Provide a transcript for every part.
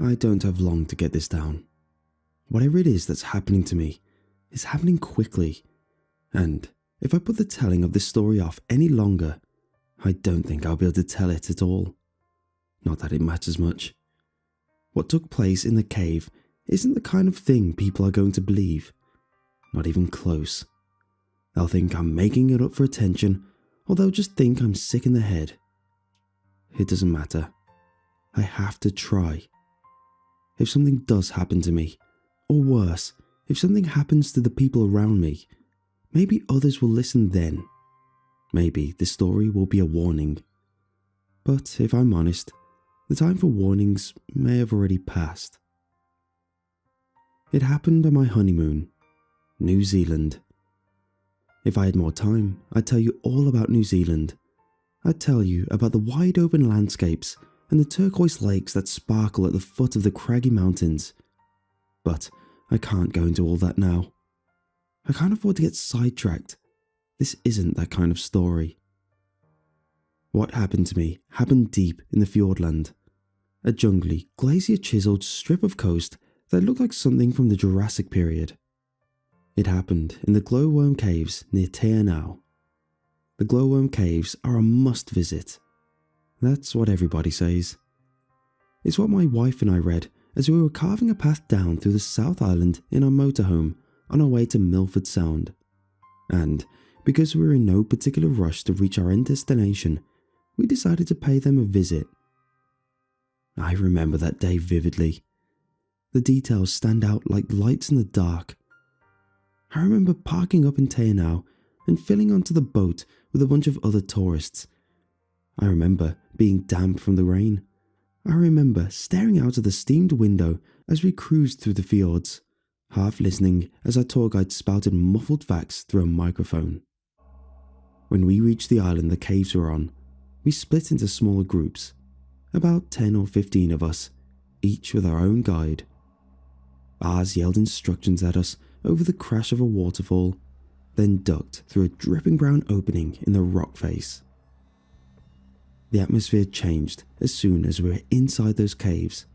I don't have long to get this down. Whatever it is that's happening to me is happening quickly, and if I put the telling of this story off any longer, I don't think I'll be able to tell it at all. Not that it matters much. What took place in the cave isn't the kind of thing people are going to believe. Not even close. They'll think I'm making it up for attention, or they'll just think I'm sick in the head. It doesn't matter. I have to try. If something does happen to me, or worse, if something happens to the people around me, maybe others will listen then. Maybe this story will be a warning. But if I'm honest, the time for warnings may have already passed. It happened on my honeymoon, New Zealand. If I had more time, I'd tell you all about New Zealand. I'd tell you about the wide open landscapes and the turquoise lakes that sparkle at the foot of the craggy mountains. But I can't go into all that now. I can't afford to get sidetracked. This isn't that kind of story. What happened to me happened deep in the Fjordland, a jungly, glacier-chiseled strip of coast that looked like something from the Jurassic period. It happened in the glowworm caves near Teanau. The glowworm caves are a must-visit. That's what everybody says. It's what my wife and I read as we were carving a path down through the South Island in our motorhome on our way to Milford Sound. And because we were in no particular rush to reach our end destination, we decided to pay them a visit. I remember that day vividly. The details stand out like lights in the dark. I remember parking up in Teanau and filling onto the boat with a bunch of other tourists. I remember being damp from the rain. I remember staring out of the steamed window as we cruised through the fjords, half listening as our tour guide spouted muffled facts through a microphone. When we reached the island the caves were on, we split into smaller groups, about 10 or 15 of us, each with our own guide. Ours yelled instructions at us over the crash of a waterfall, then ducked through a dripping brown opening in the rock face. The atmosphere changed as soon as we were inside those caves.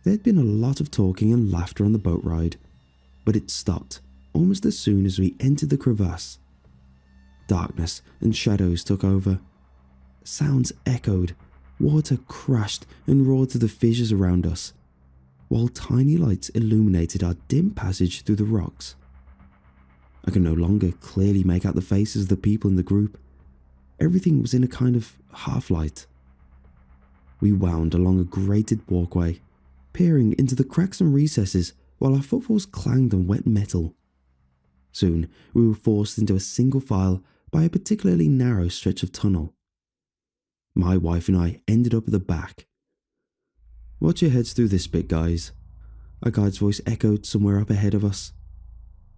There had been a lot of talking and laughter on the boat ride, but it stopped almost as soon as we entered the crevasse. Darkness and shadows took over. Sounds echoed, water crashed and roared through the fissures around us, while tiny lights illuminated our dim passage through the rocks. I could no longer clearly make out the faces of the people in the group. Everything was in a kind of half-light. We wound along a grated walkway, peering into the cracks and recesses while our footfalls clanged on wet metal. Soon, we were forced into a single file by a particularly narrow stretch of tunnel. My wife and I ended up at the back. "Watch your heads through this bit, guys," a guide's voice echoed somewhere up ahead of us.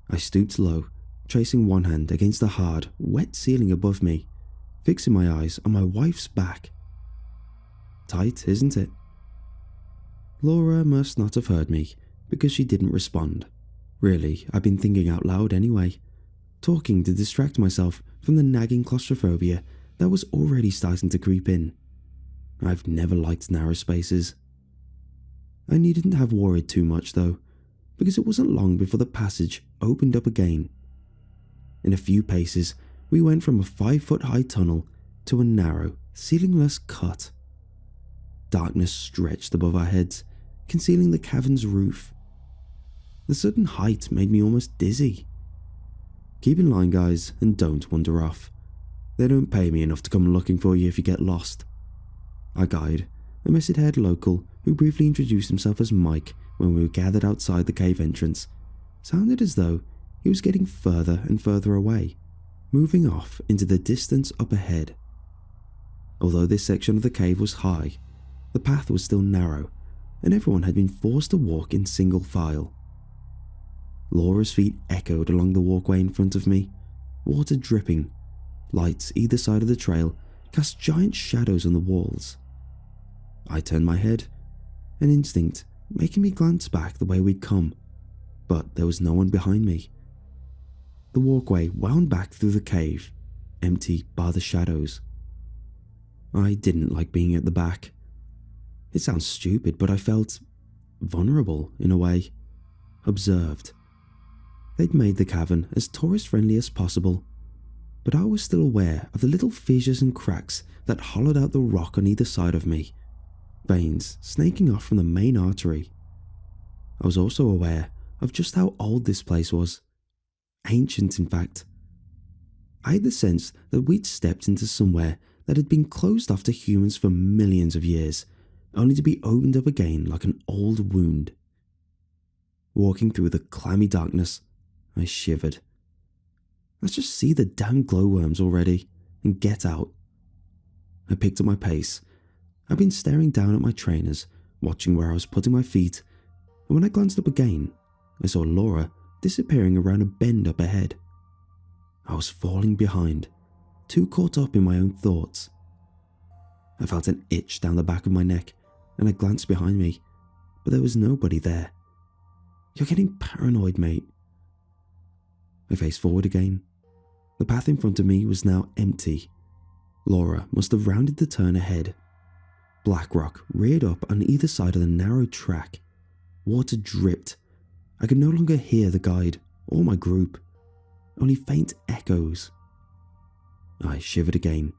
I stooped low, tracing one hand against the hard, wet ceiling above me, fixing my eyes on my wife's back. Tight, isn't it? Laura must not have heard me, because she didn't respond. Really, I'd been thinking out loud anyway, talking to distract myself from the nagging claustrophobia that was already starting to creep in. I've never liked narrow spaces. I needn't have worried too much though, because it wasn't long before the passage opened up again. In a few paces, we went from a 5-foot-high tunnel to a narrow, ceilingless cut. Darkness stretched above our heads, concealing the cavern's roof. The sudden height made me almost dizzy. Keep in line, guys, and don't wander off. They don't pay me enough to come looking for you if you get lost. Our guide, a messy-haired local who briefly introduced himself as Mike when we were gathered outside the cave entrance, sounded as though he was getting further and further away, moving off into the distance up ahead. Although this section of the cave was high, the path was still narrow, and everyone had been forced to walk in single file. Laura's feet echoed along the walkway in front of me, water dripping. Lights either side of the trail cast giant shadows on the walls. I turned my head, an instinct making me glance back the way we'd come, but there was no one behind me. The walkway wound back through the cave, empty bar the shadows. I didn't like being at the back. It sounds stupid, but I felt vulnerable in a way. Observed. They'd made the cavern as tourist-friendly as possible, but I was still aware of the little fissures and cracks that hollowed out the rock on either side of me, veins snaking off from the main artery. I was also aware of just how old this place was. Ancient, in fact. I had the sense that we'd stepped into somewhere that had been closed off to humans for millions of years, only to be opened up again like an old wound. Walking through the clammy darkness, I shivered. Let's just see the damn glowworms already and get out. I picked up my pace. I'd been staring down at my trainers, watching where I was putting my feet, and when I glanced up again, I saw Laura disappearing around a bend up ahead. I was falling behind, too caught up in my own thoughts. I felt an itch down the back of my neck, and I glanced behind me, but there was nobody there. You're getting paranoid, mate. I faced forward again. The path in front of me was now empty. Laura must have rounded the turn ahead. Black rock reared up on either side of the narrow track. Water dripped. I could no longer hear the guide or my group, only faint echoes. I shivered again,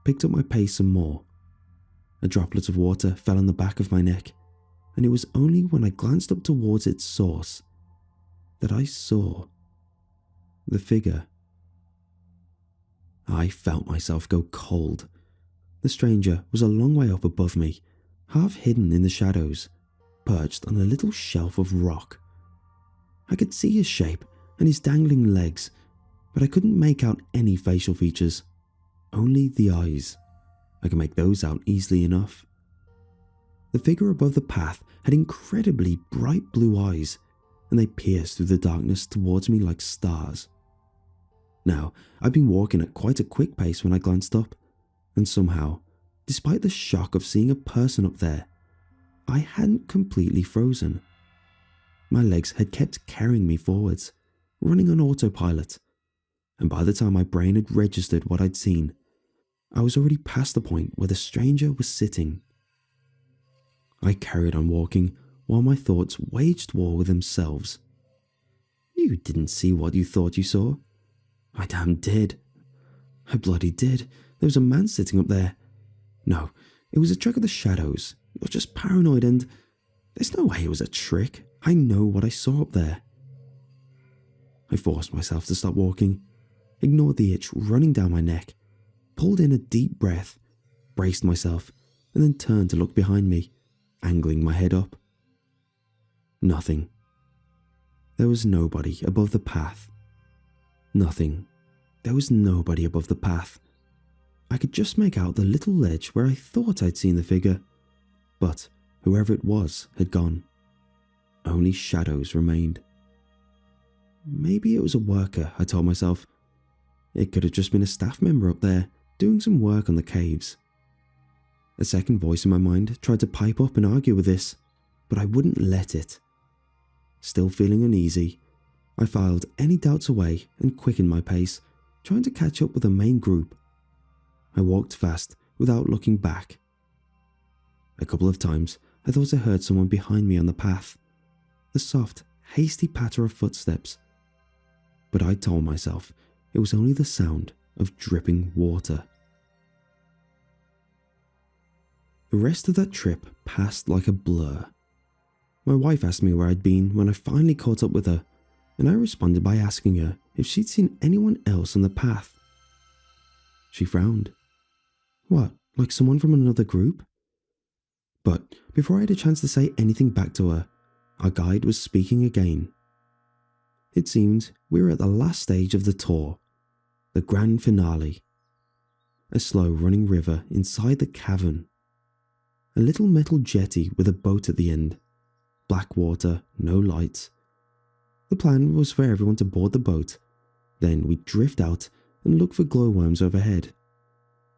picked up my pace some more. A droplet of water fell on the back of my neck, and it was only when I glanced up towards its source that I saw the figure. I felt myself go cold. The stranger was a long way up above me, half hidden in the shadows, perched on a little shelf of rock. I could see his shape and his dangling legs, but I couldn't make out any facial features, only the eyes. I could make those out easily enough. The figure above the path had incredibly bright blue eyes, and they pierced through the darkness towards me like stars. Now, I'd been walking at quite a quick pace when I glanced up, and somehow, despite the shock of seeing a person up there, I hadn't completely frozen. My legs had kept carrying me forwards, running on autopilot, and by the time my brain had registered what I'd seen, I was already past the point where the stranger was sitting. I carried on walking while my thoughts waged war with themselves. You didn't see what you thought you saw. I damn did. I bloody did. There was a man sitting up there. No, it was a trick of the shadows. You're just paranoid and... There's no way it was a trick. I know what I saw up there. I forced myself to stop walking, ignored the itch running down my neck, pulled in a deep breath, braced myself, and then turned to look behind me, angling my head up. Nothing. There was nobody above the path. Nothing. There was nobody above the path. I could just make out the little ledge where I thought I'd seen the figure, but whoever it was had gone. Only shadows remained. Maybe it was a worker, I told myself. It could have just been a staff member up there, doing some work on the caves. A second voice in my mind tried to pipe up and argue with this, but I wouldn't let it. Still feeling uneasy, I filed any doubts away and quickened my pace, trying to catch up with the main group. I walked fast without looking back. A couple of times I thought I heard someone behind me on the path, the soft, hasty patter of footsteps. But I told myself it was only the sound of dripping water. The rest of that trip passed like a blur. My wife asked me where I'd been when I finally caught up with her, and I responded by asking her if she'd seen anyone else on the path. She frowned. What, like someone from another group? But before I had a chance to say anything back to her, our guide was speaking again. It seemed we were at the last stage of the tour, the grand finale. A slow running river inside the cavern. A little metal jetty with a boat at the end. Black water, no lights. The plan was for everyone to board the boat, then we'd drift out and look for glowworms overhead.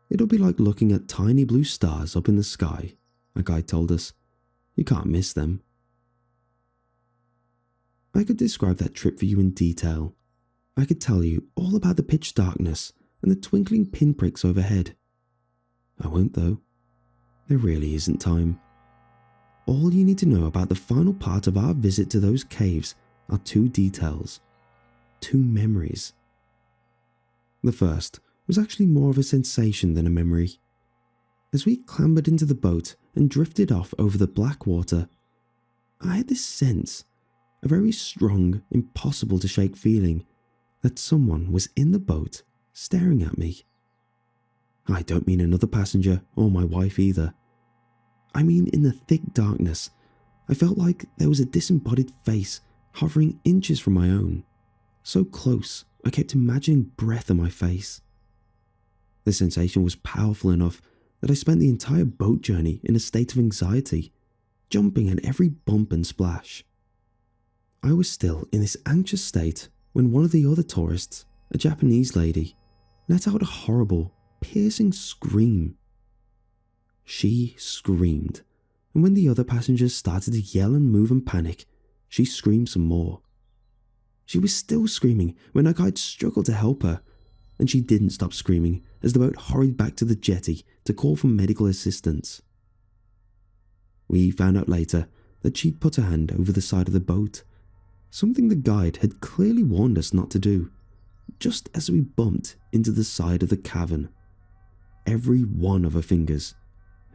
It'll be like looking at tiny blue stars up in the sky, a guide told us. You can't miss them. I could describe that trip for you in detail. I could tell you all about the pitch darkness and the twinkling pinpricks overhead. I won't though. There really isn't time. All you need to know about the final part of our visit to those caves are two details, two memories. The first was actually more of a sensation than a memory. As we clambered into the boat and drifted off over the black water, I had this sense, a very strong, impossible to shake feeling, that someone was in the boat staring at me. I don't mean another passenger or my wife either. I mean in the thick darkness, I felt like there was a disembodied face hovering inches from my own. So close, I kept imagining breath on my face. The sensation was powerful enough that I spent the entire boat journey in a state of anxiety, jumping at every bump and splash. I was still in this anxious state when one of the other tourists, a Japanese lady, let out a horrible, piercing scream. She screamed, and when the other passengers started to yell and move and panic, she screamed some more. She was still screaming when our guide struggled to help her, and she didn't stop screaming as the boat hurried back to the jetty to call for medical assistance. We found out later that she'd put her hand over the side of the boat, something the guide had clearly warned us not to do, just as we bumped into the side of the cavern. Every one of her fingers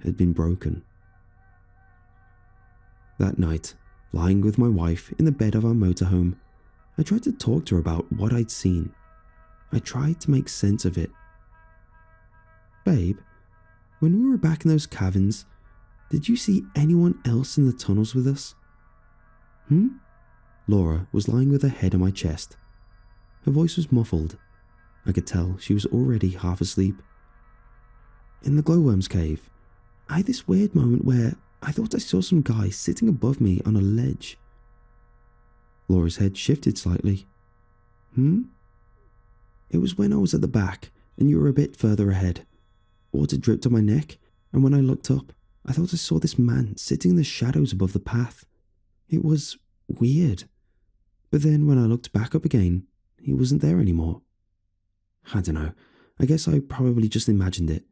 had been broken. That night, lying with my wife in the bed of our motorhome, I tried to talk to her about what I'd seen. I tried to make sense of it. Babe, when we were back in those caverns, did you see anyone else in the tunnels with us? Laura was lying with her head on my chest. Her voice was muffled. I could tell she was already half asleep. In the glowworm's cave, I had this weird moment where I thought I saw some guy sitting above me on a ledge. Laura's head shifted slightly. It was when I was at the back and you were a bit further ahead. Water dripped on my neck, and when I looked up, I thought I saw this man sitting in the shadows above the path. It was weird. But then when I looked back up again, he wasn't there anymore. I don't know, I guess I probably just imagined it,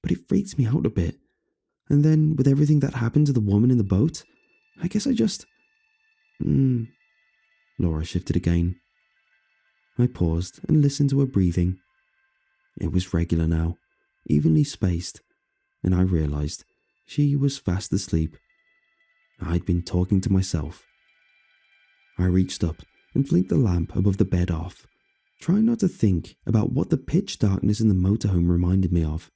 but it freaked me out a bit. And then with everything that happened to the woman in the boat, I guess I just... Laura shifted again. I paused and listened to her breathing. It was regular now, evenly spaced, and I realized she was fast asleep. I'd been talking to myself. I reached up and flicked the lamp above the bed off, trying not to think about what the pitch darkness in the motorhome reminded me of.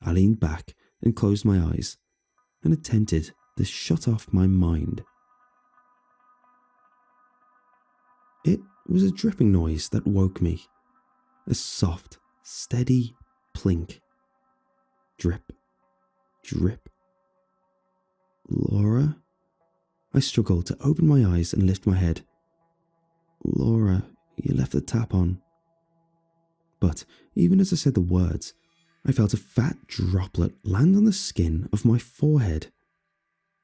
I leaned back and closed my eyes and attempted to shut off my mind. It was a dripping noise that woke me. A soft, steady plink. Drip, drip. Laura? I struggled to open my eyes and lift my head. Laura, you left the tap on. But even as I said the words, I felt a fat droplet land on the skin of my forehead.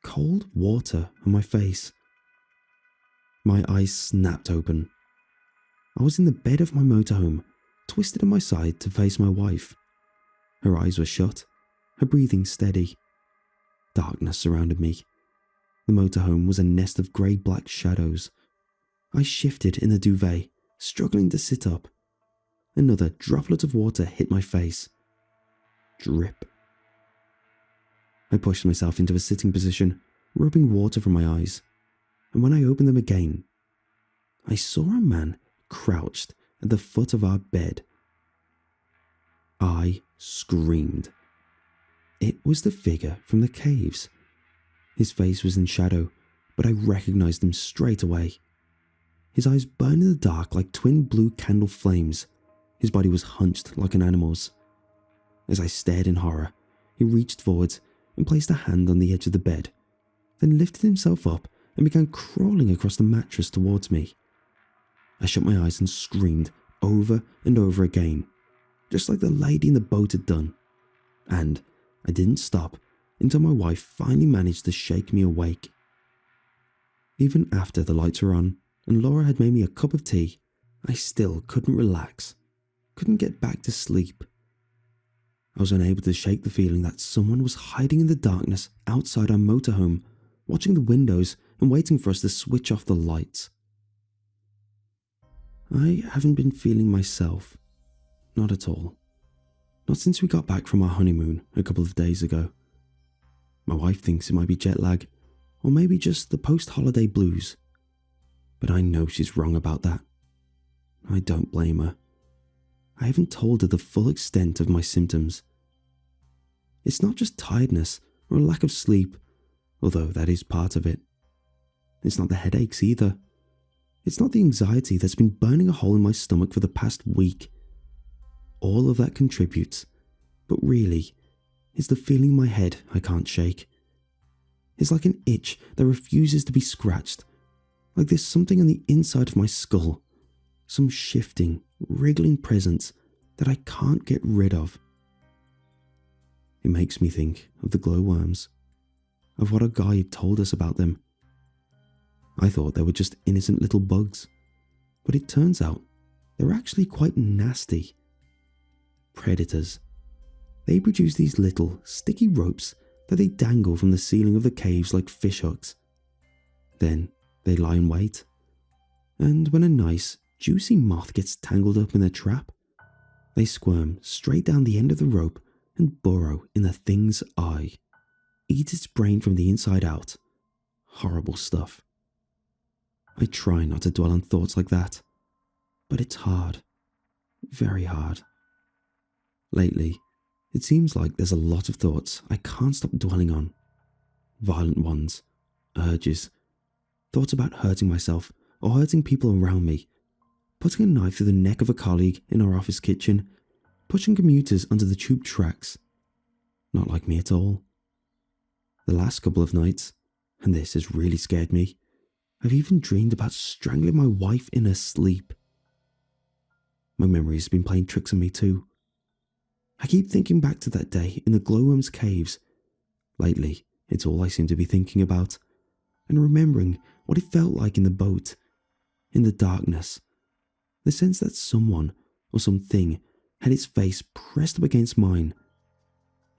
Cold water on my face. My eyes snapped open. I was in the bed of my motorhome, twisted on my side to face my wife. Her eyes were shut, her breathing steady. Darkness surrounded me. The motorhome was a nest of grey-black shadows. I shifted in the duvet, struggling to sit up. Another droplet of water hit my face. Drip. I pushed myself into a sitting position, rubbing water from my eyes, and when I opened them again, I saw a man crouched at the foot of our bed. I screamed. It was the figure from the caves. His face was in shadow, but I recognized him straight away. His eyes burned in the dark like twin blue candle flames. His body was hunched like an animal's. As I stared in horror, he reached forwards and placed a hand on the edge of the bed, then lifted himself up and began crawling across the mattress towards me. I shut my eyes and screamed over and over again, just like the lady in the boat had done. And I didn't stop until my wife finally managed to shake me awake. Even after the lights were on and Laura had made me a cup of tea, I still couldn't relax, couldn't get back to sleep. I was unable to shake the feeling that someone was hiding in the darkness outside our motorhome, watching the windows and waiting for us to switch off the lights. I haven't been feeling myself. Not at all. Not since we got back from our honeymoon a couple of days ago. My wife thinks it might be jet lag, or maybe just the post-holiday blues. But I know she's wrong about that. I don't blame her. I haven't told her the full extent of my symptoms. It's not just tiredness or a lack of sleep, although that is part of it. It's not the headaches either. It's not the anxiety that's been burning a hole in my stomach for the past week. All of that contributes, but really, it's the feeling in my head I can't shake. It's like an itch that refuses to be scratched, like there's something on the inside of my skull, some shifting, wriggling presence that I can't get rid of. It makes me think of the glowworms, of what our guy had told us about them. I thought they were just innocent little bugs, but it turns out they're actually quite nasty. Predators. They produce these little, sticky ropes that they dangle from the ceiling of the caves like fishhooks. Then they lie in wait, and when a nice, juicy moth gets tangled up in their trap, they squirm straight down the end of the rope and burrow in the thing's eye, eat its brain from the inside out. Horrible stuff. I try not to dwell on thoughts like that, but it's hard, very hard. Lately, it seems like there's a lot of thoughts I can't stop dwelling on. Violent ones, urges, thoughts about hurting myself or hurting people around me, putting a knife through the neck of a colleague in our office kitchen, pushing commuters onto the tube tracks. Not like me at all. The last couple of nights, and this has really scared me, I've even dreamed about strangling my wife in her sleep. My memory has been playing tricks on me too. I keep thinking back to that day in the glowworms caves. Lately, it's all I seem to be thinking about, and remembering what it felt like in the boat, in the darkness, the sense that someone or something had its face pressed up against mine.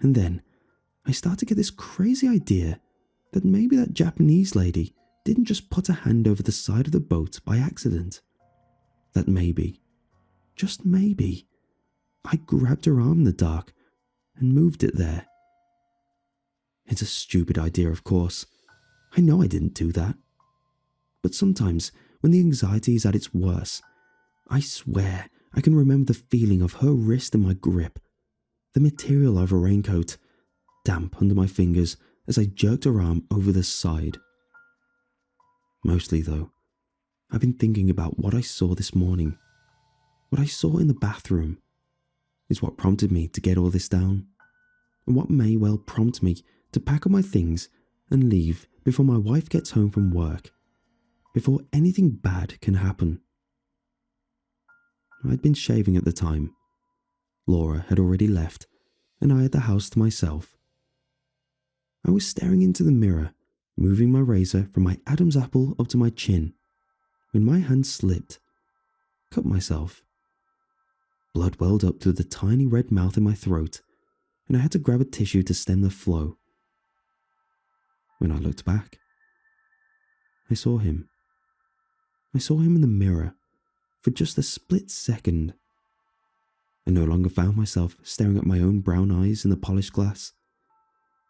And then I start to get this crazy idea that maybe that Japanese lady didn't just put a hand over the side of the boat by accident. That maybe, just maybe, I grabbed her arm in the dark and moved it there. It's a stupid idea, of course. I know I didn't do that. But sometimes, when the anxiety is at its worst, I swear I can remember the feeling of her wrist in my grip, the material of her raincoat, damp under my fingers as I jerked her arm over the side. Mostly, though, I've been thinking about what I saw this morning. What I saw in the bathroom is what prompted me to get all this down, and what may well prompt me to pack up my things and leave before my wife gets home from work, before anything bad can happen. I'd been shaving at the time. Laura had already left, and I had the house to myself. I was staring into the mirror, moving my razor from my Adam's apple up to my chin, when my hand slipped, cut myself. Blood welled up through the tiny red mouth in my throat, and I had to grab a tissue to stem the flow. When I looked back, I saw him. I saw him in the mirror for just a split second. I no longer found myself staring at my own brown eyes in the polished glass.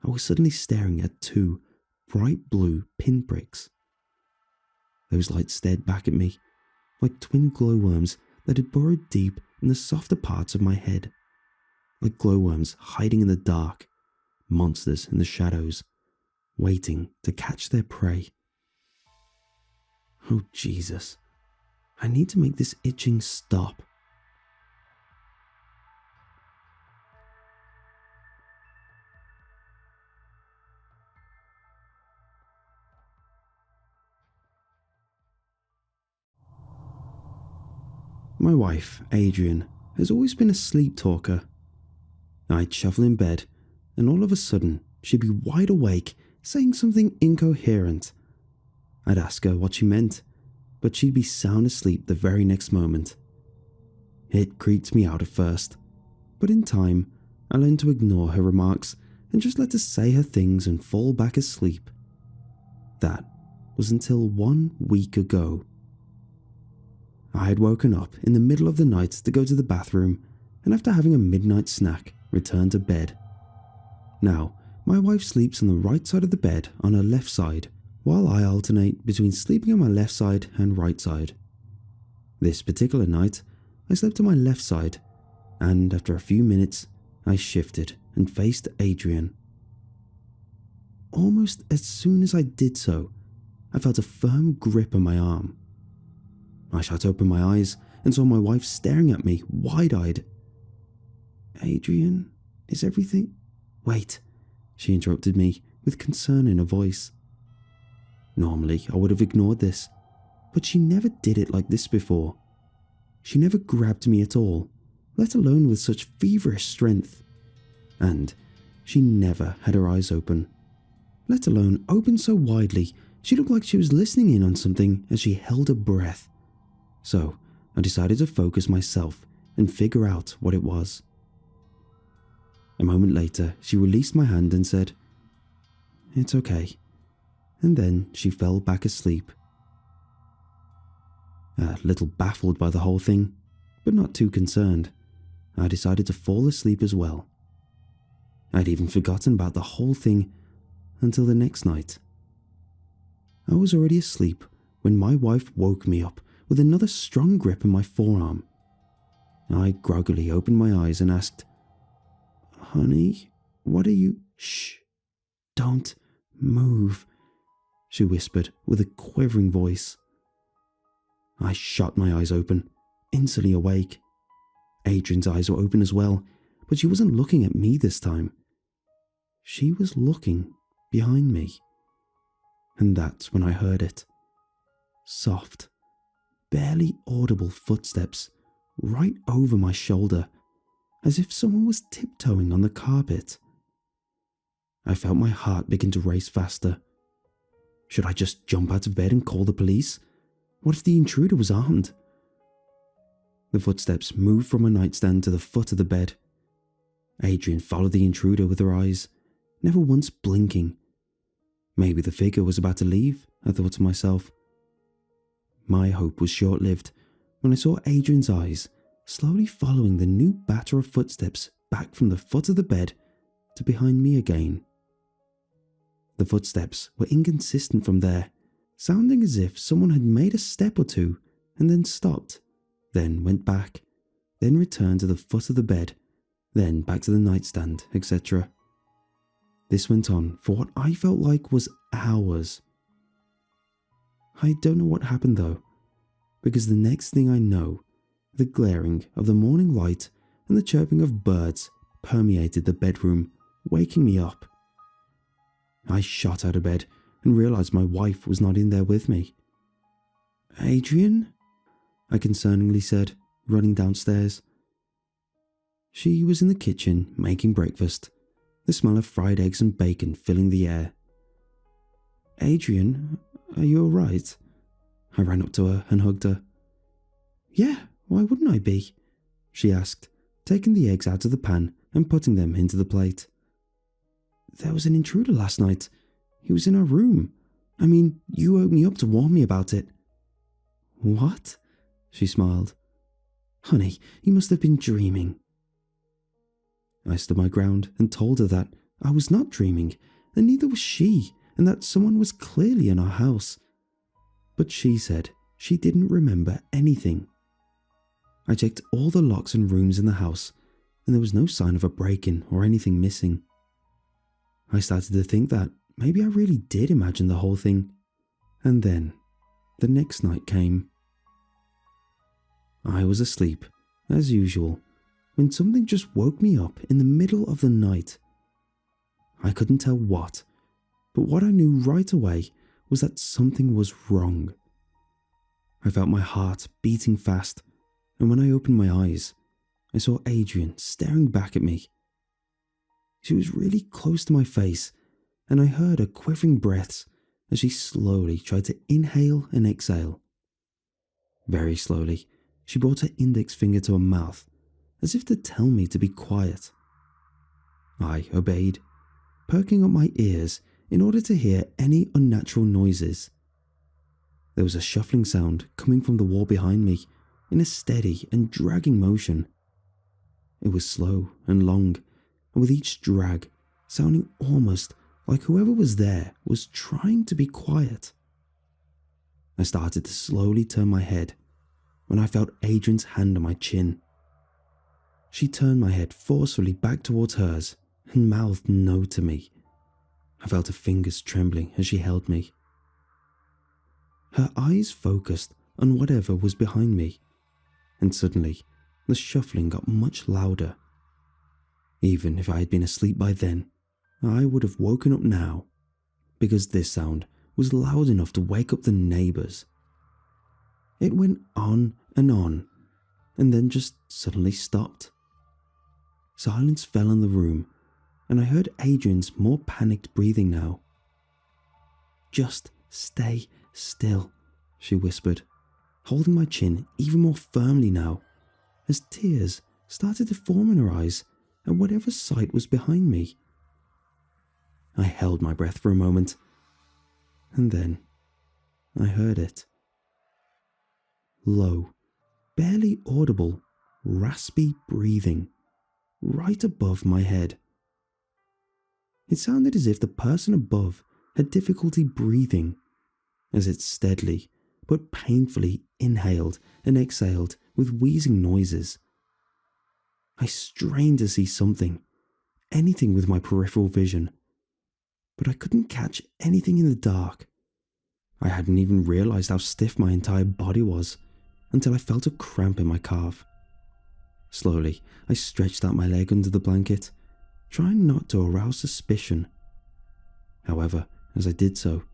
I was suddenly staring at two bright blue pinpricks. Those lights stared back at me, like twin glowworms that had burrowed deep in the softer parts of my head, like glowworms hiding in the dark, monsters in the shadows, waiting to catch their prey. Oh Jesus, I need to make this itching stop. My wife, Adrian, has always been a sleep talker. I'd shuffle in bed, and all of a sudden, she'd be wide awake, saying something incoherent. I'd ask her what she meant, but she'd be sound asleep the very next moment. It creeped me out at first, but in time, I learned to ignore her remarks and just let her say her things and fall back asleep. That was until 1 week ago. I had woken up in the middle of the night to go to the bathroom, and after having a midnight snack, returned to bed. Now, my wife sleeps on the right side of the bed on her left side, while I alternate between sleeping on my left side and right side. This particular night, I slept on my left side, and after a few minutes, I shifted and faced Adrian. Almost as soon as I did so, I felt a firm grip on my arm. I shut open my eyes and saw my wife staring at me, wide-eyed. "Adrian, is everything—" "Wait," she interrupted me with concern in her voice. Normally, I would have ignored this, but she never did it like this before. She never grabbed me at all, let alone with such feverish strength. And she never had her eyes open, let alone open so widely she looked like she was listening in on something as she held her breath. So I decided to focus myself and figure out what it was. A moment later, she released my hand and said, "It's okay," and then she fell back asleep. A little baffled by the whole thing, but not too concerned, I decided to fall asleep as well. I'd even forgotten about the whole thing until the next night. I was already asleep when my wife woke me up with another strong grip on my forearm. I groggily opened my eyes and asked, "Honey, what are you—" "Shh, don't move," she whispered with a quivering voice. I shot my eyes open, instantly awake. Adrian's eyes were open as well, but she wasn't looking at me this time. She was looking behind me. And that's when I heard it. Soft, barely audible footsteps right over my shoulder, as if someone was tiptoeing on the carpet. I felt my heart begin to race faster. Should I just jump out of bed and call the police? What if the intruder was armed? The footsteps moved from my nightstand to the foot of the bed. Adrian followed the intruder with her eyes, never once blinking. Maybe the figure was about to leave, I thought to myself. My hope was short-lived when I saw Adrian's eyes slowly following the new batter of footsteps back from the foot of the bed to behind me again. The footsteps were inconsistent from there, sounding as if someone had made a step or two and then stopped, then went back, then returned to the foot of the bed, then back to the nightstand, etc. This went on for what I felt like was hours. I don't know what happened though, because the next thing I know, the glaring of the morning light and the chirping of birds permeated the bedroom, waking me up. I shot out of bed and realized my wife was not in there with me. "Adrian?" I concerningly said, running downstairs. She was in the kitchen making breakfast, the smell of fried eggs and bacon filling the air. "Adrian, are you alright?" I ran up to her and hugged her. "Yeah, why wouldn't I be?" she asked, taking the eggs out of the pan and putting them into the plate. "There was an intruder last night. He was in our room. I mean, you woke me up to warn me about it." "What?" she smiled. "Honey, you must have been dreaming." I stood my ground and told her that I was not dreaming, and neither was she, and that someone was clearly in our house. But she said she didn't remember anything. I checked all the locks and rooms in the house, and there was no sign of a break-in or anything missing. I started to think that maybe I really did imagine the whole thing. And then, the next night came. I was asleep, as usual, when something just woke me up in the middle of the night. I couldn't tell what, but what I knew right away was that something was wrong. I felt my heart beating fast, and when I opened my eyes, I saw Adrian staring back at me. She was really close to my face, and I heard her quivering breaths as she slowly tried to inhale and exhale. Very slowly, she brought her index finger to her mouth, as if to tell me to be quiet. I obeyed, perking up my ears in order to hear any unnatural noises. There was a shuffling sound coming from the wall behind me in a steady and dragging motion. It was slow and long, and with each drag, sounding almost like whoever was there was trying to be quiet. I started to slowly turn my head when I felt Adrian's hand on my chin. She turned my head forcefully back towards hers and mouthed no to me. I felt her fingers trembling as she held me. Her eyes focused on whatever was behind me, and suddenly the shuffling got much louder. Even if I had been asleep by then, I would have woken up now, because this sound was loud enough to wake up the neighbours. It went on, and then just suddenly stopped. Silence fell on the room, and I heard Adrian's more panicked breathing now. "Just stay still," she whispered, holding my chin even more firmly now, as tears started to form in her eyes at whatever sight was behind me. I held my breath for a moment, and then I heard it. Low, barely audible, raspy breathing right above my head. It sounded as if the person above had difficulty breathing, as it steadily but painfully inhaled and exhaled with wheezing noises. I strained to see something, anything with my peripheral vision, but I couldn't catch anything in the dark. I hadn't even realized how stiff my entire body was until I felt a cramp in my calf. Slowly, I stretched out my leg under the blanket, trying not to arouse suspicion. However, as I did so,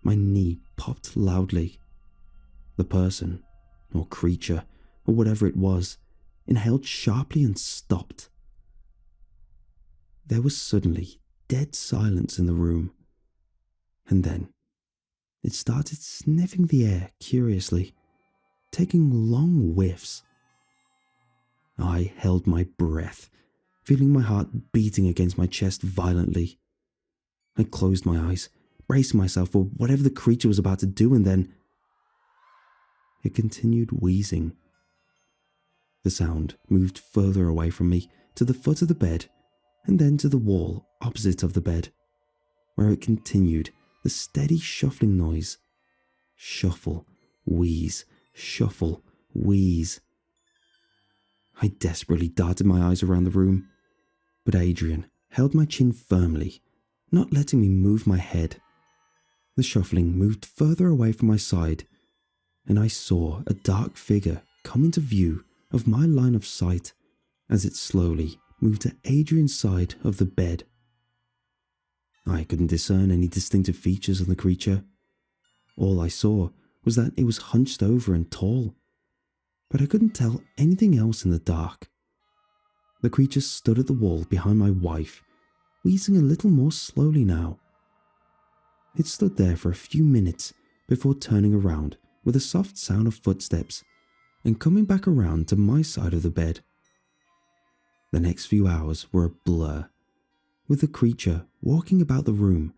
my knee popped loudly. The person, or creature, or whatever it was, inhaled sharply and stopped. There was suddenly dead silence in the room, and then it started sniffing the air curiously, taking long whiffs. I held my breath, feeling my heart beating against my chest violently. I closed my eyes, bracing myself for whatever the creature was about to do, and then it continued wheezing. The sound moved further away from me to the foot of the bed, and then to the wall opposite of the bed, where it continued the steady shuffling noise. Shuffle, wheeze, shuffle, wheeze. I desperately darted my eyes around the room, but Adrian held my chin firmly, not letting me move my head. The shuffling moved further away from my side, and I saw a dark figure come into view of my line of sight as it slowly moved to Adrian's side of the bed. I couldn't discern any distinctive features of the creature. All I saw was that it was hunched over and tall, but I couldn't tell anything else in the dark. The creature stood at the wall behind my wife, wheezing a little more slowly now. It stood there for a few minutes before turning around with a soft sound of footsteps and coming back around to my side of the bed. The next few hours were a blur, with the creature walking about the room,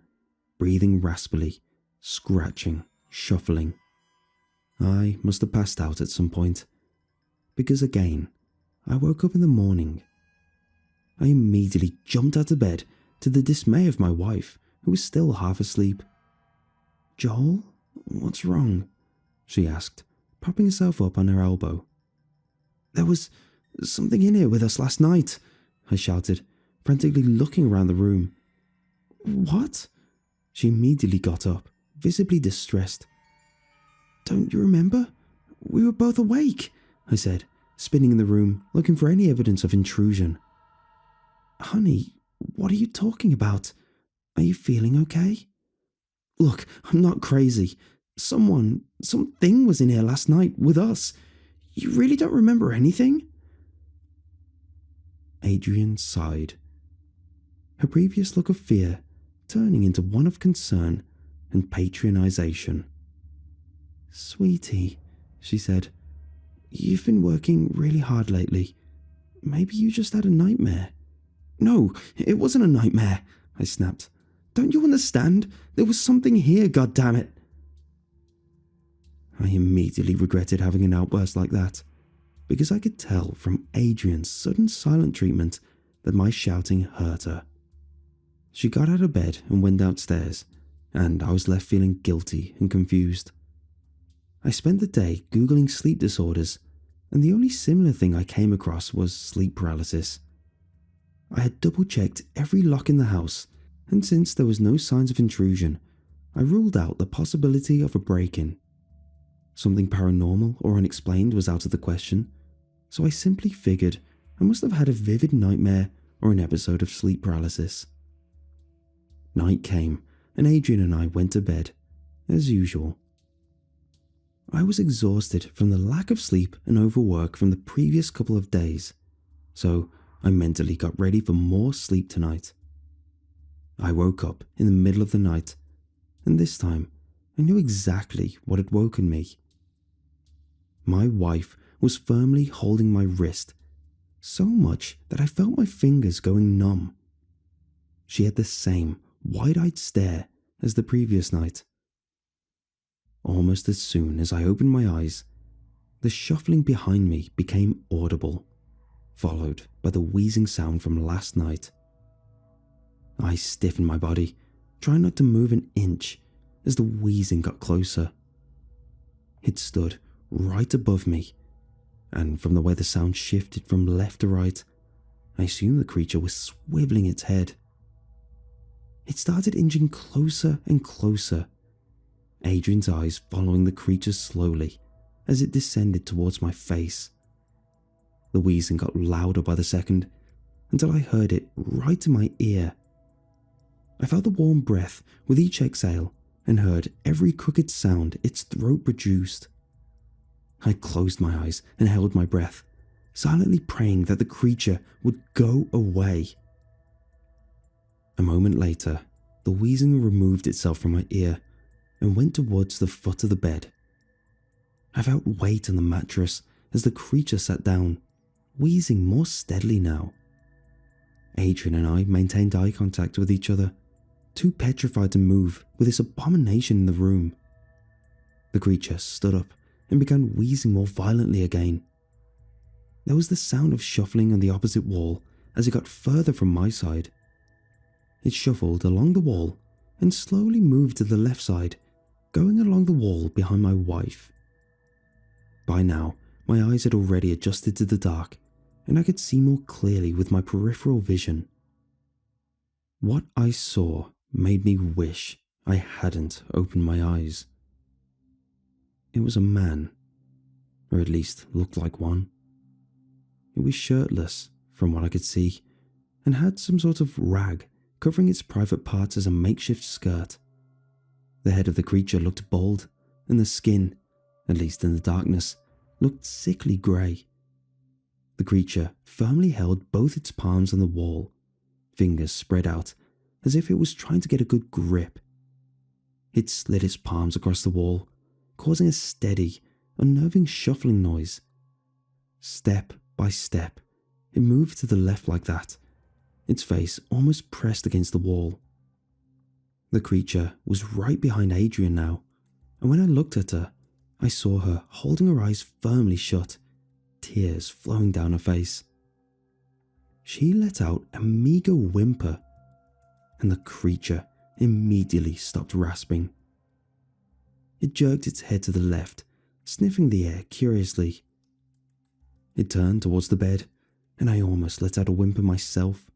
breathing raspily, scratching, shuffling. I must have passed out at some point, because again, I woke up in the morning. I immediately jumped out of bed to the dismay of my wife, who was still half asleep. "Joel, what's wrong?" she asked, propping herself up on her elbow. "There was something in here with us last night," I shouted, frantically looking around the room. "What?" She immediately got up, visibly distressed. "Don't you remember? We were both awake," I said, spinning in the room, looking for any evidence of intrusion. "Honey, what are you talking about? Are you feeling okay?" "Look, I'm not crazy. Something was in here last night with us. You really don't remember anything?" Adrian sighed, her previous look of fear turning into one of concern and patronization. "Sweetie," she said, "you've been working really hard lately. Maybe you just had a nightmare. No, it wasn't a nightmare, I snapped. Don't you understand? There was something here, goddammit. I immediately regretted having an outburst like that, because I could tell from Adrian's sudden silent treatment that my shouting hurt her. She got out of bed and went downstairs, and I was left feeling guilty and confused. I spent the day Googling sleep disorders, and the only similar thing I came across was sleep paralysis. I had double-checked every lock in the house, and since there was no signs of intrusion, I ruled out the possibility of a break-in. Something paranormal or unexplained was out of the question, so I simply figured I must have had a vivid nightmare or an episode of sleep paralysis. Night came, and Adrian and I went to bed, as usual. I was exhausted from the lack of sleep and overwork from the previous couple of days, so I mentally got ready for more sleep tonight. I woke up in the middle of the night, and this time I knew exactly what had woken me. My wife was firmly holding my wrist, so much that I felt my fingers going numb. She had the same wide-eyed stare as the previous night. Almost as soon as I opened my eyes, the shuffling behind me became audible, followed by the wheezing sound from last night. I stiffened my body, trying not to move an inch as the wheezing got closer. It stood right above me, and from the way the sound shifted from left to right, I assumed the creature was swiveling its head. It started inching closer and closer, Adrian's eyes following the creature slowly as it descended towards my face. The wheezing got louder by the second, until I heard it right in my ear. I felt the warm breath with each exhale and heard every crooked sound its throat produced. I closed my eyes and held my breath, silently praying that the creature would go away. A moment later, the wheezing removed itself from my ear and went towards the foot of the bed. I felt weight on the mattress as the creature sat down, wheezing more steadily now. Adrian and I maintained eye contact with each other, too petrified to move with this abomination in the room. The creature stood up and began wheezing more violently again. There was the sound of shuffling on the opposite wall as it got further from my side. It shuffled along the wall and slowly moved to the left side, going along the wall behind my wife. By now, my eyes had already adjusted to the dark, and I could see more clearly with my peripheral vision. What I saw made me wish I hadn't opened my eyes. It was a man, or at least looked like one. It was shirtless, from what I could see, and had some sort of rag covering its private parts as a makeshift skirt. The head of the creature looked bald, and the skin, at least in the darkness, looked sickly grey. The creature firmly held both its palms on the wall, fingers spread out as if it was trying to get a good grip. It slid its palms across the wall, causing a steady, unnerving shuffling noise. Step by step, it moved to the left like that, its face almost pressed against the wall. The creature was right behind Adrian now, and when I looked at her, I saw her holding her eyes firmly shut, tears flowing down her face. She let out a meager whimper, and the creature immediately stopped rasping. It jerked its head to the left, sniffing the air curiously. It turned towards the bed, and I almost let out a whimper myself.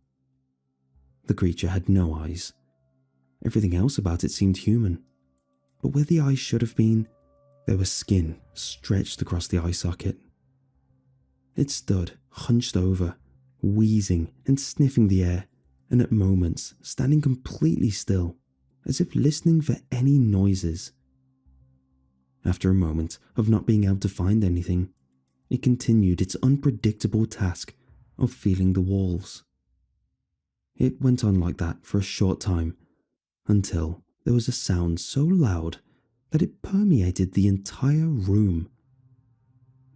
The creature had no eyes. Everything else about it seemed human, but where the eyes should have been, there was skin stretched across the eye socket. It stood hunched over, wheezing and sniffing the air, and at moments standing completely still, as if listening for any noises. After a moment of not being able to find anything, it continued its unpredictable task of feeling the walls. It went on like that for a short time, until there was a sound so loud that it permeated the entire room.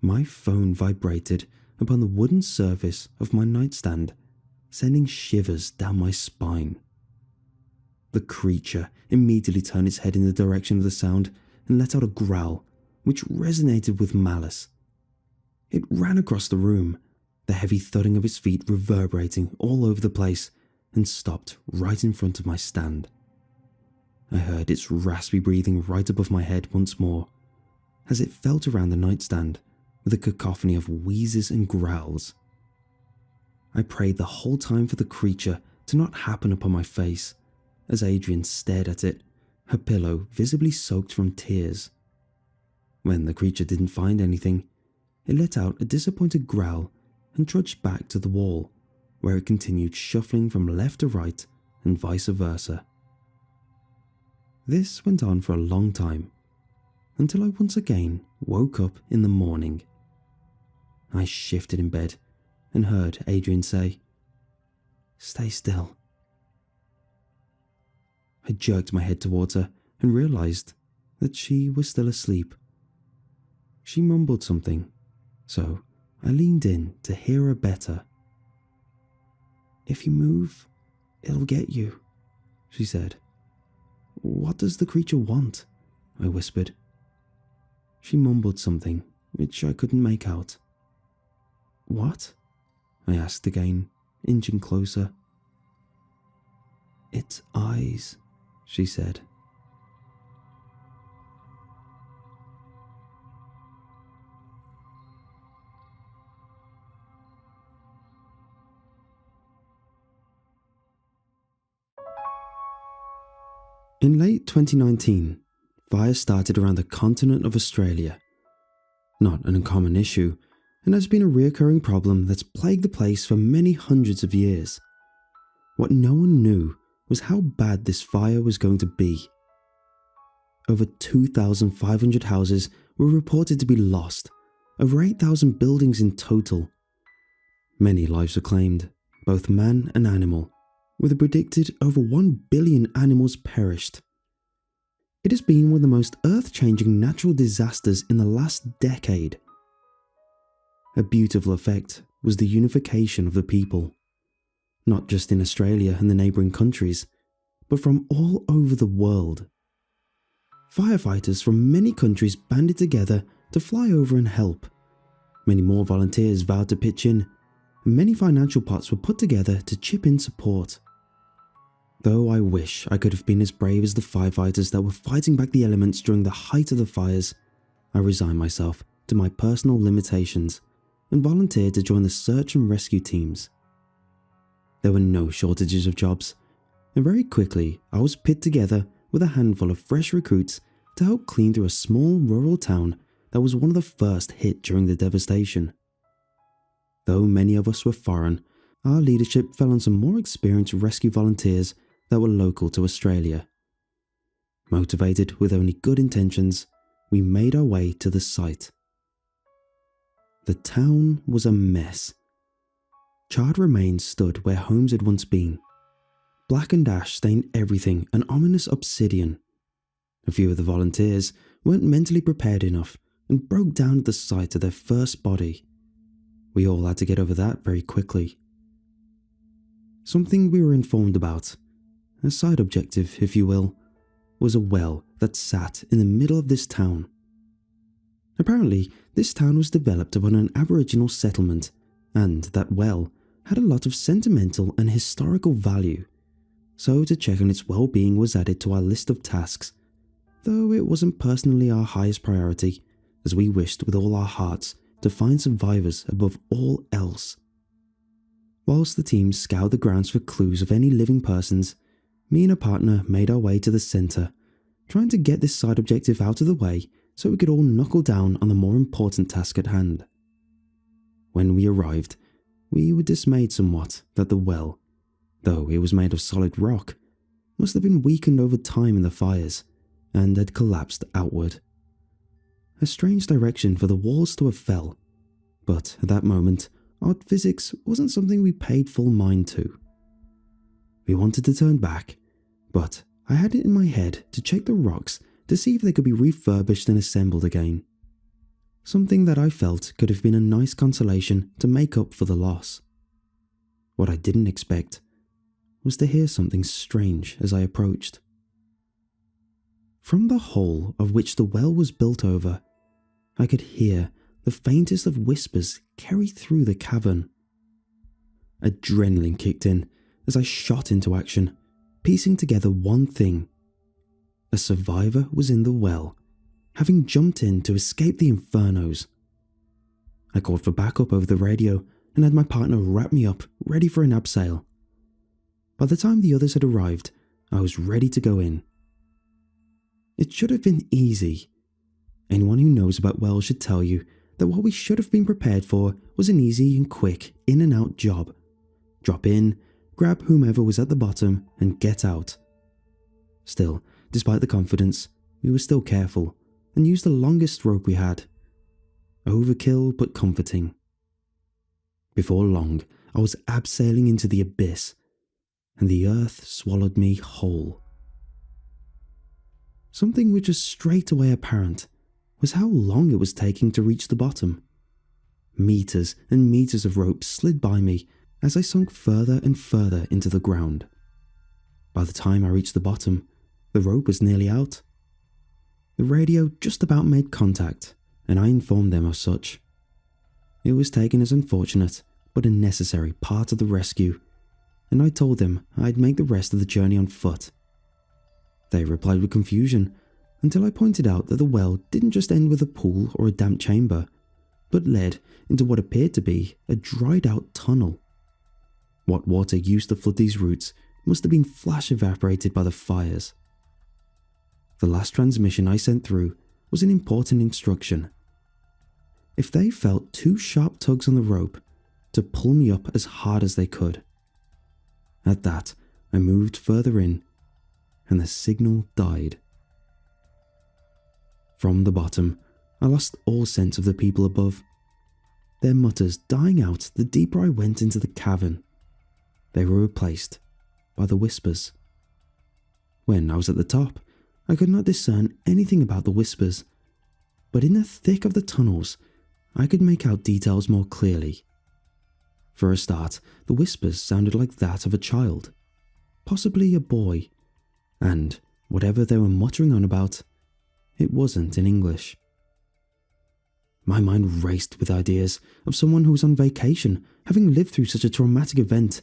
My phone vibrated upon the wooden surface of my nightstand, sending shivers down my spine. The creature immediately turned its head in the direction of the sound and let out a growl, which resonated with malice. It ran across the room, the heavy thudding of its feet reverberating all over the place, and stopped right in front of my stand. I heard its raspy breathing right above my head once more, as it felt around the nightstand with a cacophony of wheezes and growls. I prayed the whole time for the creature to not happen upon my face, as Adrian stared at it, her pillow visibly soaked from tears. When the creature didn't find anything, it let out a disappointed growl and trudged back to the wall, where it continued shuffling from left to right and vice versa. This went on for a long time, until I once again woke up in the morning. I shifted in bed and heard Adrian say, "Stay still." I jerked my head towards her and realized that she was still asleep. She mumbled something, so I leaned in to hear her better. "If you move, it'll get you," she said. "What does the creature want?" I whispered. She mumbled something, which I couldn't make out. "What?" I asked again, inching closer. "Its eyes," she said. In late 2019, fires started around the continent of Australia. Not an uncommon issue, and has been a recurring problem that's plagued the place for many hundreds of years. What no one knew was how bad this fire was going to be. Over 2,500 houses were reported to be lost, over 8,000 buildings in total. Many lives were claimed, both man and animal, with a predicted over 1 billion animals perished. It has been one of the most earth-changing natural disasters in the last decade. A beautiful effect was the unification of the people, not just in Australia and the neighbouring countries, but from all over the world. Firefighters from many countries banded together to fly over and help. Many more volunteers vowed to pitch in, and many financial pots were put together to chip in support. Though I wish I could have been as brave as the firefighters that were fighting back the elements during the height of the fires, I resigned myself to my personal limitations and volunteered to join the search and rescue teams. There were no shortages of jobs, and very quickly I was pit together with a handful of fresh recruits to help clean through a small rural town that was one of the first hit during the devastation. Though many of us were foreign, our leadership fell on some more experienced rescue volunteers that were local to Australia. Motivated with only good intentions, we made our way to the site. The town was a mess. Charred remains stood where homes had once been. Blackened ash stained everything, an ominous obsidian. A few of the volunteers weren't mentally prepared enough and broke down at the sight of their first body. We all had to get over that very quickly. Something we were informed about, a side objective if you will, was a well that sat in the middle of this town. Apparently, this town was developed upon an Aboriginal settlement, and that well had a lot of sentimental and historical value, so to check on its well-being was added to our list of tasks, though it wasn't personally our highest priority, as we wished with all our hearts to find survivors above all else. Whilst the team scoured the grounds for clues of any living persons, me and a partner made our way to the centre, trying to get this side objective out of the way so we could all knuckle down on the more important task at hand. When we arrived, we were dismayed somewhat that the well, though it was made of solid rock, must have been weakened over time in the fires and had collapsed outward. A strange direction for the walls to have fell, but at that moment, odd physics wasn't something we paid full mind to. We wanted to turn back, but I had it in my head to check the rocks to see if they could be refurbished and assembled again. Something that I felt could have been a nice consolation to make up for the loss. What I didn't expect was to hear something strange as I approached. From the hole of which the well was built over, I could hear the faintest of whispers carry through the cavern. Adrenaline kicked in as I shot into action, piecing together one thing. A survivor was in the well, having jumped in to escape the infernos. I called for backup over the radio and had my partner wrap me up, ready for an abseil. By the time the others had arrived, I was ready to go in. It should have been easy. Anyone who knows about wells should tell you that what we should have been prepared for was an easy and quick in and out job. Drop in, grab whomever was at the bottom, and get out. Still, despite the confidence, we were still careful and used the longest rope we had. Overkill but comforting. Before long, I was abseiling into the abyss, and the earth swallowed me whole. Something which was straight away apparent was how long it was taking to reach the bottom. Meters and meters of rope slid by me as I sunk further and further into the ground. By the time I reached the bottom, the rope was nearly out. The radio just about made contact, and I informed them of such. It was taken as unfortunate but a necessary part of the rescue, and I told them I'd make the rest of the journey on foot. They replied with confusion until I pointed out that the well didn't just end with a pool or a damp chamber, but led into what appeared to be a dried out tunnel. What water used to flood these routes must have been flash evaporated by the fires. The last transmission I sent through was an important instruction. If they felt 2 sharp tugs on the rope, to pull me up as hard as they could. At that, I moved further in, and the signal died. From the bottom, I lost all sense of the people above, their mutters dying out the deeper I went into the cavern. They were replaced by the whispers. When I was at the top, I could not discern anything about the whispers, but in the thick of the tunnels, I could make out details more clearly. For a start, the whispers sounded like that of a child, possibly a boy, and whatever they were muttering on about, it wasn't in English. My mind raced with ideas of someone who was on vacation, having lived through such a traumatic event,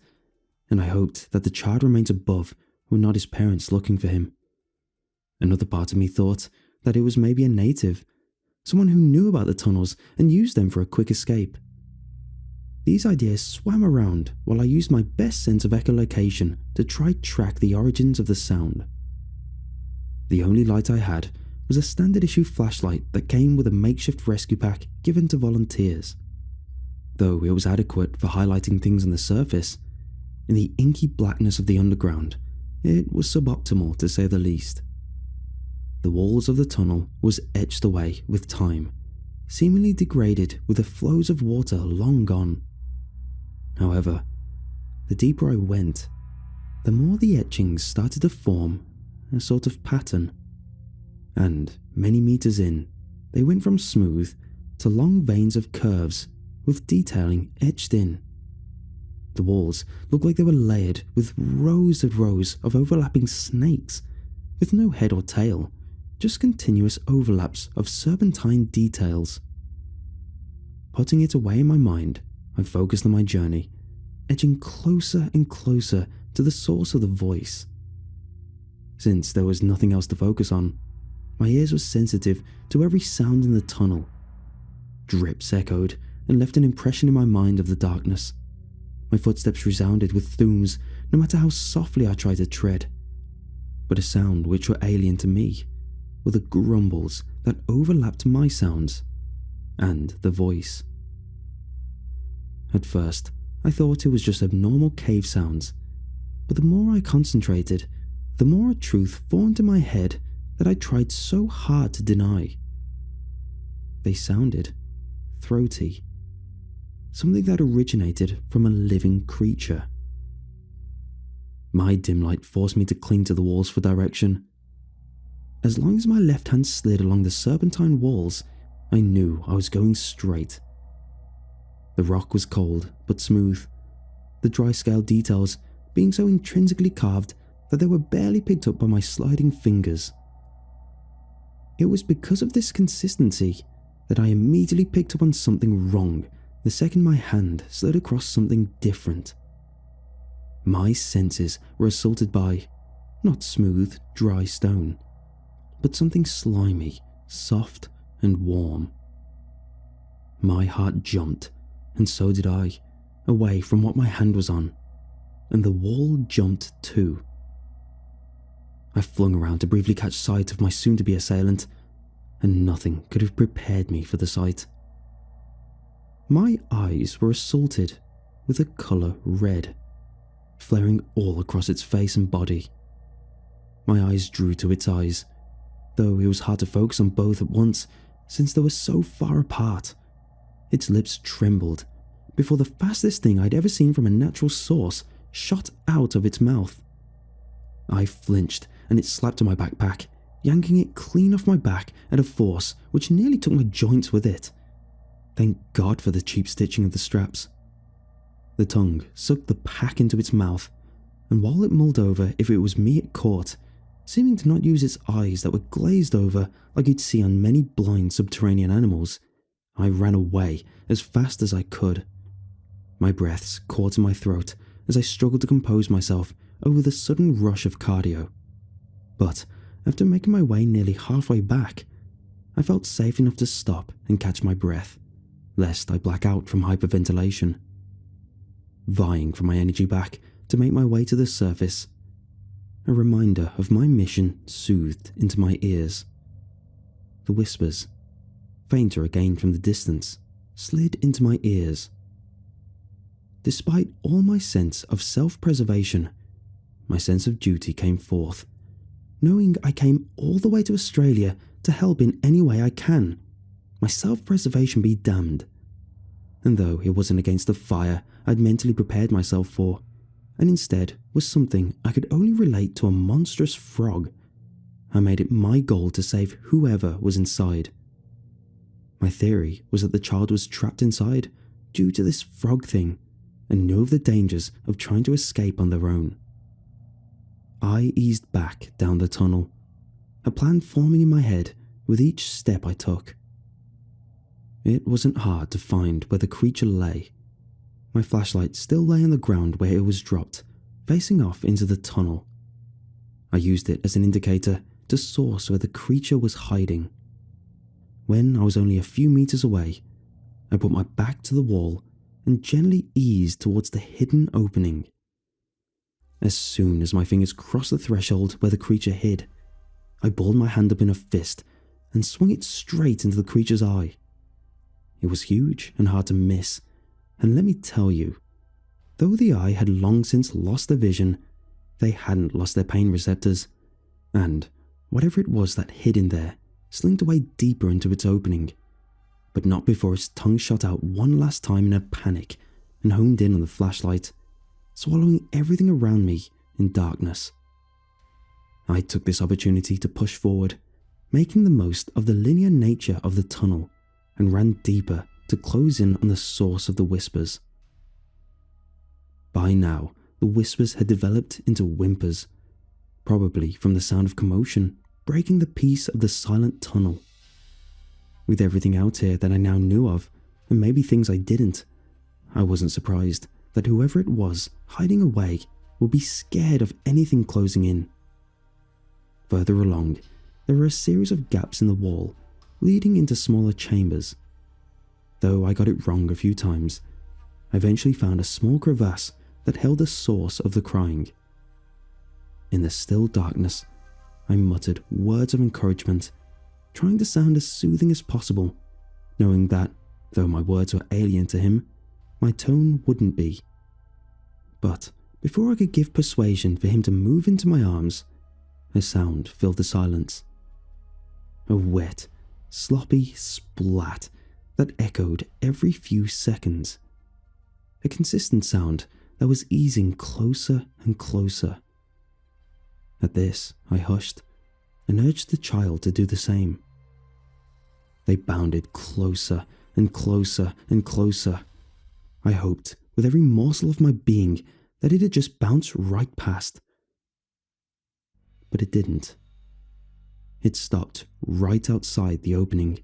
and I hoped that the child remains above were not his parents looking for him. Another part of me thought that it was maybe a native, someone who knew about the tunnels and used them for a quick escape. These ideas swam around while I used my best sense of echolocation to try track the origins of the sound. The only light I had was a standard issue flashlight that came with a makeshift rescue pack given to volunteers. Though it was adequate for highlighting things on the surface, in the inky blackness of the underground, it was suboptimal to say the least. The walls of the tunnel was etched away with time, seemingly degraded with the flows of water long gone. However, the deeper I went, the more the etchings started to form a sort of pattern, and many meters in, they went from smooth to long veins of curves with detailing etched in. The walls looked like they were layered with rows and rows of overlapping snakes, with no head or tail, just continuous overlaps of serpentine details. Putting it away in my mind, I focused on my journey, edging closer and closer to the source of the voice. Since there was nothing else to focus on, my ears were sensitive to every sound in the tunnel. Drips echoed and left an impression in my mind of the darkness. My footsteps resounded with thumps, no matter how softly I tried to tread. But a sound which were alien to me were the grumbles that overlapped my sounds and the voice. At first, I thought it was just abnormal cave sounds, but the more I concentrated, the more a truth formed in my head that I tried so hard to deny. They sounded throaty, something that originated from a living creature. My dim light forced me to cling to the walls for direction. As long as my left hand slid along the serpentine walls, I knew I was going straight. The rock was cold but smooth. the dry scale details being so intrinsically carved that they were barely picked up by my sliding fingers. It was because of this consistency that I immediately picked up on something wrong the second my hand slid across something different. My senses were assaulted by not smooth, dry stone, but something slimy, soft, and warm. My heart jumped, and so did I, away from what my hand was on, and the wall jumped too. I flung around to briefly catch sight of my soon-to-be assailant, and nothing could have prepared me for the sight. My eyes were assaulted with a colour red, flaring all across its face and body. My eyes drew to its eyes, though it was hard to focus on both at once since they were so far apart. Its lips trembled before the fastest thing I'd ever seen from a natural source shot out of its mouth. I flinched and it slapped at my backpack, yanking it clean off my back at a force which nearly took my joints with it. Thank God for the cheap stitching of the straps. The tongue sucked the pack into its mouth, and while it mulled over if it was me it caught, seeming to not use its eyes that were glazed over like you'd see on many blind subterranean animals, I ran away as fast as I could. My breaths caught in my throat as I struggled to compose myself over the sudden rush of cardio. But after making my way nearly halfway back, I felt safe enough to stop and catch my breath, lest I black out from hyperventilation. Vying for my energy back to make my way to the surface, a reminder of my mission soothed into my ears. The whispers, fainter again from the distance, slid into my ears. Despite all my sense of self-preservation, my sense of duty came forth, knowing I came all the way to Australia to help in any way I can. My self-preservation be damned. And though it wasn't against the fire I'd mentally prepared myself for, and instead was something I could only relate to a monstrous frog, I made it my goal to save whoever was inside. My theory was that the child was trapped inside due to this frog thing and knew of the dangers of trying to escape on their own. I eased back down the tunnel, a plan forming in my head with each step I took. It wasn't hard to find where the creature lay. My flashlight still lay on the ground where it was dropped, facing off into the tunnel. I used it as an indicator to source where the creature was hiding. When I was only a few meters away, I put my back to the wall and gently eased towards the hidden opening. As soon as my fingers crossed the threshold where the creature hid, I balled my hand up in a fist and swung it straight into the creature's eye. It was huge and hard to miss, and let me tell you, though the eye had long since lost their vision, they hadn't lost their pain receptors, and whatever it was that hid in there slinked away deeper into its opening, but not before its tongue shot out one last time in a panic and honed in on the flashlight, swallowing everything around me in darkness. I took this opportunity to push forward, making the most of the linear nature of the tunnel, and ran deeper to close in on the source of the whispers. By now, the whispers had developed into whimpers, probably from the sound of commotion breaking the peace of the silent tunnel. With everything out here that I now knew of, and maybe things I didn't, I wasn't surprised that whoever it was hiding away would be scared of anything closing in. Further along, there were a series of gaps in the wall leading into smaller chambers. Though I got it wrong a few times, I eventually found a small crevasse that held the source of the crying. In the still darkness, I muttered words of encouragement, trying to sound as soothing as possible, knowing that, though my words were alien to him, my tone wouldn't be. But before I could give persuasion for him to move into my arms, a sound filled the silence. A wet, sloppy splat that echoed every few seconds. A consistent sound that was easing closer and closer. At this, I hushed and urged the child to do the same. They bounded closer and closer and closer. I hoped with every morsel of my being that it had just bounced right past. But it didn't. It stopped right outside the opening,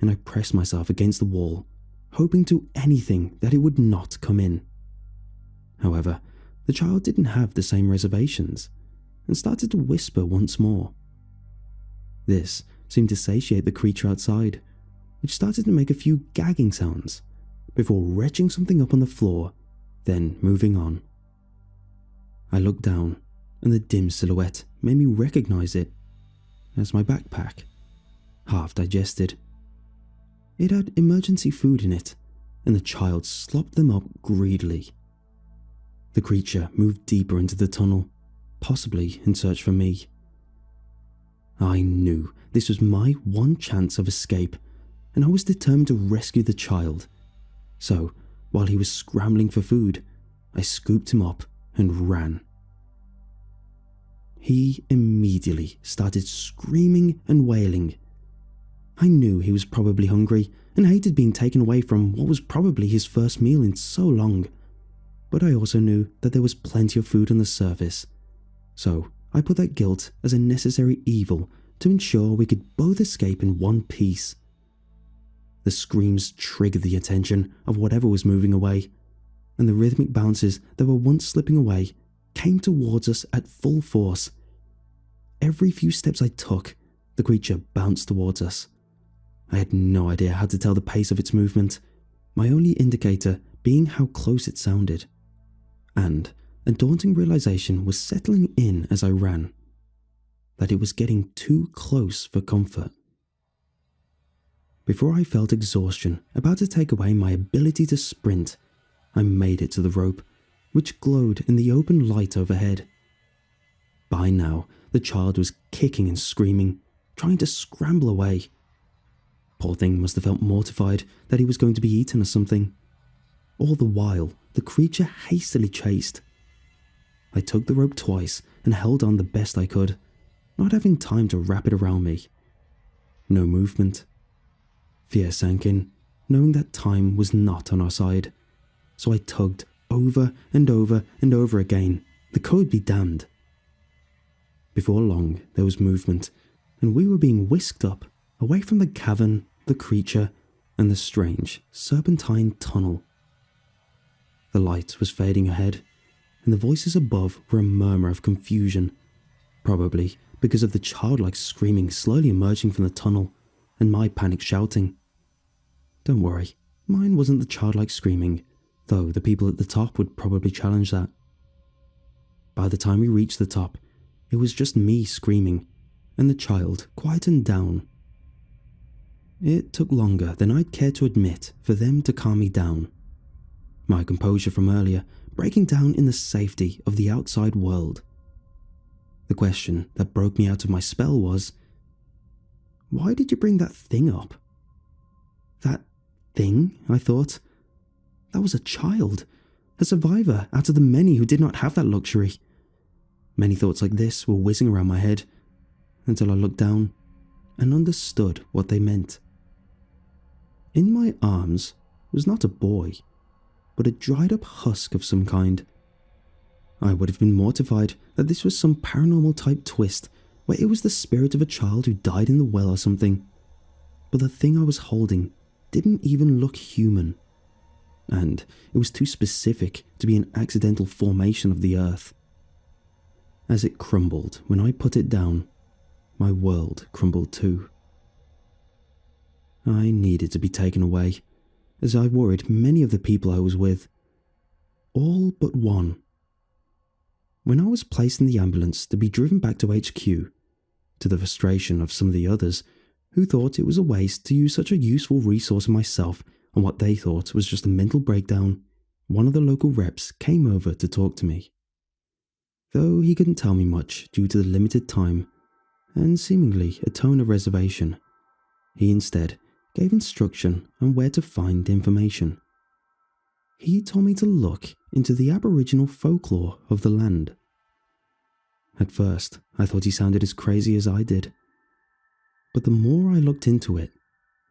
and I pressed myself against the wall, hoping to anything that it would not come in. However, the child didn't have the same reservations, and started to whisper once more. This seemed to satiate the creature outside, which started to make a few gagging sounds, before retching something up on the floor, then moving on. I looked down, and the dim silhouette made me recognize it as my backpack, half digested. It had emergency food in it, and the child slopped them up greedily. The creature moved deeper into the tunnel, possibly in search for me. I knew this was my one chance of escape, and I was determined to rescue the child. So, while he was scrambling for food, I scooped him up and ran. He immediately started screaming and wailing. I knew he was probably hungry and hated being taken away from what was probably his first meal in so long, but I also knew that there was plenty of food on the surface, so I put that guilt as a necessary evil to ensure we could both escape in one piece. The screams triggered the attention of whatever was moving away, and the rhythmic bounces that were once slipping away came towards us at full force. Every few steps I took, the creature bounced towards us. I had no idea how to tell the pace of its movement, my only indicator being how close it sounded. And a daunting realization was settling in as I ran, that it was getting too close for comfort. Before I felt exhaustion about to take away my ability to sprint, I made it to the rope, which glowed in the open light overhead. By now, the child was kicking and screaming, trying to scramble away. Poor thing must have felt mortified that he was going to be eaten or something. All the while, the creature hastily chased. I tugged the rope twice and held on the best I could, not having time to wrap it around me. No movement. Fear sank in, knowing that time was not on our side, so I tugged over and over and over again, the code be damned. Before long, there was movement, and we were being whisked up, away from the cavern, the creature, and the strange, serpentine tunnel. The light was fading ahead, and the voices above were a murmur of confusion, probably because of the childlike screaming slowly emerging from the tunnel, and my panic shouting. Don't worry, mine wasn't the childlike screaming, though the people at the top would probably challenge that. By the time we reached the top, it was just me screaming, and the child quietened down. It took longer than I'd care to admit for them to calm me down. My composure from earlier breaking down in the safety of the outside world. The question that broke me out of my spell was, why did you bring that thing up? That thing, I thought. That was a child, a survivor out of the many who did not have that luxury. Many thoughts like this were whizzing around my head, until I looked down and understood what they meant. In my arms was not a boy, but a dried up husk of some kind. I would have been mortified that this was some paranormal type twist where it was the spirit of a child who died in the well or something, but the thing I was holding didn't even look human, and it was too specific to be an accidental formation of the earth. As it crumbled when I put it down, my world crumbled too. I needed to be taken away, as I worried many of the people I was with. All but one. When I was placed in the ambulance to be driven back to HQ, to the frustration of some of the others, who thought it was a waste to use such a useful resource of myself on what they thought was just a mental breakdown, one of the local reps came over to talk to me. Though he couldn't tell me much due to the limited time, and seemingly a tone of reservation, he instead gave instruction on where to find information. He told me to look into the Aboriginal folklore of the land. At first, I thought he sounded as crazy as I did. But the more I looked into it,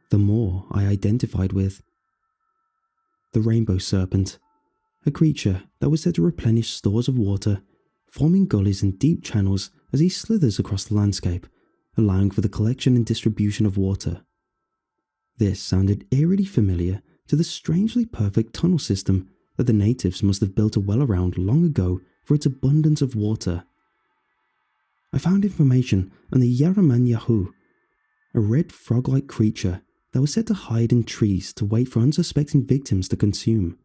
the more I identified with. The rainbow serpent, a creature that was said to replenish stores of water, forming gullies and deep channels as he slithers across the landscape, allowing for the collection and distribution of water. This sounded eerily familiar to the strangely perfect tunnel system that the natives must have built a well around long ago for its abundance of water. I found information on the Yaraman Yahoo, a red frog-like creature that was said to hide in trees to wait for unsuspecting victims to consume.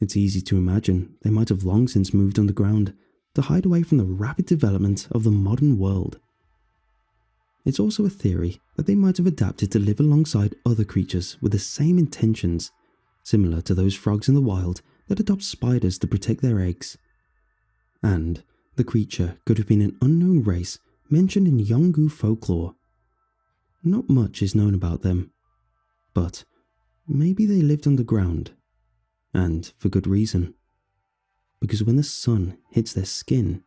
It's easy to imagine they might have long since moved underground to hide away from the rapid development of the modern world. It's also a theory that they might have adapted to live alongside other creatures with the same intentions, similar to those frogs in the wild that adopt spiders to protect their eggs. And the creature could have been an unknown race mentioned in Yolngu folklore. Not much is known about them, but maybe they lived underground, and for good reason. Because when the sun hits their skin,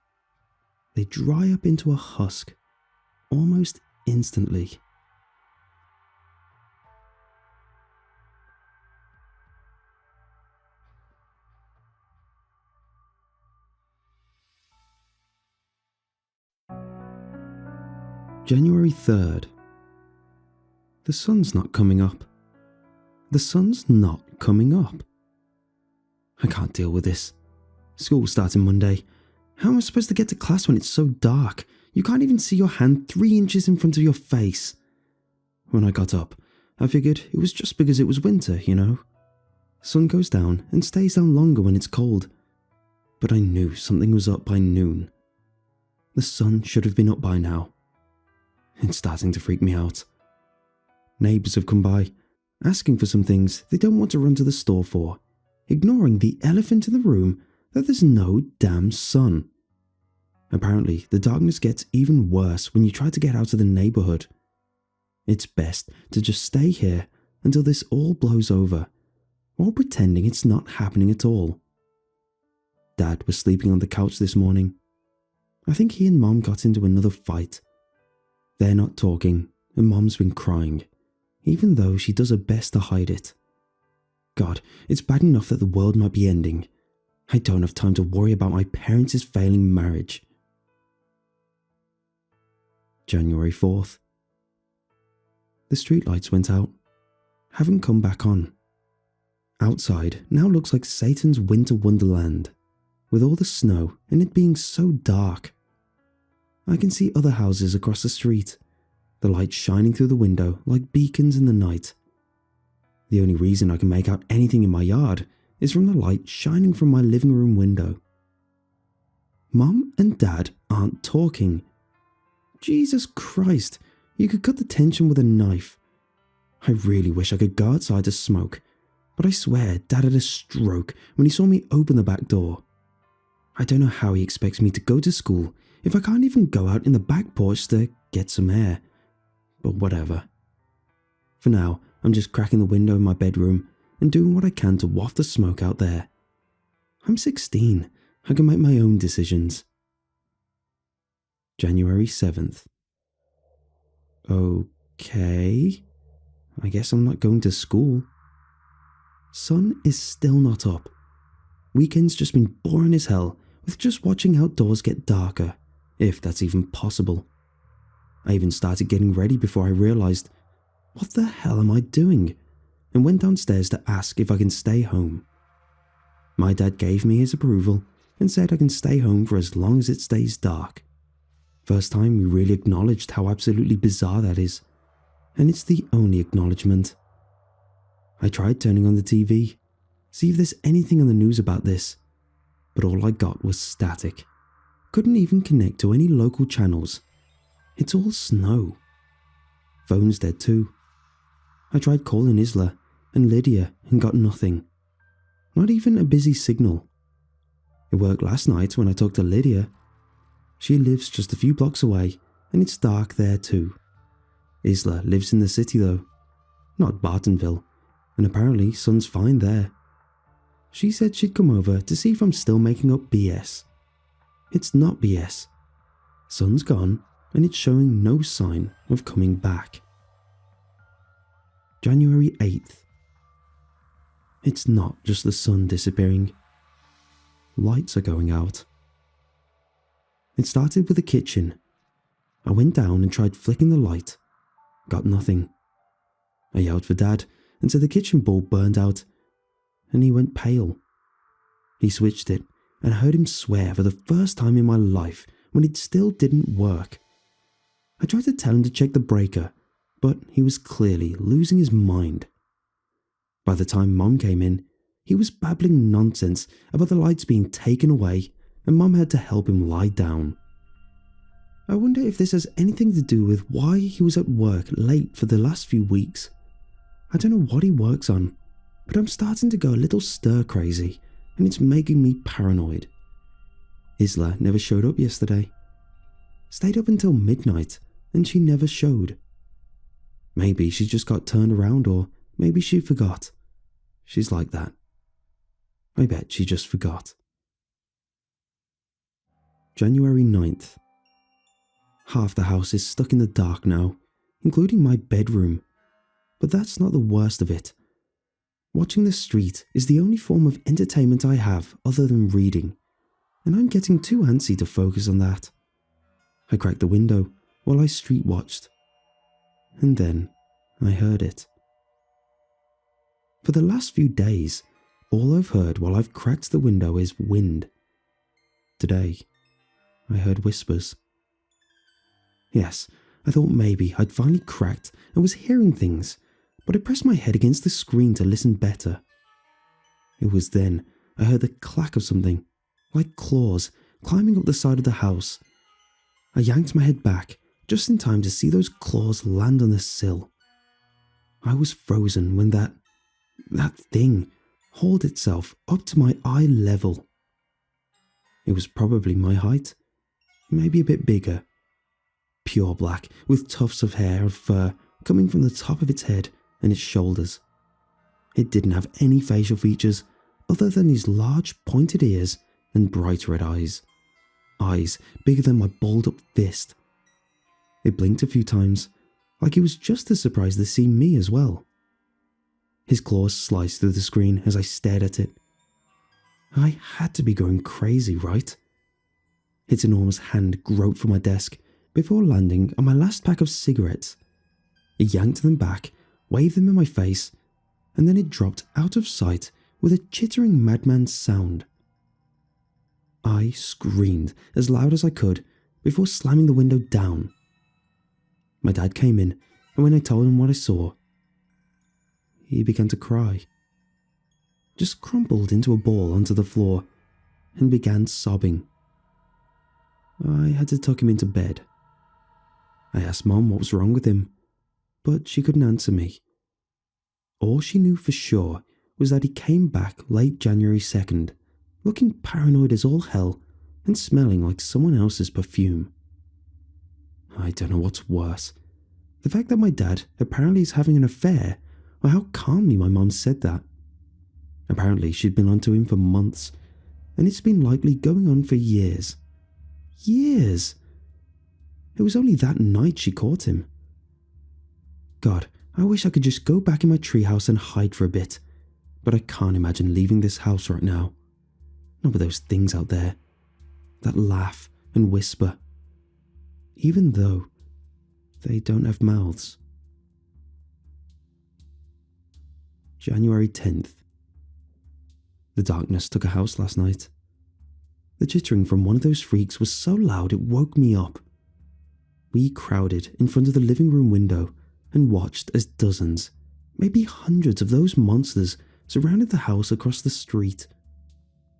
they dry up into a husk almost instantly. January 3rd. The sun's not coming up. The sun's not coming up. I can't deal with this. School starting Monday. How am I supposed to get to class when it's so dark? You can't even see your hand 3 inches in front of your face. When I got up, I figured it was just because it was winter, you know. Sun goes down and stays down longer when it's cold. But I knew something was up by noon. The sun should have been up by now. It's starting to freak me out. Neighbours have come by, asking for some things they don't want to run to the store for, ignoring the elephant in the room that there's no damn sun. Apparently, the darkness gets even worse when you try to get out of the neighbourhood. It's best to just stay here until this all blows over, while pretending it's not happening at all. Dad was sleeping on the couch this morning. I think he and Mom got into another fight. They're not talking, and Mom's been crying, even though she does her best to hide it. God, it's bad enough that the world might be ending. I don't have time to worry about my parents' failing marriage. January 4th. The streetlights went out, haven't come back on. Outside now looks like Satan's winter wonderland, with all the snow and it being so dark. I can see other houses across the street, the lights shining through the window like beacons in the night. The only reason I can make out anything in my yard is from the light shining from my living room window. Mum and Dad aren't talking. Jesus Christ, you could cut the tension with a knife. I really wish I could go outside to smoke, but I swear Dad had a stroke when he saw me open the back door. I don't know how he expects me to go to school if I can't even go out in the back porch to get some air, but whatever. For now, I'm just cracking the window in my bedroom and doing what I can to waft the smoke out there. I'm 16, I can make my own decisions. January 7th. Okay, I guess I'm not going to school. Sun is still not up. Weekend's just been boring as hell with just watching outdoors get darker, if that's even possible. I even started getting ready before I realised, what the hell am I doing? And went downstairs to ask if I can stay home. My dad gave me his approval and said I can stay home for as long as it stays dark. First time we really acknowledged how absolutely bizarre that is, and it's the only acknowledgement. I tried turning on the TV, see if there's anything on the news about this, but all I got was static. Couldn't even connect to any local channels. It's all snow. Phone's dead too. I tried calling Isla and Lydia and got nothing. Not even a busy signal. It worked last night when I talked to Lydia. She lives just a few blocks away and it's dark there too. Isla lives in the city though, not Bartonville, and apparently sun's fine there. She said she'd come over to see if I'm still making up BS. It's not BS. Sun's gone and it's showing no sign of coming back. January 8th. It's not just the sun disappearing, lights are going out. It started with the kitchen. I went down and tried flicking the light. Got nothing. I yelled for Dad and said the kitchen bulb burned out, and he went pale. He switched it, and I heard him swear for the first time in my life when it still didn't work. I tried to tell him to check the breaker, but he was clearly losing his mind. By the time Mum came in, he was babbling nonsense about the lights being taken away, and Mum had to help him lie down. I wonder if this has anything to do with why he was at work late for the last few weeks. I don't know what he works on, but I'm starting to go a little stir-crazy, and it's making me paranoid. Isla never showed up yesterday. Stayed up until midnight, and she never showed. Maybe she just got turned around, or maybe she forgot. She's like that. I bet she just forgot. January 9th. Half the house is stuck in the dark now, including my bedroom. But that's not the worst of it. Watching the street is the only form of entertainment I have other than reading, and I'm getting too antsy to focus on that. I cracked the window while I street watched, and then I heard it. For the last few days, all I've heard while I've cracked the window is wind. Today, I heard whispers. Yes, I thought maybe I'd finally cracked and was hearing things, but I pressed my head against the screen to listen better. It was then I heard the clack of something, like claws, climbing up the side of the house. I yanked my head back, just in time to see those claws land on the sill. I was frozen when that thing hauled itself up to my eye level. It was probably my height, maybe a bit bigger. Pure black, with tufts of hair and fur coming from the top of its head and its shoulders. It didn't have any facial features other than these large pointed ears and bright red eyes. Eyes bigger than my balled up fist. It blinked a few times, like it was just as surprised to see me as well. His claws sliced through the screen as I stared at it. I had to be going crazy, right? Its enormous hand groped for my desk before landing on my last pack of cigarettes. It yanked them back, waved them in my face, and then it dropped out of sight with a chittering madman's sound. I screamed as loud as I could before slamming the window down. My dad came in, and when I told him what I saw, he began to cry. Just crumpled into a ball onto the floor and began sobbing. I had to tuck him into bed. I asked Mom what was wrong with him, but she couldn't answer me. All she knew for sure was that he came back late January 2nd, looking paranoid as all hell and smelling like someone else's perfume. I don't know what's worse, the fact that my dad apparently is having an affair, or how calmly my mom said that. Apparently she'd been onto him for months, and it's been likely going on for years. Years! It was only that night she caught him. God, I wish I could just go back in my treehouse and hide for a bit, but I can't imagine leaving this house right now. Not with those things out there. That laugh and whisper. Even though they don't have mouths. January 10th. The darkness took a house last night. The chittering from one of those freaks was so loud it woke me up. We crowded in front of the living room window and watched as dozens, maybe hundreds of those monsters surrounded the house across the street.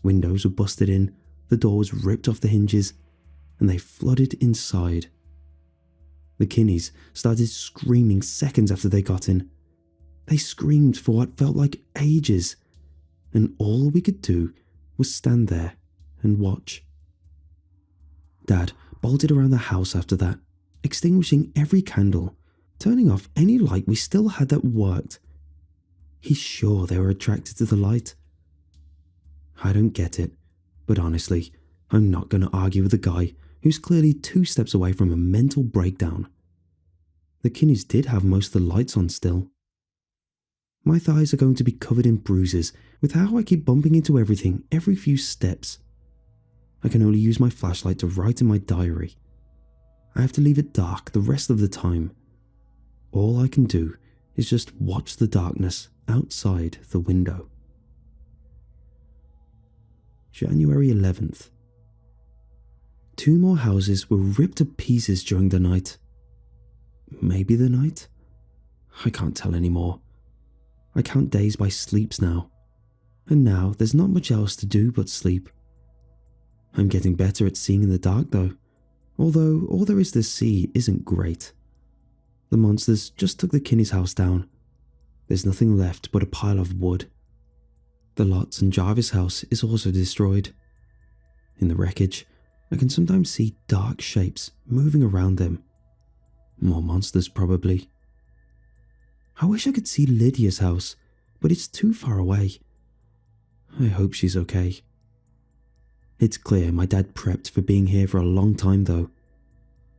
Windows were busted in, the door was ripped off the hinges, and they flooded inside. The Kinneys started screaming seconds after they got in. They screamed for what felt like ages, and all we could do was stand there and watch. Dad bolted around the house after that, extinguishing every candle, turning off any light we still had that worked. He's sure they were attracted to the light. I don't get it, but honestly, I'm not going to argue with a guy who's clearly 2 steps away from a mental breakdown. The Kinneys did have most of the lights on still. My thighs are going to be covered in bruises with how I keep bumping into everything every few steps. I can only use my flashlight to write in my diary. I have to leave it dark the rest of the time. All I can do is just watch the darkness outside the window. January 11th. 2 more houses were ripped to pieces during the night. Maybe the night? I can't tell anymore. I count days by sleeps now, and now there's not much else to do but sleep. I'm getting better at seeing in the dark though, although all there is to see isn't great. The monsters just took the Kinney's house down. There's nothing left but a pile of wood. The Lotts and Jarvis' house is also destroyed. In the wreckage, I can sometimes see dark shapes moving around them. More monsters probably. I wish I could see Lydia's house, but it's too far away. I hope she's okay. It's clear my dad prepped for being here for a long time though.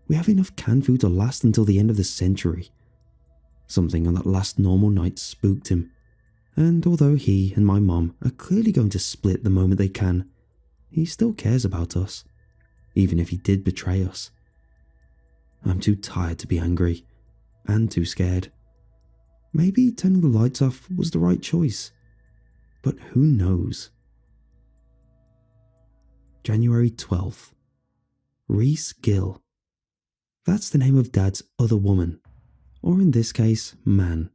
We have enough canned food to last until the end of the century. Something on that last normal night spooked him, and although he and my mom are clearly going to split the moment they can, he still cares about us, even if he did betray us. I'm too tired to be angry, and too scared. Maybe turning the lights off was the right choice, but who knows? January 12th. Reese Gill. That's the name of Dad's other woman, or in this case, man.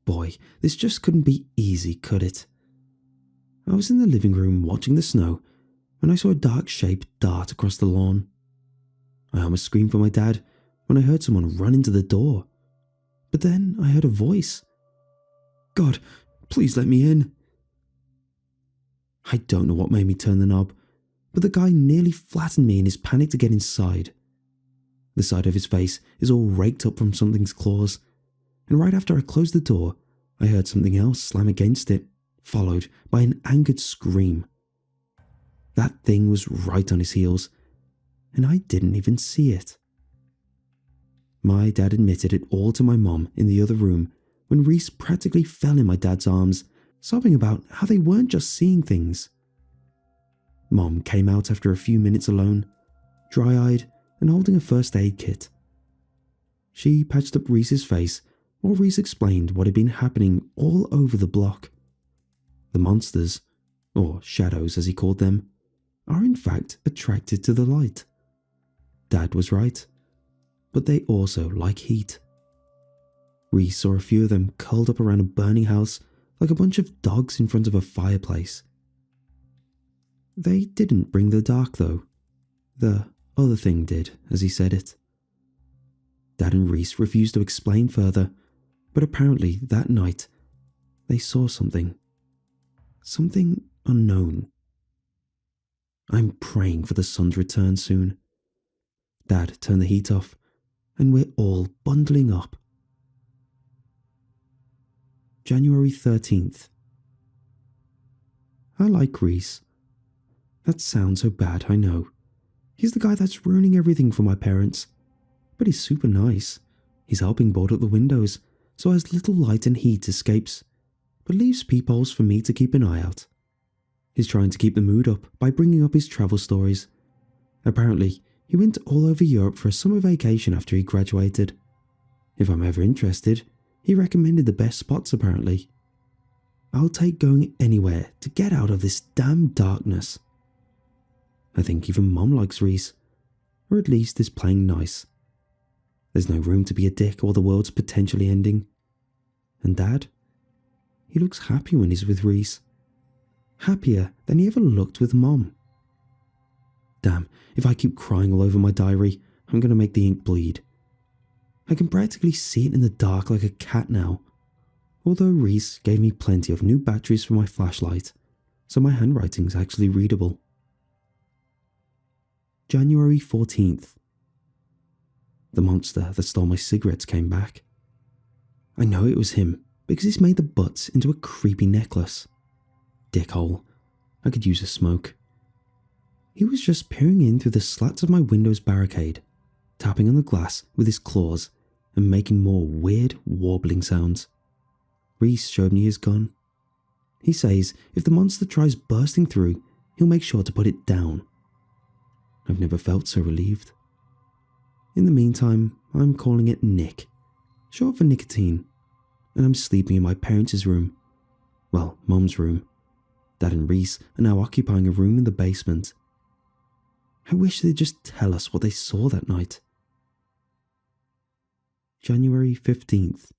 Boy, this just couldn't be easy, could it? I was in the living room watching the snow when I saw a dark shape dart across the lawn. I almost screamed for my dad when I heard someone run into the door. But then I heard a voice. God, please let me in. I don't know what made me turn the knob, but the guy nearly flattened me in his panic to get inside. The side of his face is all raked up from something's claws, and right after I closed the door, I heard something else slam against it, followed by an angered scream. That thing was right on his heels, and I didn't even see it. My dad admitted it all to my mom in the other room when Reese practically fell in my dad's arms, sobbing about how they weren't just seeing things. Mom came out after a few minutes alone, dry-eyed and holding a first aid kit. She patched up Reese's face while Reese explained what had been happening all over the block. The monsters, or shadows as he called them, are in fact attracted to the light. Dad was right, but they also like heat. Reese saw a few of them curled up around a burning house like a bunch of dogs in front of a fireplace. They didn't bring the dark though. The other thing did, as he said it. Dad and Reese refused to explain further, but apparently that night they saw something. Something unknown. I'm praying for the sun's return soon. Dad turned the heat off, and we're all bundling up. January 13th. I like Reese. That sounds so bad, I know. He's the guy that's ruining everything for my parents. But he's super nice. He's helping board up the windows, so as little light and heat escapes, but leaves peepholes for me to keep an eye out. He's trying to keep the mood up by bringing up his travel stories. Apparently, he went all over Europe for a summer vacation after he graduated. If I'm ever interested, he recommended the best spots apparently. I'll take going anywhere to get out of this damn darkness. I think even Mom likes Reese, or at least is playing nice. There's no room to be a dick or the world's potentially ending. And Dad? He looks happy when he's with Reese. Happier than he ever looked with Mom. Damn, if I keep crying all over my diary, I'm going to make the ink bleed. I can practically see it in the dark like a cat now. Although Reese gave me plenty of new batteries for my flashlight, so my handwriting's actually readable. January 14th. The monster that stole my cigarettes came back. I know it was him because he's made the butts into a creepy necklace. Dickhole. I could use a smoke. He was just peering in through the slats of my window's barricade, tapping on the glass with his claws and making more weird warbling sounds. Reese showed me his gun. He says if the monster tries bursting through, he'll make sure to put it down. I've never felt so relieved. In the meantime, I'm calling it Nick, short for nicotine, and I'm sleeping in my parents' room. Well, Mum's room. Dad and Reese are now occupying a room in the basement. I wish they'd just tell us what they saw that night. January 15th.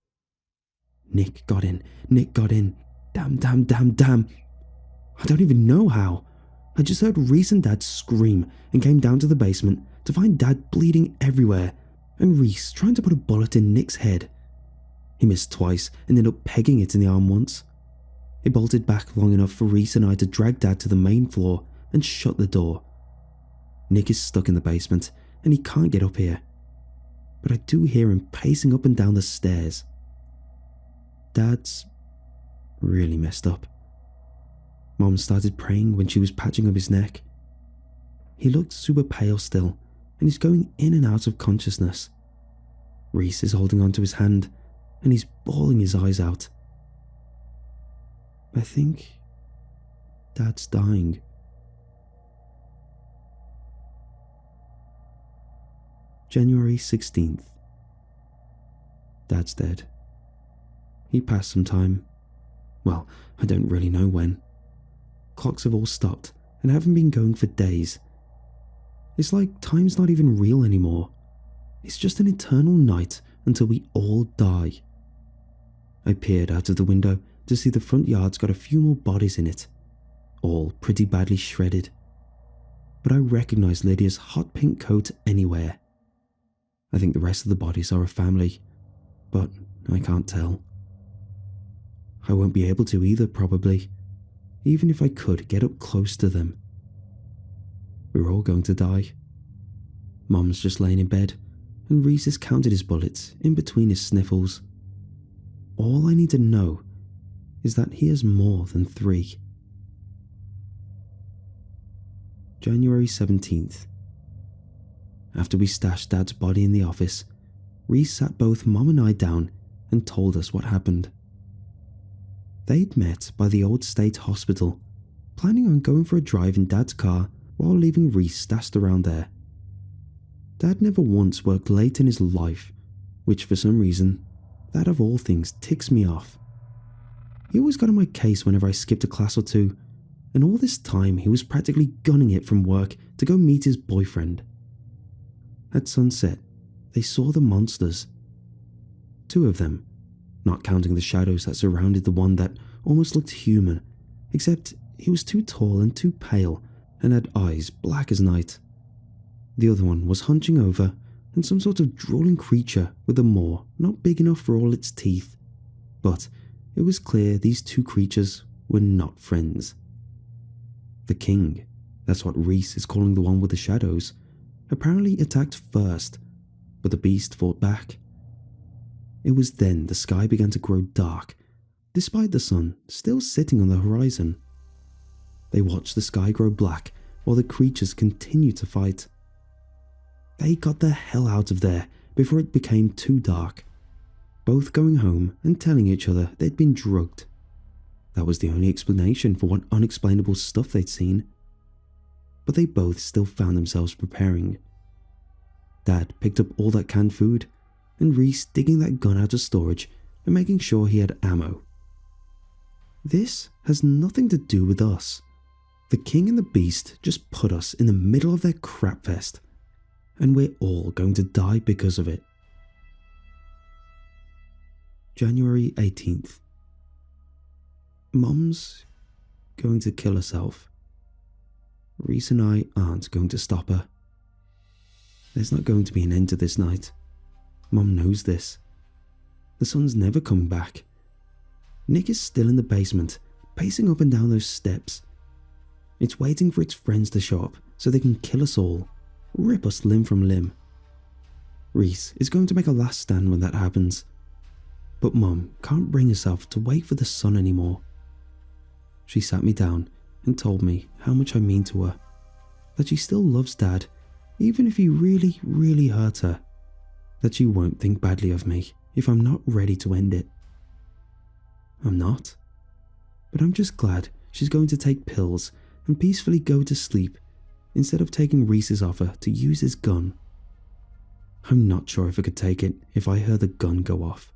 Nick got in. Damn. I don't even know how. I just heard Reese and Dad scream and came down to the basement to find Dad bleeding everywhere and Reese trying to put a bullet in Nick's head. He missed twice and ended up pegging it in the arm once. It bolted back long enough for Reese and I to drag Dad to the main floor and shut the door. Nick is stuck in the basement and he can't get up here, but I do hear him pacing up and down the stairs. Dad's really messed up. Mom started praying when she was patching up his neck. He looked super pale still, and he's going in and out of consciousness. Reese is holding onto his hand, and he's bawling his eyes out. I think Dad's dying. January 16th. Dad's dead. He passed some time. Well, I don't really know when. Clocks have all stopped and haven't been going for days. It's like time's not even real anymore. It's just an eternal night until we all die. I peered out of the window to see the front yard's got a few more bodies in it, all pretty badly shredded. But I recognise Lydia's hot pink coat anywhere. I think the rest of the bodies are a family, but I can't tell. I won't be able to either, probably, even if I could get up close to them. We're all going to die. Mum's just laying in bed, and Reese has counted his bullets in between his sniffles. All I need to know is that he has more than 3. January 17th. After we stashed Dad's body in the office, Reese sat both Mum and I down and told us what happened. They'd met by the old state hospital, planning on going for a drive in Dad's car while leaving Reese stashed around there. Dad never once worked late in his life, which for some reason, that of all things ticks me off. He always got on my case whenever I skipped a class or two, and all this time he was practically gunning it from work to go meet his boyfriend. At sunset, they saw the monsters. 2 of them, not counting the shadows that surrounded the one that almost looked human, except he was too tall and too pale and had eyes black as night. The other one was hunching over, and some sort of drooling creature with a maw not big enough for all its teeth. But it was clear these 2 creatures were not friends. The king, that's what Reese is calling the one with the shadows, apparently attacked first, but the beast fought back. It was then the sky began to grow dark, despite the sun still sitting on the horizon. They watched the sky grow black while the creatures continued to fight. They got the hell out of there before it became too dark, both going home and telling each other they'd been drugged. That was the only explanation for what unexplainable stuff they'd seen. But they both still found themselves preparing. Dad picked up all that canned food, and Reese digging that gun out of storage and making sure he had ammo. This has nothing to do with us. The king and the beast just put us in the middle of their crap fest, and we're all going to die because of it. January 18th. Mum's going to kill herself. Reese and I aren't going to stop her. There's not going to be an end to this night. Mum knows this. The sun's never coming back. Nick is still in the basement, pacing up and down those steps. It's waiting for its friends to show up so they can kill us all, rip us limb from limb. Reese is going to make a last stand when that happens. But Mum can't bring herself to wait for the sun anymore. She sat me down and told me how much I mean to her, that she still loves Dad, even if he really, really hurt her, that she won't think badly of me if I'm not ready to end it. I'm not. But I'm just glad she's going to take pills and peacefully go to sleep instead of taking Reese's offer to use his gun. I'm not sure if I could take it if I heard the gun go off.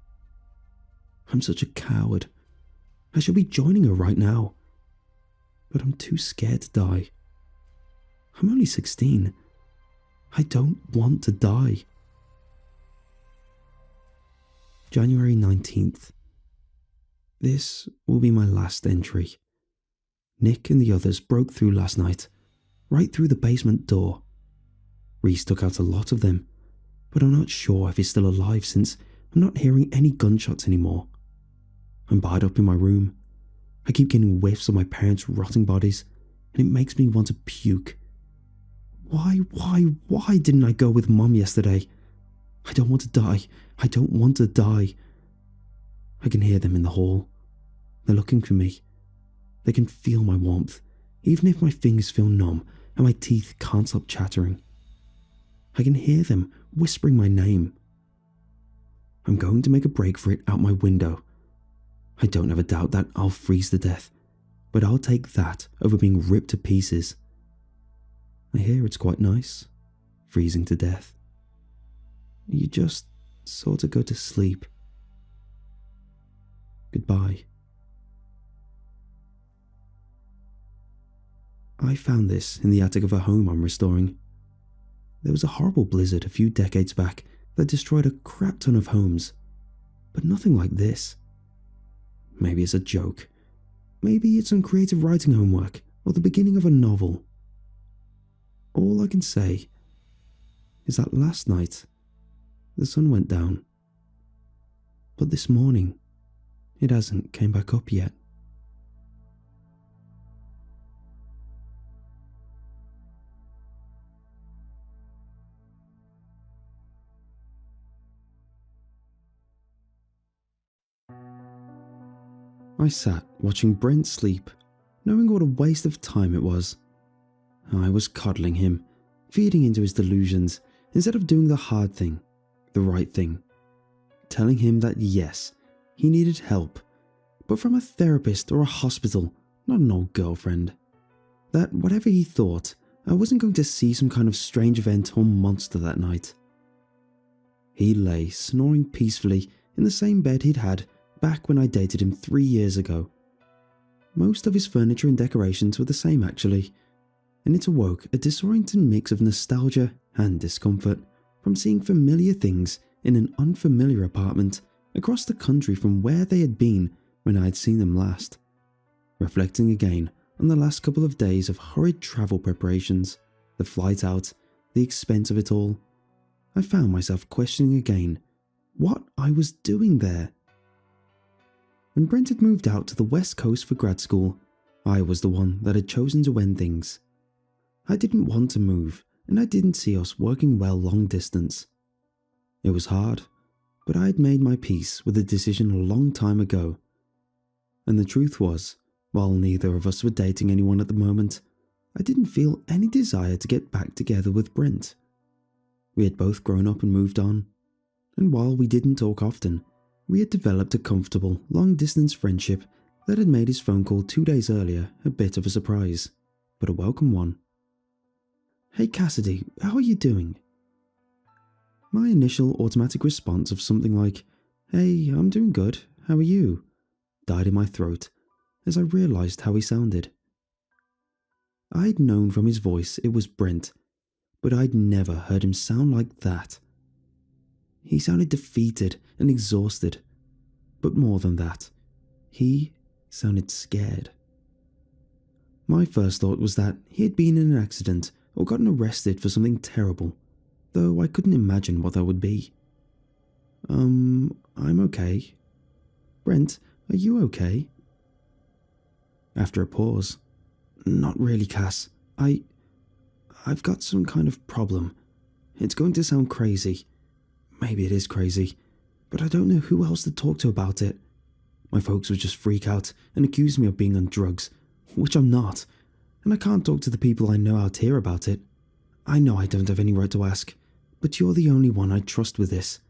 I'm such a coward. I should be joining her right now. But I'm too scared to die. I'm only 16. I don't want to die. January 19th. This will be my last entry. Nick and the others broke through last night, right through the basement door. Reese took out a lot of them, but I'm not sure if he's still alive since I'm not hearing any gunshots anymore. I'm barred up in my room. I keep getting whiffs of my parents' rotting bodies, and it makes me want to puke. Why didn't I go with Mom yesterday? I don't want to die. I don't want to die. I can hear them in the hall. They're looking for me. They can feel my warmth, even if my fingers feel numb and my teeth can't stop chattering. I can hear them whispering my name. I'm going to make a break for it out my window. I don't have a doubt that I'll freeze to death, but I'll take that over being ripped to pieces. I hear it's quite nice, freezing to death. You just sort of go to sleep. Goodbye. I found this in the attic of a home I'm restoring. There was a horrible blizzard a few decades back that destroyed a crap ton of homes, but nothing like this. Maybe it's a joke. Maybe it's some creative writing homework or the beginning of a novel. All I can say is that last night the sun went down, but this morning it hasn't came back up yet. I sat watching Brent sleep, knowing what a waste of time it was. I was coddling him, feeding into his delusions, instead of doing the hard thing, the right thing. Telling him that yes, he needed help, but from a therapist or a hospital, not an old girlfriend. That whatever he thought, I wasn't going to see some kind of strange event or monster that night. He lay snoring peacefully in the same bed he'd had back when I dated him 3 years ago. Most of his furniture and decorations were the same actually, and it awoke a disorienting mix of nostalgia and discomfort from seeing familiar things in an unfamiliar apartment across the country from where they had been when I had seen them last. Reflecting again on the last couple of days of hurried travel preparations, the flight out, the expense of it all, I found myself questioning again what I was doing there. When Brent had moved out to the West Coast for grad school, I was the one that had chosen to end things. I didn't want to move, and I didn't see us working well long distance. It was hard, but I had made my peace with the decision a long time ago. And the truth was, while neither of us were dating anyone at the moment, I didn't feel any desire to get back together with Brent. We had both grown up and moved on, and while we didn't talk often, we had developed a comfortable, long-distance friendship that had made his phone call 2 days earlier a bit of a surprise, but a welcome one. "Hey Cassidy, how are you doing?" My initial automatic response of something like, "Hey, I'm doing good, how are you?" died in my throat as I realised how he sounded. I'd known from his voice it was Brent, but I'd never heard him sound like that. He sounded defeated and exhausted, but more than that, he sounded scared. My first thought was that he had been in an accident or gotten arrested for something terrible, though I couldn't imagine what that would be. I'm okay. Brent, are you okay?" After a pause, "Not really, Cass. I've got some kind of problem. It's going to sound crazy. Maybe it is crazy, but I don't know who else to talk to about it. My folks would just freak out and accuse me of being on drugs, which I'm not, and I can't talk to the people I know out here about it. I know I don't have any right to ask, but you're the only one I trust with this.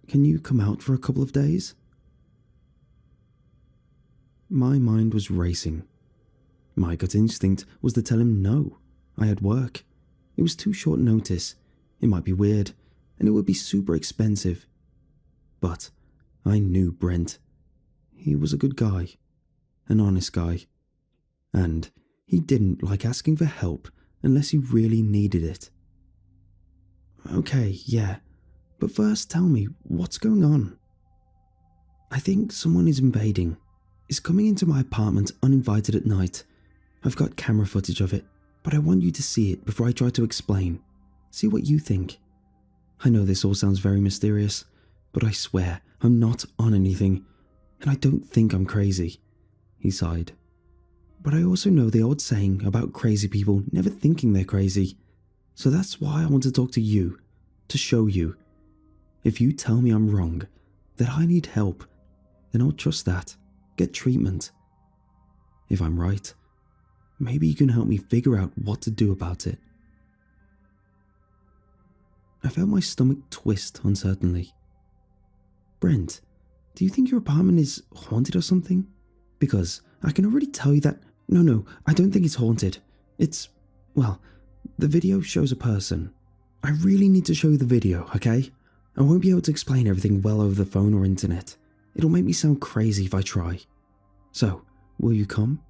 Can you come out for a couple of days?" My mind was racing. My gut instinct was to tell him no. I had work. It was too short notice. It might be weird, and it would be super expensive. But I knew Brent. He was a good guy. An honest guy. And he didn't like asking for help unless he really needed it. Okay, yeah. But first tell me, what's going on? I think someone is invading. Is coming into my apartment uninvited at night. I've got camera footage of it, but I want you to see it before I try to explain. See what you think. I know this all sounds very mysterious, but I swear I'm not on anything, and I don't think I'm crazy. He sighed. But I also know the old saying about crazy people never thinking they're crazy. So that's why I want to talk to you, to show you. If you tell me I'm wrong, that I need help, then I'll trust that, get treatment. If I'm right, maybe you can help me figure out what to do about it. I felt my stomach twist uncertainly. Brent, do you think your apartment is haunted or something? Because I can already tell you that... No, I don't think it's haunted. Well, the video shows a person. I really need to show you the video, okay? I won't be able to explain everything well over the phone or internet. It'll make me sound crazy if I try. So, will you come?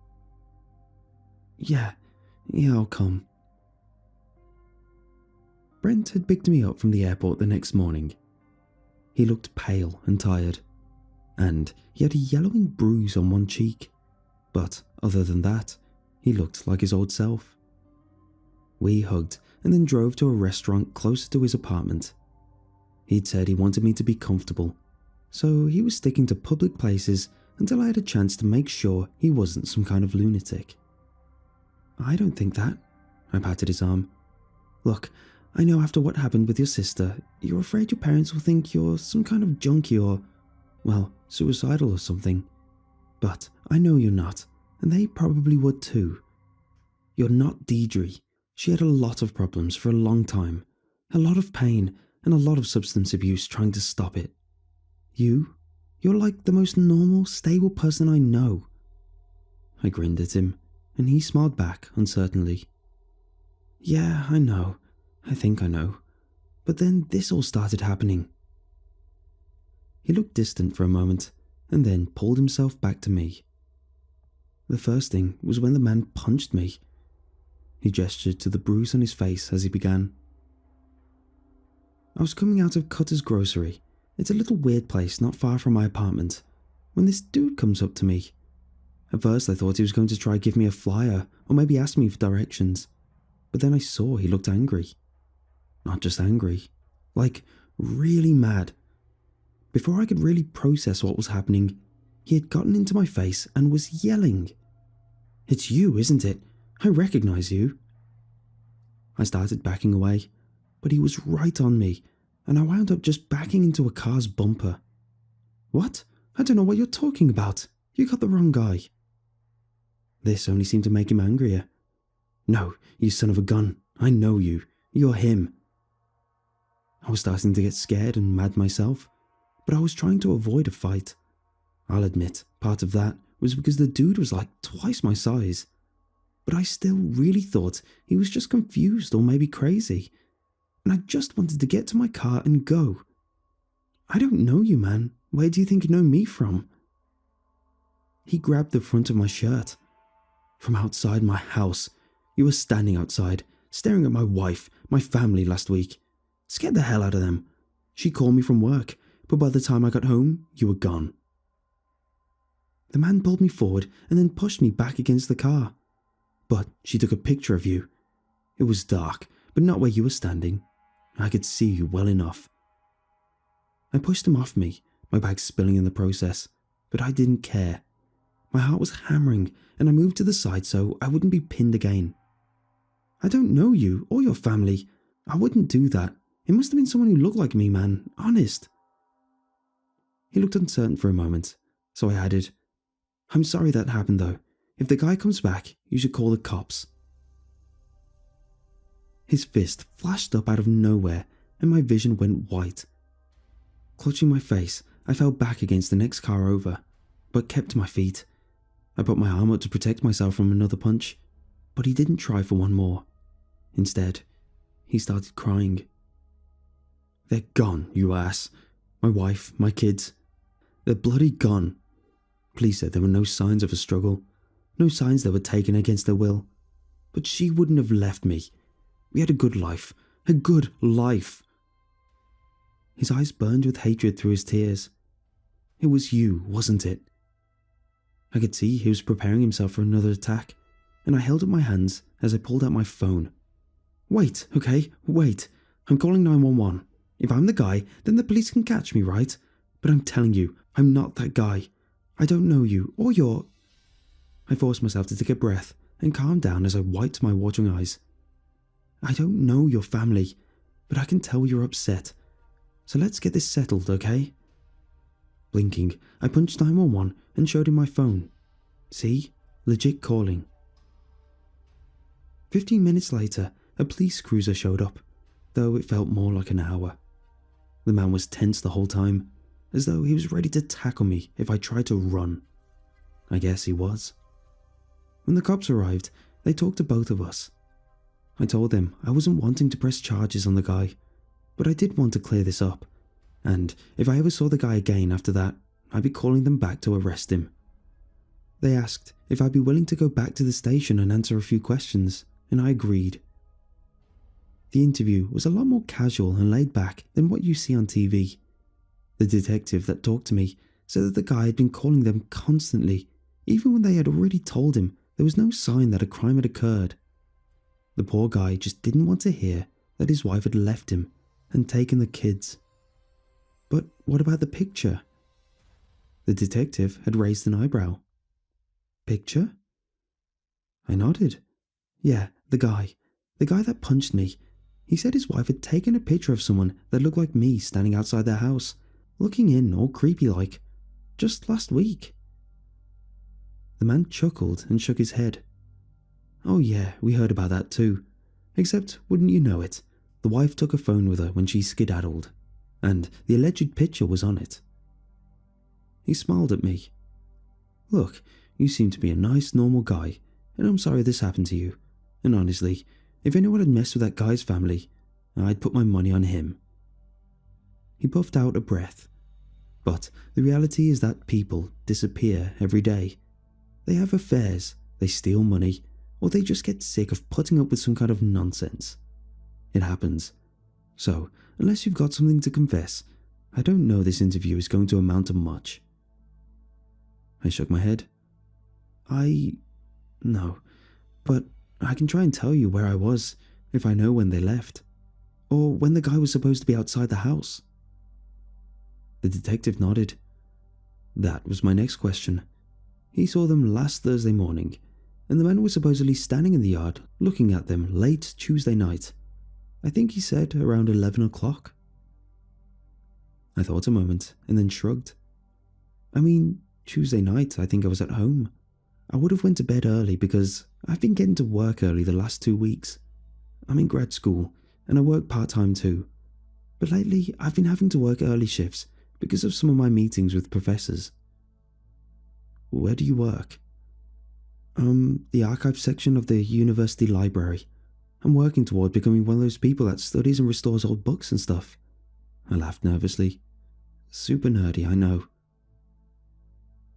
Yeah, I'll come. Brent had picked me up from the airport the next morning. He looked pale and tired, and he had a yellowing bruise on one cheek. But other than that, he looked like his old self. We hugged and then drove to a restaurant closer to his apartment. He'd said he wanted me to be comfortable, so he was sticking to public places until I had a chance to make sure he wasn't some kind of lunatic. I don't think that. I patted his arm. Look, I know after what happened with your sister, you're afraid your parents will think you're some kind of junkie or, well, suicidal or something. But I know you're not, and they probably would too. You're not Deidre. She had a lot of problems for a long time, a lot of pain, and a lot of substance abuse trying to stop it. You're like the most normal, stable person I know. I grinned at him, and he smiled back uncertainly. Yeah, I know. I think I know. But then this all started happening. He looked distant for a moment, and then pulled himself back to me. The first thing was when the man punched me. He gestured to the bruise on his face as he began. I was coming out of Cutter's Grocery. It's a little weird place not far from my apartment, when this dude comes up to me. At first I thought he was going to try give me a flyer or maybe ask me for directions, but then I saw he looked angry. Not just angry, like really mad. Before I could really process what was happening, he had gotten into my face and was yelling. It's you, isn't it? I recognize you. I started backing away, but he was right on me, and I wound up just backing into a car's bumper. What? I don't know what you're talking about. You got the wrong guy. This only seemed to make him angrier. No, you son of a gun. I know you. You're him. I was starting to get scared and mad myself, but I was trying to avoid a fight. I'll admit, part of that was because the dude was like twice my size, but I still really thought he was just confused or maybe crazy, and I just wanted to get to my car and go. I don't know you, man. Where do you think you know me from? He grabbed the front of my shirt. From outside my house. You were standing outside, staring at my wife, my family last week. Scared the hell out of them. She called me from work, but by the time I got home, you were gone. The man pulled me forward and then pushed me back against the car. But she took a picture of you. It was dark, but not where you were standing. I could see you well enough. I pushed him off me, my bag spilling in the process, but I didn't care. My heart was hammering, and I moved to the side so I wouldn't be pinned again. I don't know you or your family. I wouldn't do that. It must have been someone who looked like me, man. Honest. He looked uncertain for a moment, so I added, I'm sorry that happened though. If the guy comes back, you should call the cops. His fist flashed up out of nowhere, and my vision went white. Clutching my face, I fell back against the next car over, but kept my feet. I put my arm up to protect myself from another punch, but he didn't try for one more. Instead, he started crying. "They're gone, you ass. My wife, my kids. They're bloody gone." Police said there were no signs of a struggle, no signs they were taken against their will. But she wouldn't have left me. We had a good life. A good life. His eyes burned with hatred through his tears. It was you, wasn't it? I could see he was preparing himself for another attack, and I held up my hands as I pulled out my phone. "Wait, okay, wait. I'm calling 911. If I'm the guy, then the police can catch me, right? But I'm telling you, I'm not that guy. I don't know you, or your..." I forced myself to take a breath and calm down as I wiped my watering eyes. "I don't know your family, but I can tell you're upset. So let's get this settled, okay?" Blinking, I punched 911 and showed him my phone. See? Legit calling. 15 minutes later, a police cruiser showed up, though it felt more like an hour. The man was tense the whole time, as though he was ready to tackle me if I tried to run. I guess he was. When the cops arrived, they talked to both of us. I told them I wasn't wanting to press charges on the guy, but I did want to clear this up, and if I ever saw the guy again after that, I'd be calling them back to arrest him. They asked if I'd be willing to go back to the station and answer a few questions, and I agreed. The interview was a lot more casual and laid back than what you see on TV. The detective that talked to me said that the guy had been calling them constantly, even when they had already told him there was no sign that a crime had occurred. The poor guy just didn't want to hear that his wife had left him and taken the kids. But what about the picture? The detective had raised an eyebrow. "Picture?" I nodded. "Yeah, the guy that punched me. He said his wife had taken a picture of someone that looked like me standing outside their house, looking in all creepy-like, just last week." The man chuckled and shook his head. "Oh yeah, we heard about that too. Except, wouldn't you know it, the wife took a phone with her when she skedaddled, and the alleged picture was on it." He smiled at me. "Look, you seem to be a nice, normal guy, and I'm sorry this happened to you. And honestly, if anyone had messed with that guy's family, I'd put my money on him." He puffed out a breath. But the reality is that people disappear every day. They have affairs, they steal money, or they just get sick of putting up with some kind of nonsense. It happens. So, unless you've got something to confess, I don't know this interview is going to amount to much. I shook my head. No, but I can try and tell you where I was if I know when they left, or when the guy was supposed to be outside the house." The detective nodded. That was my next question. He saw them last Thursday morning, and the man was supposedly standing in the yard looking at them late Tuesday night. I think he said around 11 o'clock. I thought a moment and then shrugged. I mean, Tuesday night I think I was at home. I would have went to bed early because I've been getting to work early the last 2 weeks. I'm in grad school and I work part-time too. But lately I've been having to work early shifts because of some of my meetings with professors. Where do you work? The archive section of the university library. I'm working toward becoming one of those people that studies and restores old books and stuff. I laughed nervously. Super nerdy, I know.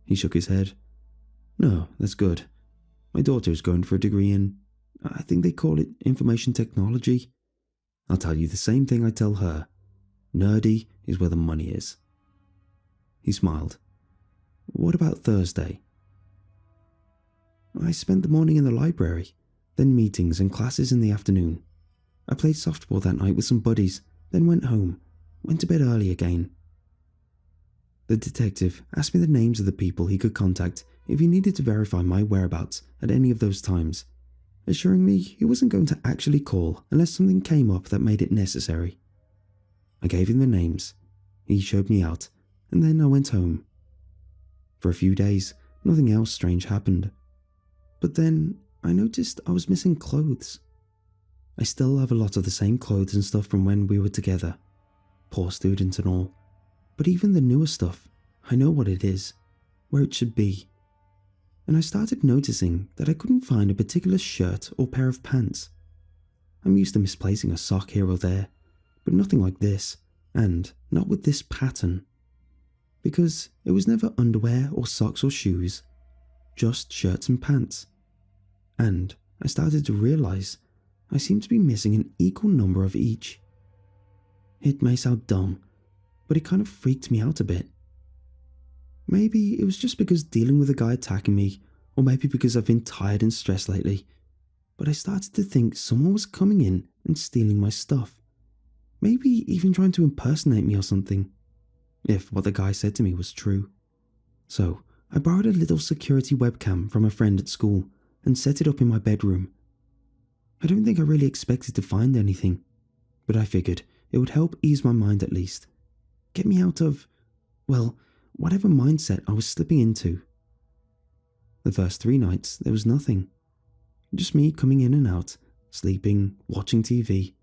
He shook his head. No, that's good. My daughter is going for a degree in, I think they call it information technology. I'll tell you the same thing I tell her. Nerdy is where the money is. He smiled. What about Thursday? I spent the morning in the library, then meetings and classes in the afternoon. I played softball that night with some buddies, then went home, went to bed early again. The detective asked me the names of the people he could contact if he needed to verify my whereabouts at any of those times, assuring me he wasn't going to actually call unless something came up that made it necessary. I gave him the names, he showed me out, and then I went home. For a few days, nothing else strange happened. But then I noticed I was missing clothes. I still have a lot of the same clothes and stuff from when we were together, poor student and all, but even the newer stuff, I know what it is, where it should be. and I started noticing that I couldn't find a particular shirt or pair of pants. I'm used to misplacing a sock here or there, but nothing like this, and not with this pattern. Because it was never underwear or socks or shoes, just shirts and pants. And I started to realize I seemed to be missing an equal number of each. It may sound dumb, but it kind of freaked me out a bit. Maybe it was just because dealing with a guy attacking me, or maybe because I've been tired and stressed lately, but I started to think someone was coming in and stealing my stuff. Maybe even trying to impersonate me or something, if what the guy said to me was true. So I borrowed a little security webcam from a friend at school and set it up in my bedroom. I don't think I really expected to find anything, but I figured it would help ease my mind at least. Get me out of, well, whatever mindset I was slipping into. The first 3 nights, there was nothing. Just me coming in and out, sleeping, watching TV.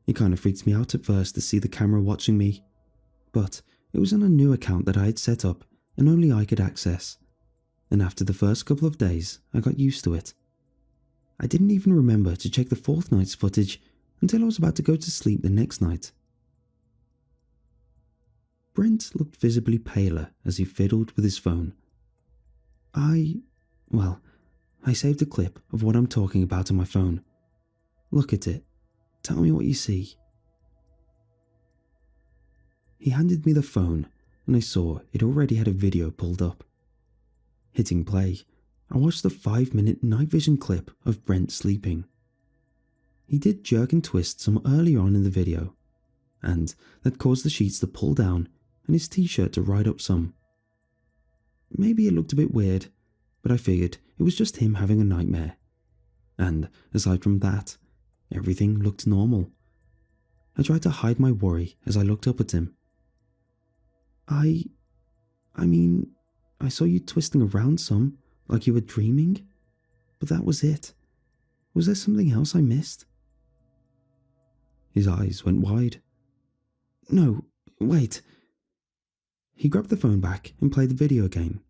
It kind of freaked me out at first to see the camera watching me, but it was on a new account that I had set up and only I could access. And after the first couple of days, I got used to it. I didn't even remember to check the 4th night's footage until I was about to go to sleep the next night. Brent looked visibly paler as he fiddled with his phone. I saved a clip of what I'm talking about on my phone. Look at it. Tell me what you see. He handed me the phone, and I saw it already had a video pulled up. Hitting play, I watched the 5-minute night vision clip of Brent sleeping. He did jerk and twist some early on in the video, and that caused the sheets to pull down and his t-shirt to ride up some. Maybe it looked a bit weird, but I figured it was just him having a nightmare. And aside from that, everything looked normal. I tried to hide my worry as I looked up at him. I saw you twisting around some, like you were dreaming, but that was it. Was there something else I missed? His eyes went wide. No, wait. He grabbed the phone back and played the video again,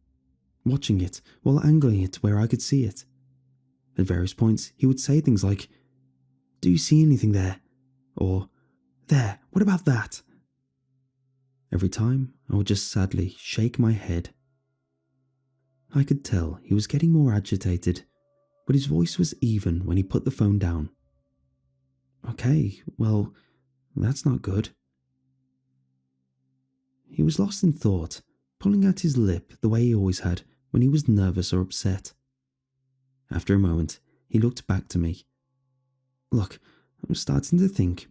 watching it while angling it where I could see it. At various points, he would say things like, "Do you see anything there?" Or, "There, what about that?" Every time, I would just sadly shake my head. I could tell he was getting more agitated, but his voice was even when he put the phone down. Okay, well, that's not good. He was lost in thought, pulling at his lip the way he always had when he was nervous or upset. After a moment, he looked back to me. Look, I'm starting to think,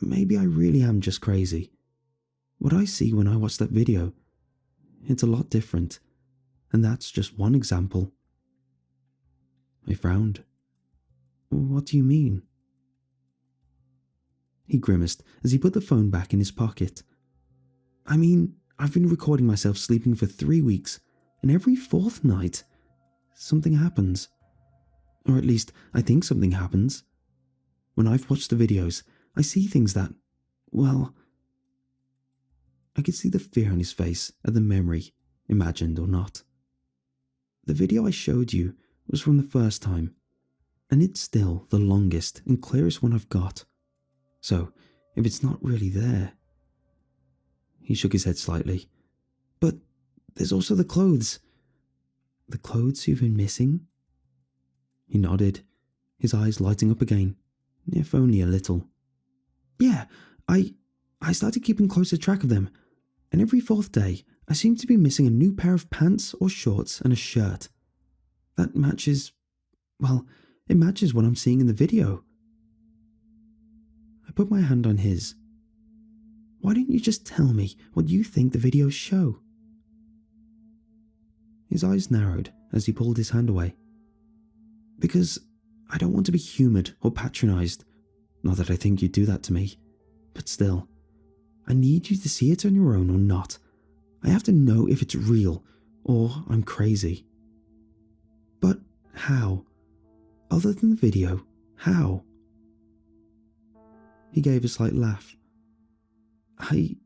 maybe I really am just crazy. What I see when I watch that video, it's a lot different, and that's just one example. I frowned. What do you mean? He grimaced as he put the phone back in his pocket. I mean, I've been recording myself sleeping for 3 weeks, and every 4th night, something happens. Or at least, I think something happens. When I've watched the videos, I see things that, well... I could see the fear on his face at the memory, imagined or not. The video I showed you was from the first time, and it's still the longest and clearest one I've got. So, if it's not really there... He shook his head slightly. But there's also the clothes. The clothes you've been missing? He nodded, his eyes lighting up again, if only a little. Yeah, I started keeping closer track of them, and every 4th day I seem to be missing a new pair of pants or shorts and a shirt. That matches, well, it matches what I'm seeing in the video. I put my hand on his. Why don't you just tell me what you think the videos show? His eyes narrowed as he pulled his hand away. Because I don't want to be humoured or patronised. Not that I think you'd do that to me, but still, I need you to see it on your own or not. I have to know if it's real or I'm crazy. But how? Other than the video, how? He gave a slight laugh. I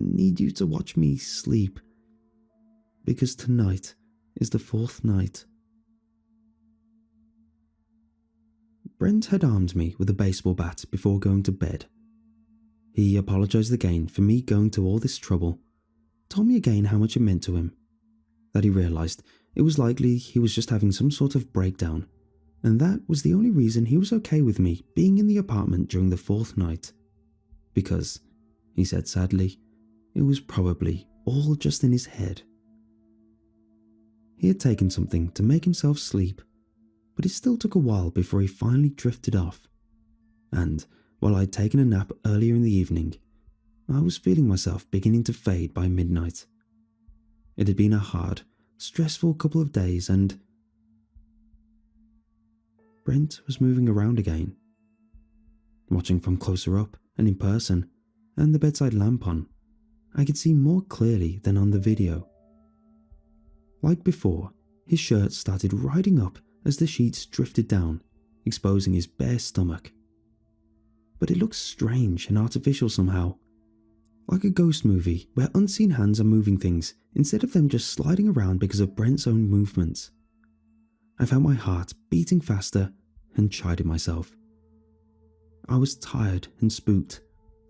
need you to watch me sleep. Because tonight, is the fourth night. Brent had armed me with a baseball bat before going to bed. He apologized again for me going to all this trouble, told me again how much it meant to him, that he realized it was likely he was just having some sort of breakdown, and that was the only reason he was okay with me being in the apartment during the fourth night. Because, he said sadly, it was probably all just in his head. He had taken something to make himself sleep, but it still took a while before he finally drifted off. And while I had taken a nap earlier in the evening, I was feeling myself beginning to fade by midnight. It had been a hard, stressful couple of days, and Brent was moving around again. Watching from closer up and in person, and the bedside lamp on, I could see more clearly than on the video. Like before, his shirt started riding up as the sheets drifted down, exposing his bare stomach. But it looked strange and artificial somehow, like a ghost movie where unseen hands are moving things instead of them just sliding around because of Brent's own movements. I felt my heart beating faster and chided myself. I was tired and spooked,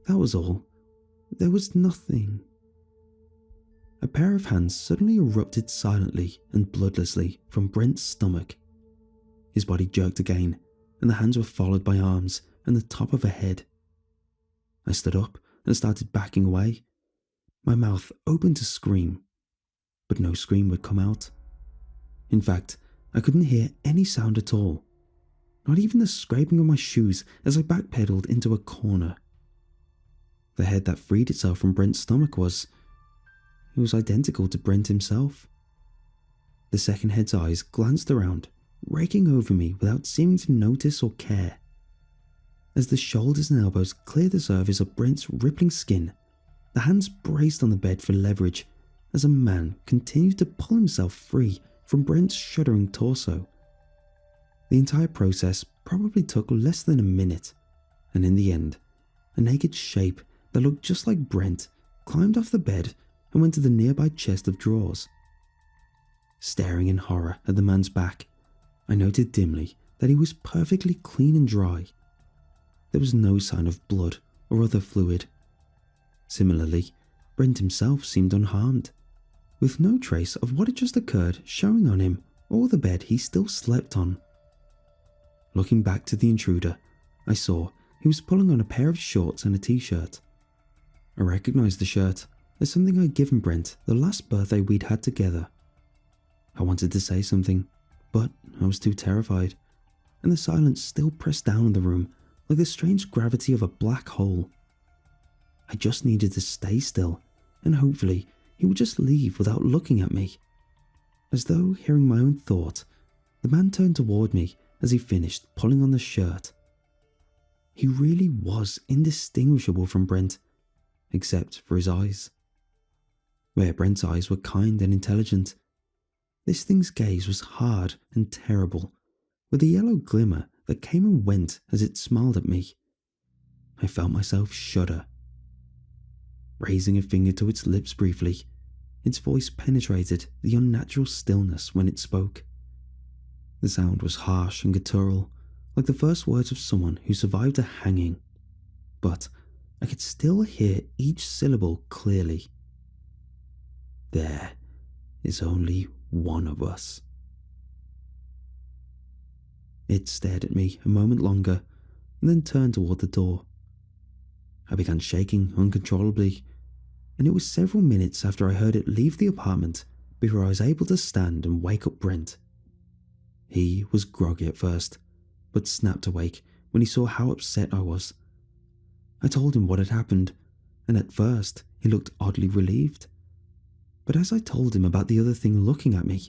that was all. There was nothing. A pair of hands suddenly erupted silently and bloodlessly from Brent's stomach. His body jerked again, and the hands were followed by arms and the top of a head. I stood up and started backing away, my mouth open to scream, but no scream would come out. In fact, I couldn't hear any sound at all, not even the scraping of my shoes as I backpedaled into a corner. The head that freed itself from Brent's stomach was identical to Brent himself. The second head's eyes glanced around, raking over me without seeming to notice or care. As the shoulders and elbows cleared the surface of Brent's rippling skin, the hands braced on the bed for leverage as a man continued to pull himself free from Brent's shuddering torso. The entire process probably took less than a minute, and in the end, a naked shape that looked just like Brent climbed off the bed and went to the nearby chest of drawers. Staring in horror at the man's back, I noted dimly that he was perfectly clean and dry. There was no sign of blood or other fluid. Similarly, Brent himself seemed unharmed, with no trace of what had just occurred showing on him or the bed he still slept on. Looking back to the intruder, I saw he was pulling on a pair of shorts and a t-shirt. I recognized the shirt as something I'd given Brent the last birthday we'd had together. I wanted to say something, but I was too terrified, and the silence still pressed down on the room like the strange gravity of a black hole. I just needed to stay still, and hopefully he would just leave without looking at me. As though hearing my own thought, the man turned toward me as he finished pulling on the shirt. He really was indistinguishable from Brent, except for his eyes. Where Brent's eyes were kind and intelligent, this thing's gaze was hard and terrible, with a yellow glimmer that came and went as it smiled at me. I felt myself shudder. Raising a finger to its lips briefly, its voice penetrated the unnatural stillness when it spoke. The sound was harsh and guttural, like the first words of someone who survived a hanging, but I could still hear each syllable clearly. There is only one of us. It stared at me a moment longer and then turned toward the door. I began shaking uncontrollably, and it was several minutes after I heard it leave the apartment before I was able to stand and wake up Brent. He was groggy at first, but snapped awake when he saw how upset I was. I told him what had happened, and at first he looked oddly relieved. But as I told him about the other thing looking at me,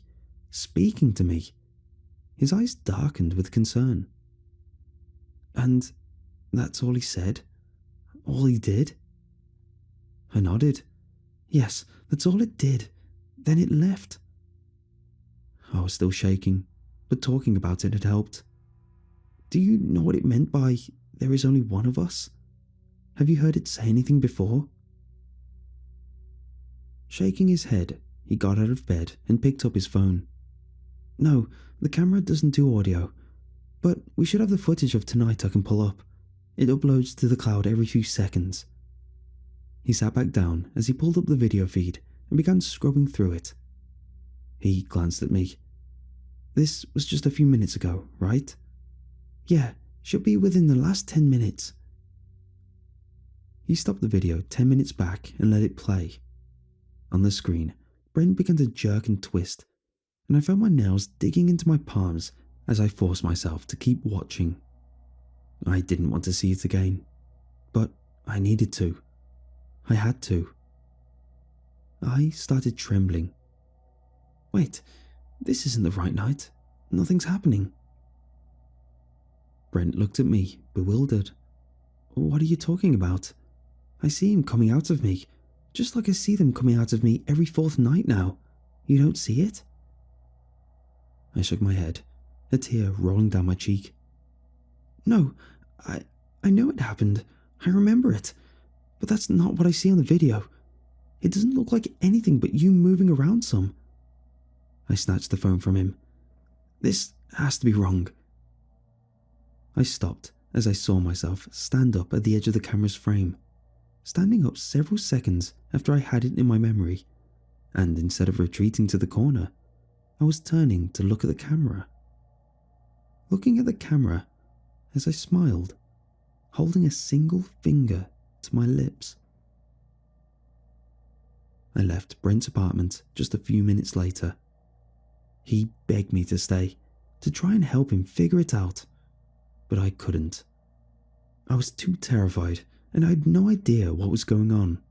speaking to me, his eyes darkened with concern. And that's all he said? All he did? I nodded. Yes, that's all it did. Then it left. I was still shaking, but talking about it had helped. Do you know what it meant by, there is only one of us? Have you heard it say anything before? Shaking his head, he got out of bed and picked up his phone. "No, the camera doesn't do audio, but we should have the footage of tonight I can pull up. It uploads to the cloud every few seconds." He sat back down as he pulled up the video feed and began scrubbing through it. He glanced at me. "This was just a few minutes ago, right?" "Yeah, should be within the last 10 minutes. He stopped the video 10 minutes back and let it play. On the screen, Brent began to jerk and twist, and I felt my nails digging into my palms as I forced myself to keep watching. I didn't want to see it again, but I needed to. I had to. I started trembling. Wait, this isn't the right night. Nothing's happening. Brent looked at me, bewildered. "What are you talking about? I see him coming out of me, just like I see them coming out of me every fourth night now. You don't see it?" I shook my head, a tear rolling down my cheek. "No, I know it happened. I remember it. But that's not what I see on the video. It doesn't look like anything but you moving around some." I snatched the phone from him. "This has to be wrong." I stopped as I saw myself stand up at the edge of the camera's frame, standing up several seconds after I had it in my memory, and instead of retreating to the corner, I was turning to look at the camera. Looking at the camera as I smiled, holding a single finger to my lips. I left Brent's apartment just a few minutes later. He begged me to stay, to try and help him figure it out, but I couldn't. I was too terrified and I had no idea what was going on.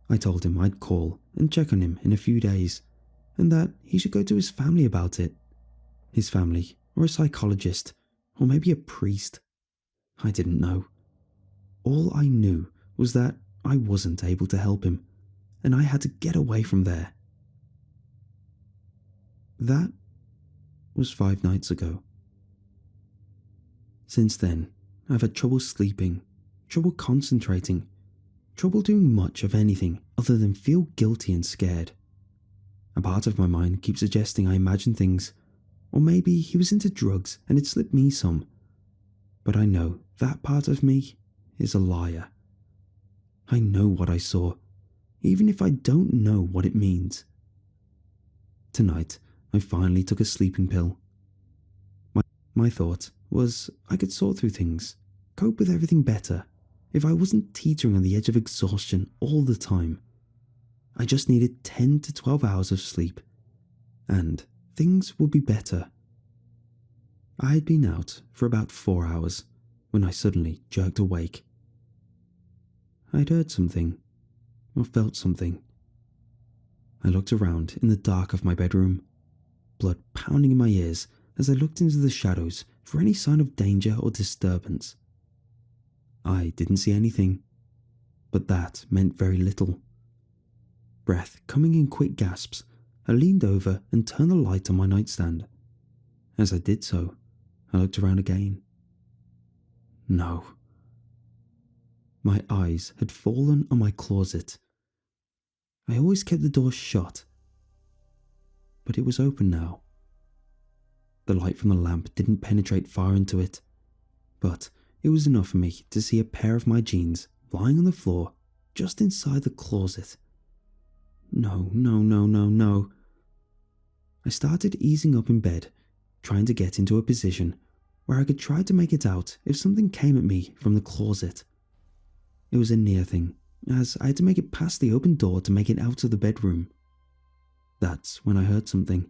I told him I'd call and check on him in a few days, and that he should go to his family about it. His family, or a psychologist, or maybe a priest. I didn't know. All I knew was that I wasn't able to help him, and I had to get away from there. That was 5 nights ago. Since then, I've had trouble sleeping, trouble concentrating, trouble doing much of anything other than feel guilty and scared. A part of my mind keeps suggesting I imagine things, or maybe he was into drugs and it slipped me some. But I know that part of me is a liar. I know what I saw, even if I don't know what it means. Tonight, I finally took a sleeping pill. My thought was I could sort through things, cope with everything better, if I wasn't teetering on the edge of exhaustion all the time. I just needed 10 to 12 hours of sleep, and things would be better. I had been out for about 4 hours when I suddenly jerked awake. I'd heard something, or felt something. I looked around in the dark of my bedroom, blood pounding in my ears as I looked into the shadows for any sign of danger or disturbance. I didn't see anything, but that meant very little. Breath coming in quick gasps, I leaned over and turned the light on my nightstand. As I did so, I looked around again. No. My eyes had fallen on my closet. I always kept the door shut, but it was open now. The light from the lamp didn't penetrate far into it, but it was enough for me to see a pair of my jeans lying on the floor just inside the closet. No. I started easing up in bed, trying to get into a position where I could try to make it out if something came at me from the closet. It was a near thing, as I had to make it past the open door to make it out of the bedroom. That's when I heard something.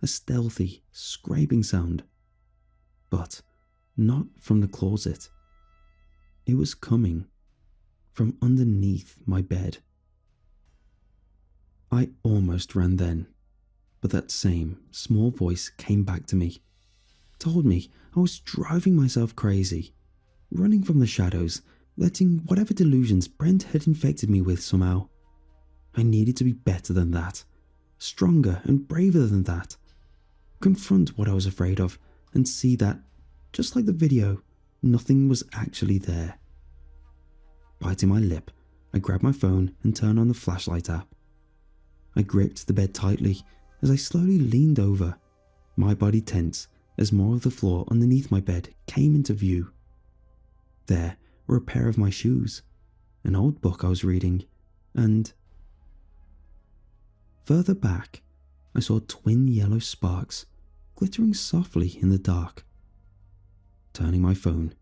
A stealthy, scraping sound. But not from the closet. It was coming from underneath my bed. I almost ran then, but that same small voice came back to me, told me I was driving myself crazy, running from the shadows, letting whatever delusions Brent had infected me with somehow. I needed to be better than that, stronger and braver than that. Confront what I was afraid of and see that, just like the video, nothing was actually there. Biting my lip, I grabbed my phone and turned on the flashlight app. I gripped the bed tightly as I slowly leaned over, my body tense as more of the floor underneath my bed came into view. There were a pair of my shoes, an old book I was reading, and further back, I saw twin yellow sparks glittering softly in the dark. Turning my phone,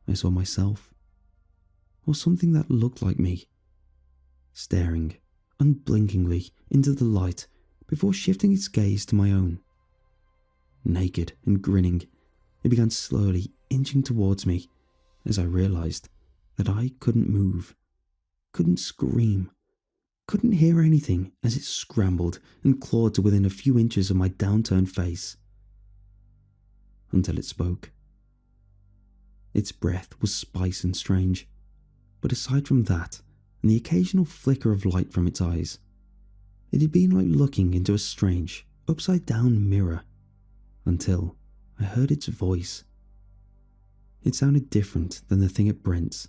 I saw myself, or something that looked like me, staring unblinkingly into the light before shifting its gaze to my own. Naked and grinning, it began slowly inching towards me as I realized that I couldn't move, couldn't scream, couldn't hear anything as it scrambled and clawed to within a few inches of my downturned face. Until it spoke. Its breath was spice and strange, but aside from that and the occasional flicker of light from its eyes, it had been like looking into a strange, upside-down mirror, until I heard its voice. It sounded different than the thing at Brent's,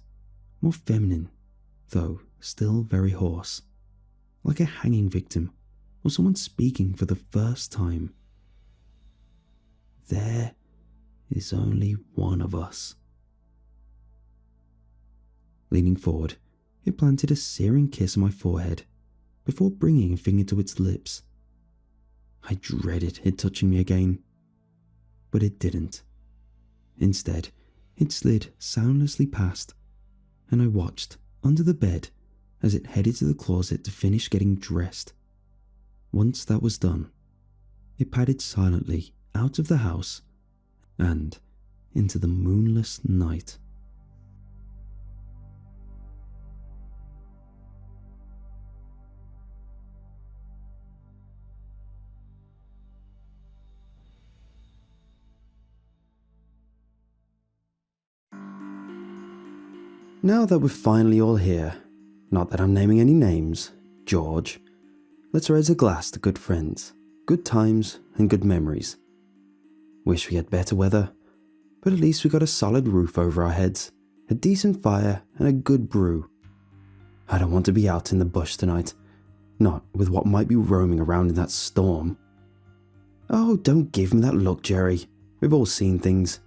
more feminine, though still very hoarse, like a hanging victim or someone speaking for the first time. There is only one of us. Leaning forward, it planted a searing kiss on my forehead before bringing a finger to its lips. I dreaded it touching me again, but it didn't. Instead, it slid soundlessly past, and I watched under the bed as it headed to the closet to finish getting dressed. Once that was done, it padded silently out of the house and into the moonless night. Now that we're finally all here, not that I'm naming any names, George, let's raise a glass to good friends, good times, and good memories. Wish we had better weather, but at least we got a solid roof over our heads, a decent fire, and a good brew. I don't want to be out in the bush tonight, not with what might be roaming around in that storm. Oh, don't give me that look, Jerry. We've all seen things.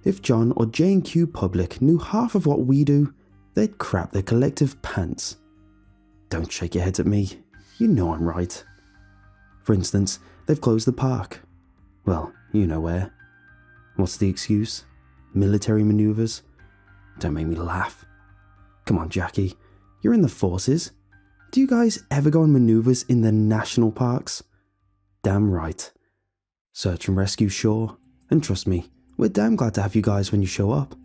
If John or J&Q Public knew half of what we do, they'd crap their collective pants. Don't shake your heads at me. You know I'm right. For instance, they've closed the park. Well, you know where. What's the excuse? Military maneuvers? Don't make me laugh. Come on, Jackie. You're in the forces. Do you guys ever go on maneuvers in the national parks? Damn right. Search and rescue, sure. And trust me, we're damn glad to have you guys when you show up.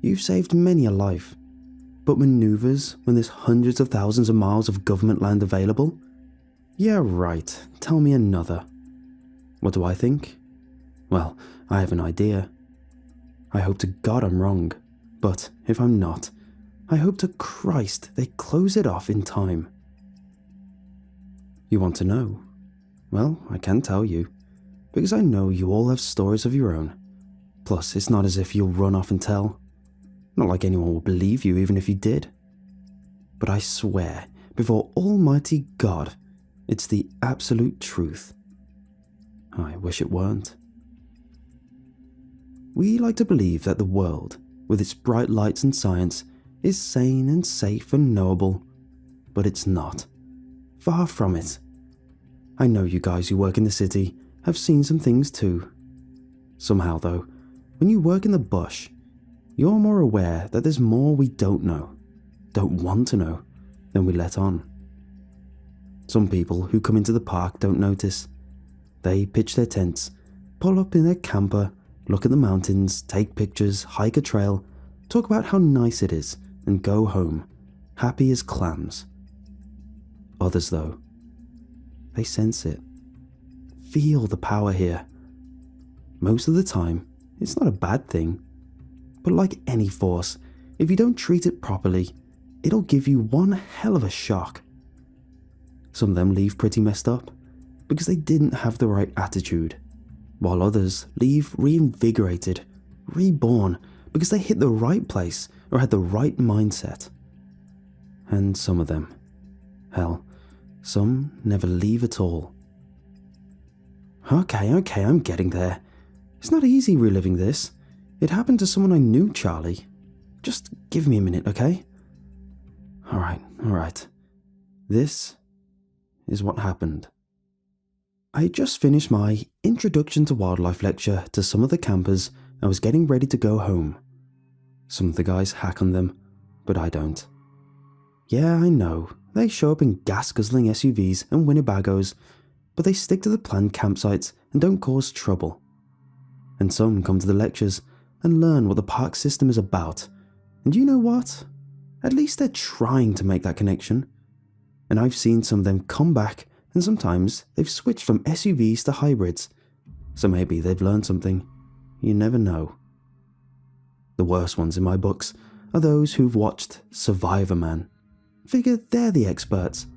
You've saved many a life. But maneuvers when there's hundreds of thousands of miles of government land available? Yeah, right. Tell me another. What do I think? Well, I have an idea. I hope to God I'm wrong. But if I'm not, I hope to Christ they close it off in time. You want to know? Well, I can tell you. Because I know you all have stories of your own. Plus, it's not as if you'll run off and tell. Not like anyone will believe you even if you did. But I swear, before Almighty God, it's the absolute truth. I wish it weren't. We like to believe that the world, with its bright lights and science, is sane and safe and knowable. But it's not. Far from it. I know you guys who work in the city have seen some things too. Somehow though, when you work in the bush, you're more aware that there's more we don't know, don't want to know, than we let on. Some people who come into the park don't notice. They pitch their tents, pull up in their camper, look at the mountains, take pictures, hike a trail, talk about how nice it is, and go home, happy as clams. Others though, they sense it. Feel the power here. Most of the time, it's not a bad thing. But like any force, if you don't treat it properly, it'll give you one hell of a shock. Some of them leave pretty messed up, because they didn't have the right attitude, while others leave reinvigorated, reborn, because they hit the right place or had the right mindset. And some of them, hell, Some never leave at all. Okay, I'm getting there. It's not easy reliving this. It happened to someone I knew, Charlie. Just give me a minute, okay? Alright. This is what happened. I had just finished my Introduction to Wildlife lecture to some of the campers and was getting ready to go home. Some of the guys hack on them, but I don't. Yeah, I know, they show up in gas-guzzling SUVs and Winnebagos, but they stick to the planned campsites and don't cause trouble. And some come to the lectures and learn what the park system is about. And you know what? At least they're trying to make that connection. And I've seen some of them come back, and sometimes they've switched from SUVs to hybrids. So maybe they've learned something. You never know. The worst ones in my books are those who've watched Survivor Man. Figure they're the experts.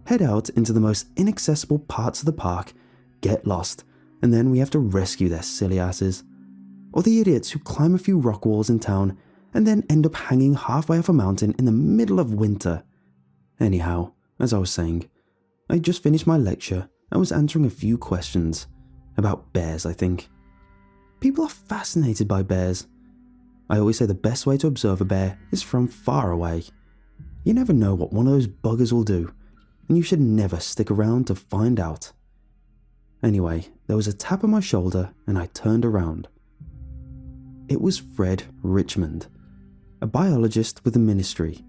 Head out into the most inaccessible parts of the park, get lost, and then we have to rescue their silly asses. Or the idiots who climb a few rock walls in town and then end up hanging halfway off a mountain in the middle of winter. Anyhow, as I was saying, I just finished my lecture and was answering a few questions. About bears, I think. People are fascinated by bears. I always say the best way to observe a bear is from far away. You never know what one of those buggers will do, and you should never stick around to find out. Anyway, there was a tap on my shoulder and I turned around. It was Fred Richmond, a biologist with the ministry,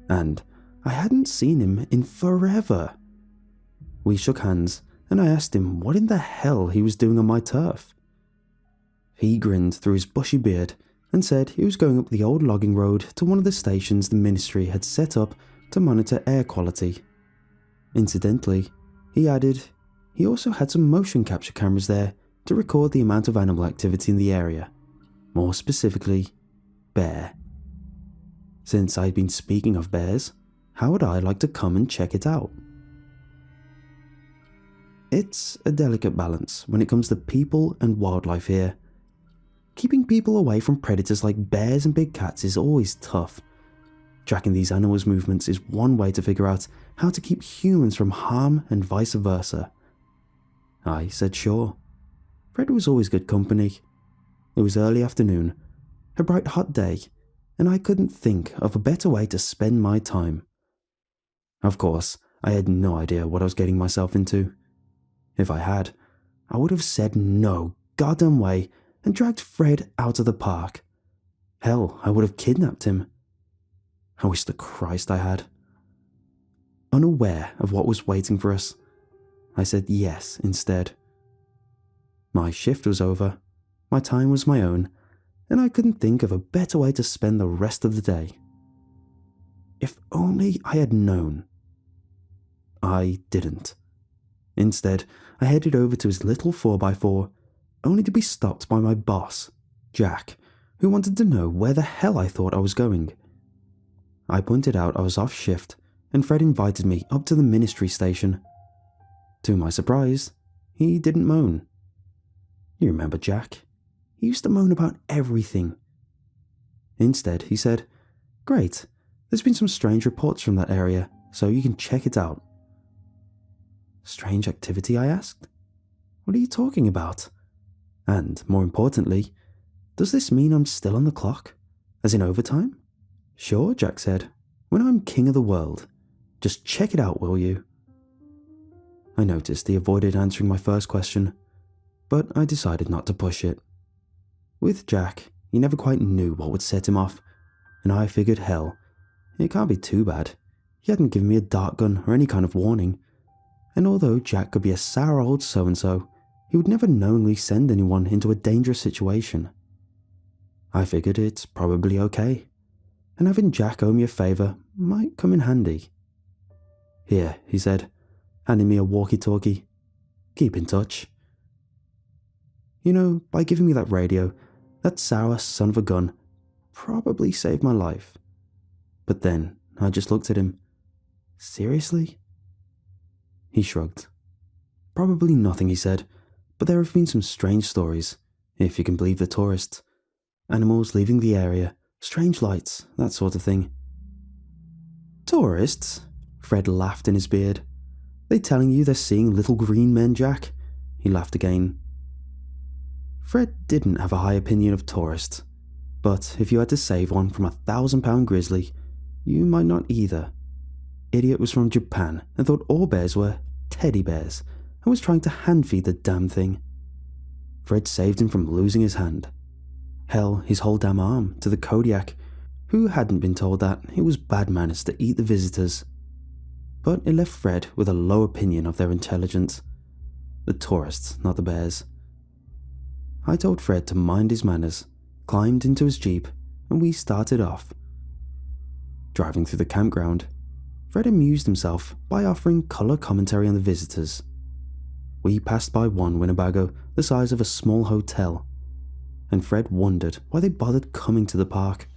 and I hadn't seen him in forever. We shook hands and I asked him what in the hell he was doing on my turf. He grinned through his bushy beard and said he was going up the old logging road to one of the stations the ministry had set up to monitor air quality. Incidentally, he added, he also had some motion capture cameras there to record the amount of animal activity in the area. More specifically, bear. Since I'd been speaking of bears, how would I like to come and check it out? It's a delicate balance when it comes to people and wildlife here. Keeping people away from predators like bears and big cats is always tough. Tracking these animals' movements is one way to figure out how to keep humans from harm and vice versa. I said sure. Fred was always good company. It was early afternoon, a bright hot day, and I couldn't think of a better way to spend my time. Of course, I had no idea what I was getting myself into. If I had, I would have said no goddamn way and dragged Fred out of the park. Hell, I would have kidnapped him. I wish to Christ I had. Unaware of what was waiting for us, I said yes instead. My shift was over, my time was my own, and I couldn't think of a better way to spend the rest of the day. If only I had known. I didn't. Instead, I headed over to his little 4x4, only to be stopped by my boss, Jack, who wanted to know where the hell I thought I was going. I pointed out I was off shift, and Fred invited me up to the ministry station. To my surprise, he didn't moan. You remember Jack? He used to moan about everything. Instead, he said, "Great, there's been some strange reports from that area, so you can check it out." Strange activity, I asked? What are you talking about? And, more importantly, does this mean I'm still on the clock? As in overtime? Sure, Jack said. When I'm king of the world. Just check it out, will you? I noticed he avoided answering my first question, but I decided not to push it. With Jack, he never quite knew what would set him off, and I figured hell, it can't be too bad. He hadn't given me a dart gun or any kind of warning, and although Jack could be a sour old so-and-so, he would never knowingly send anyone into a dangerous situation. I figured it's probably okay, and having Jack owe me a favour might come in handy. Here, he said, handing me a walkie-talkie. Keep in touch. You know, by giving me that radio, that sour son of a gun probably saved my life. But then, I just looked at him. Seriously? He shrugged. Probably nothing, he said, but there have been some strange stories, if you can believe the tourists. Animals leaving the area, strange lights, that sort of thing. Tourists? Fred laughed in his beard. They telling you they're seeing little green men, Jack?" He laughed again. Fred didn't have a high opinion of tourists, but if you had to save one from a 1,000-pound grizzly, you might not either. Idiot was from Japan and thought all bears were teddy bears and was trying to hand-feed the damn thing. Fred saved him from losing his hand. Hell, his whole damn arm to the Kodiak, who hadn't been told that it was bad manners to eat the visitors. But it left Fred with a low opinion of their intelligence. The tourists, not the bears. I told Fred to mind his manners, climbed into his jeep, and we started off. Driving through the campground, Fred amused himself by offering colour commentary on the visitors. We passed by one Winnebago the size of a small hotel, and Fred wondered why they bothered coming to the park.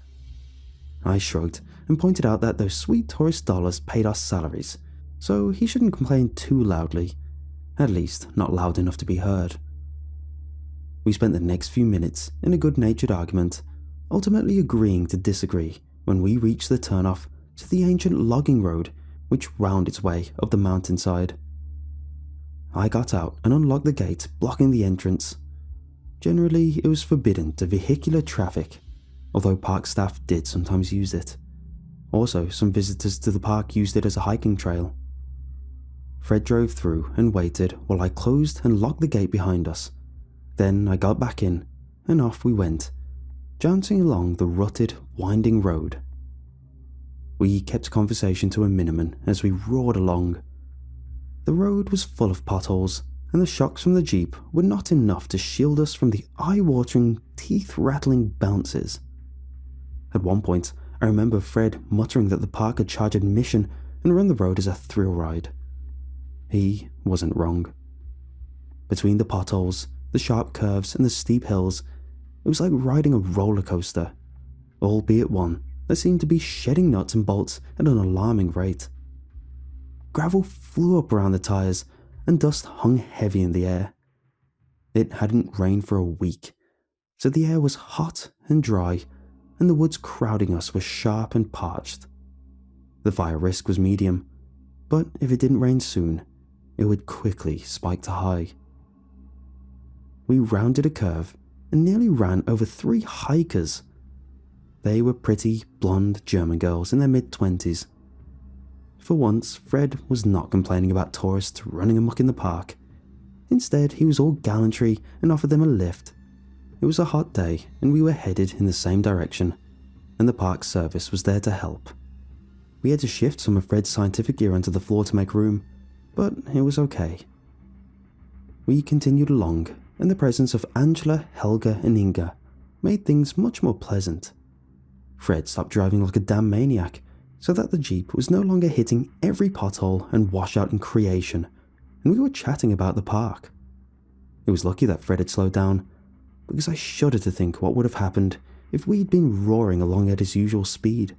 I shrugged and pointed out that those sweet tourist dollars paid our salaries, so he shouldn't complain too loudly, at least not loud enough to be heard. We spent the next few minutes in a good-natured argument, ultimately agreeing to disagree when we reached the turnoff to the ancient logging road which wound its way up the mountainside. I got out and unlocked the gate blocking the entrance. Generally, it was forbidden to vehicular traffic, although park staff did sometimes use it. Also, some visitors to the park used it as a hiking trail. Fred drove through and waited while I closed and locked the gate behind us. Then I got back in, and off we went, jouncing along the rutted, winding road. We kept conversation to a minimum as we roared along. The road was full of potholes, and the shocks from the Jeep were not enough to shield us from the eye-watering, teeth-rattling bounces. At one point, I remember Fred muttering that the park had charged admission and run the road as a thrill ride. He wasn't wrong. Between the potholes, the sharp curves, and the steep hills, it was like riding a roller coaster, albeit one that seemed to be shedding nuts and bolts at an alarming rate. Gravel flew up around the tires, and dust hung heavy in the air. It hadn't rained for a week, so the air was hot and dry, and the woods crowding us were sharp and parched. The fire risk was medium, but if it didn't rain soon, it would quickly spike to high. We rounded a curve and nearly ran over 3 hikers. They were pretty, blonde German girls in their mid-20s. For once, Fred was not complaining about tourists running amok in the park. Instead, he was all gallantry and offered them a lift. It was a hot day, and we were headed in the same direction, and the park service was there to help. We had to shift some of Fred's scientific gear onto the floor to make room, but it was okay. We continued along, and the presence of Angela, Helga, and Inga made things much more pleasant. Fred stopped driving like a damn maniac, so that the Jeep was no longer hitting every pothole and washout in creation, and we were chatting about the park. It was lucky that Fred had slowed down, because I shudder to think what would have happened if we'd been roaring along at his usual speed.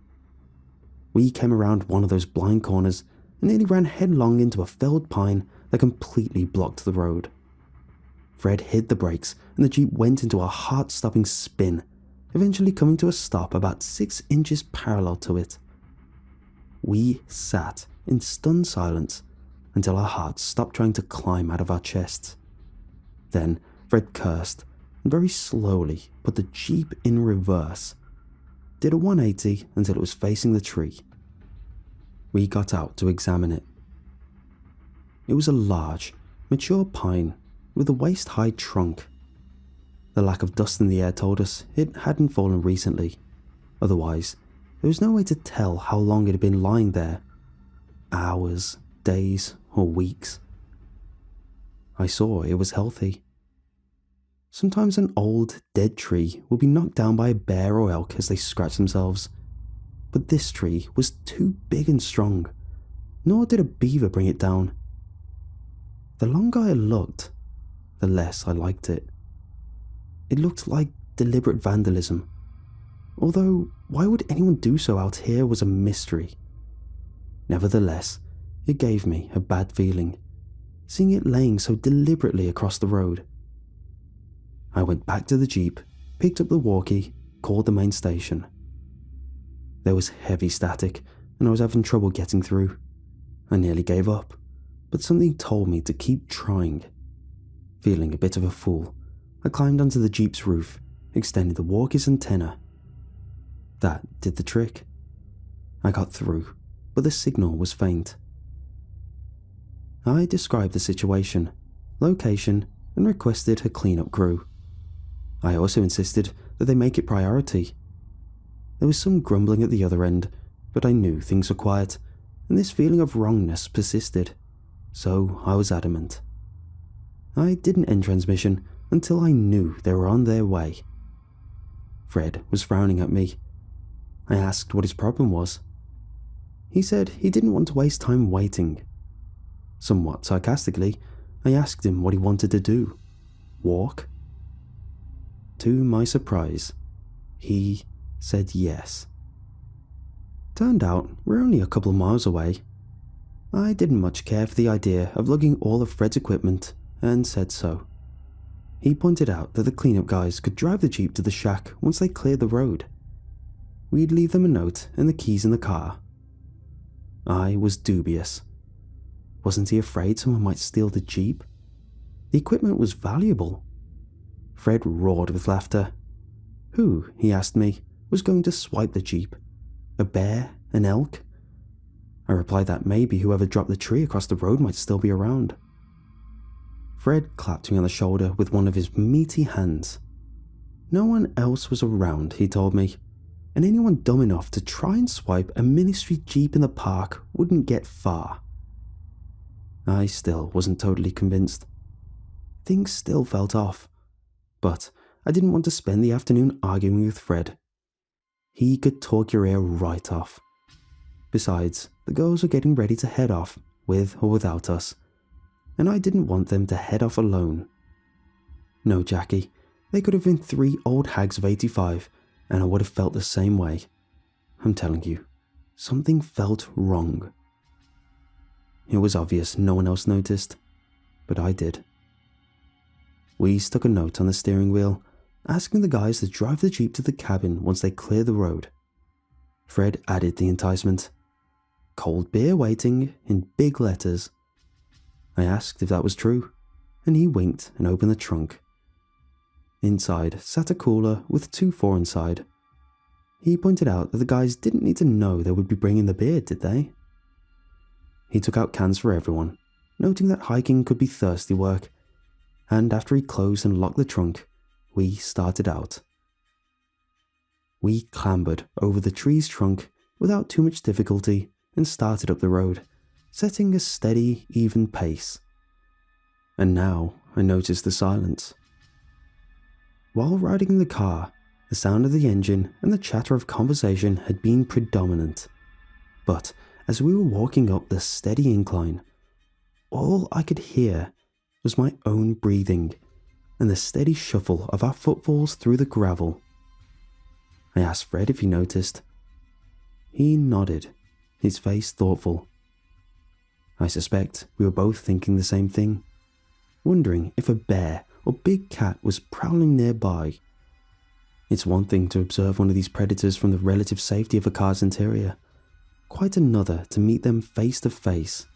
We came around one of those blind corners and nearly ran headlong into a felled pine that completely blocked the road. Fred hit the brakes and the Jeep went into a heart-stopping spin, eventually coming to a stop about 6 inches parallel to it. We sat in stunned silence until our hearts stopped trying to climb out of our chests. Then Fred cursed and very slowly put the Jeep in reverse, did a 180 until it was facing the tree. We got out to examine it. It was a large, mature pine with a waist-high trunk. The lack of dust in the air told us it hadn't fallen recently. Otherwise, there was no way to tell how long it had been lying there. Hours, days, or weeks. I saw it was healthy. Sometimes an old, dead tree would be knocked down by a bear or elk as they scratched themselves. But this tree was too big and strong, nor did a beaver bring it down. The longer I looked, the less I liked it. It looked like deliberate vandalism. Although, why would anyone do so out here was a mystery. Nevertheless, it gave me a bad feeling, seeing it laying so deliberately across the road. I went back to the Jeep, picked up the walkie, called the main station. There was heavy static, and I was having trouble getting through. I nearly gave up. but something told me to keep trying. Feeling a bit of a fool, I climbed onto the Jeep's roof, extending the walkie's antenna. That did the trick. I got through, but the signal was faint. I described the situation, location, and requested a cleanup crew. I also insisted that they make it priority. There was some grumbling at the other end, but I knew things were quiet, and this feeling of wrongness persisted, so I was adamant. I didn't end transmission until I knew they were on their way. Fred was frowning at me. I asked what his problem was. He said he didn't want to waste time waiting. Somewhat sarcastically, I asked him what he wanted to do. Walk? To my surprise, he said yes. Turned out we're only a couple miles away. I didn't much care for the idea of lugging all of Fred's equipment and said so. He pointed out that the cleanup guys could drive the Jeep to the shack once they cleared the road. We'd leave them a note and the keys in the car. I was dubious. Wasn't he afraid someone might steal the Jeep? The equipment was valuable. Fred roared with laughter. Who, he asked me, was going to swipe the Jeep? A bear? An elk? I replied that maybe whoever dropped the tree across the road might still be around. Fred clapped me on the shoulder with one of his meaty hands. No one else was around, he told me, and anyone dumb enough to try and swipe a ministry Jeep in the park wouldn't get far. I still wasn't totally convinced. Things still felt off, but I didn't want to spend the afternoon arguing with Fred. He could talk your ear right off. Besides, the girls were getting ready to head off, with or without us, and I didn't want them to head off alone. No, Jackie, they could have been 3 old hags of 85, and I would have felt the same way. I'm telling you, something felt wrong. It was obvious no one else noticed, but I did. We stuck a note on the steering wheel, asking the guys to drive the Jeep to the cabin once they clear the road. Fred added the enticement. Cold beer waiting in big letters. I asked if that was true, and he winked and opened the trunk. Inside sat a cooler with 2 4 inside. He pointed out that the guys didn't need to know they would be bringing the beer, did they? He took out cans for everyone, noting that hiking could be thirsty work, and after he closed and locked the trunk, we started out. We clambered over the tree's trunk without too much difficulty and started up the road, setting a steady, even pace. And now I noticed the silence. While riding in the car, the sound of the engine and the chatter of conversation had been predominant. But as we were walking up the steady incline, all I could hear was my own breathing and the steady shuffle of our footfalls through the gravel. I asked Fred if he noticed. He nodded, his face thoughtful. I suspect we were both thinking the same thing, wondering if a bear or big cat was prowling nearby. It's one thing to observe one of these predators from the relative safety of a car's interior, quite another to meet them face to face.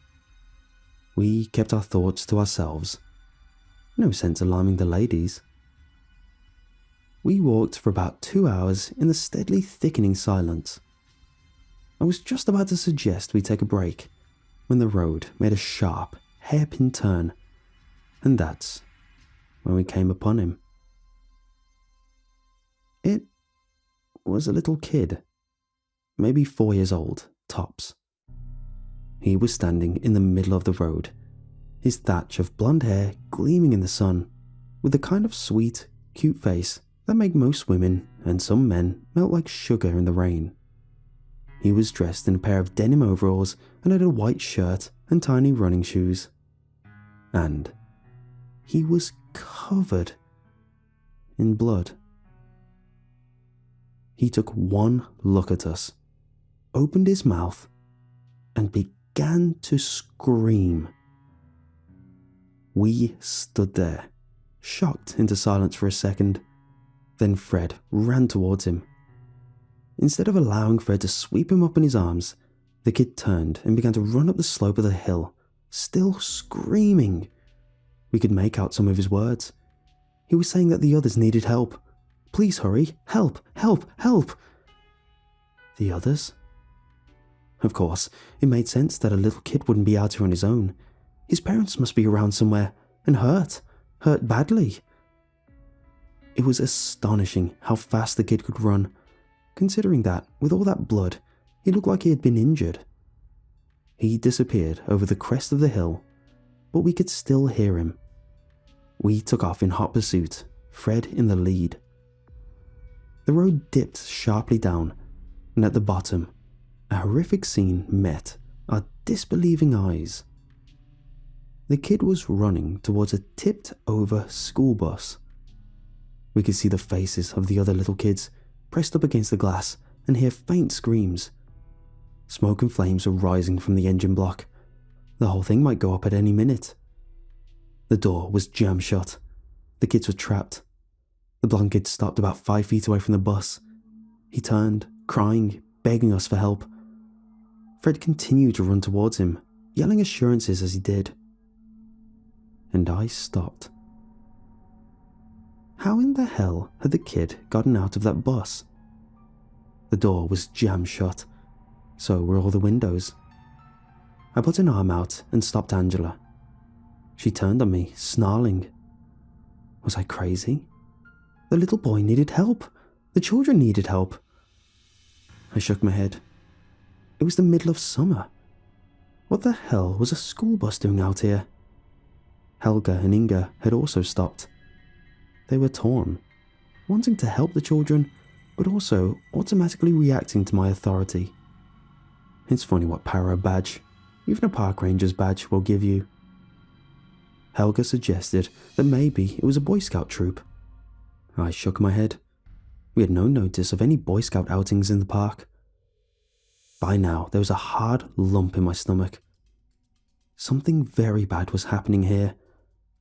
We kept our thoughts to ourselves. No sense alarming the ladies. We walked for about 2 hours in the steadily thickening silence. I was just about to suggest we take a break when the road made a sharp, hairpin turn, and that's when we came upon him. It was a little kid, maybe 4 years old, tops. He was standing in the middle of the road, his thatch of blonde hair gleaming in the sun, with the kind of sweet, cute face that make most women and some men melt like sugar in the rain. He was dressed in a pair of denim overalls and had a white shirt and tiny running shoes. And he was covered in blood. He took one look at us, opened his mouth, and began to scream. We stood there, shocked into silence for a second. Then Fred ran towards him. Instead of allowing Fred to sweep him up in his arms, the kid turned and began to run up the slope of the hill, still screaming. We could make out some of his words. He was saying that the others needed help. Please hurry, help, help, help. The others? Of course, it made sense that a little kid wouldn't be out here on his own. His parents must be around somewhere, and hurt badly. It was astonishing how fast the kid could run, considering that, with all that blood, he looked like he had been injured. He disappeared over the crest of the hill, but we could still hear him. We took off in hot pursuit, Fred in the lead. The road dipped sharply down, and at the bottom, a horrific scene met our disbelieving eyes. The kid was running towards a tipped-over school bus. We could see the faces of the other little kids pressed up against the glass and hear faint screams. Smoke and flames were rising from the engine block. The whole thing might go up at any minute. The door was jammed shut. The kids were trapped. The blonde kid stopped about 5 feet away from the bus. He turned, crying, begging us for help. Fred continued to run towards him, yelling assurances as he did. And I stopped. How in the hell had the kid gotten out of that bus? The door was jammed shut. So were all the windows. I put an arm out and stopped Angela. She turned on me, snarling. Was I crazy? The little boy needed help. The children needed help. I shook my head. It was the middle of summer. What the hell was a school bus doing out here? Helga and Inga had also stopped. They were torn, wanting to help the children, but also automatically reacting to my authority. It's funny what power a badge, even a park ranger's badge, will give you. Helga suggested that maybe it was a Boy Scout troop. I shook my head. We had no notice of any Boy Scout outings in the park. By now, there was a hard lump in my stomach. Something very bad was happening here,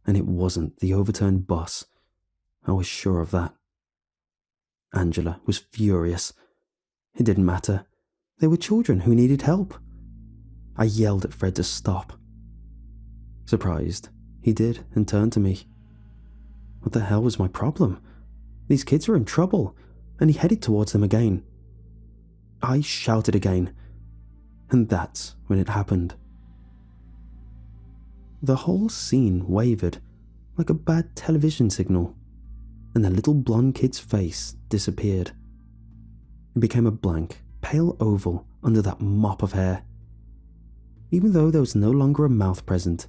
and it wasn't the overturned bus. I was sure of that. Angela was furious. It didn't matter. They were children who needed help. I yelled at Fred to stop. Surprised, he did and turned to me. What the hell was my problem? These kids were in trouble, and he headed towards them again. I shouted again, and that's when it happened. The whole scene wavered like a bad television signal, and the little blonde kid's face disappeared. It became a blank, pale oval under that mop of hair. Even though there was no longer a mouth present,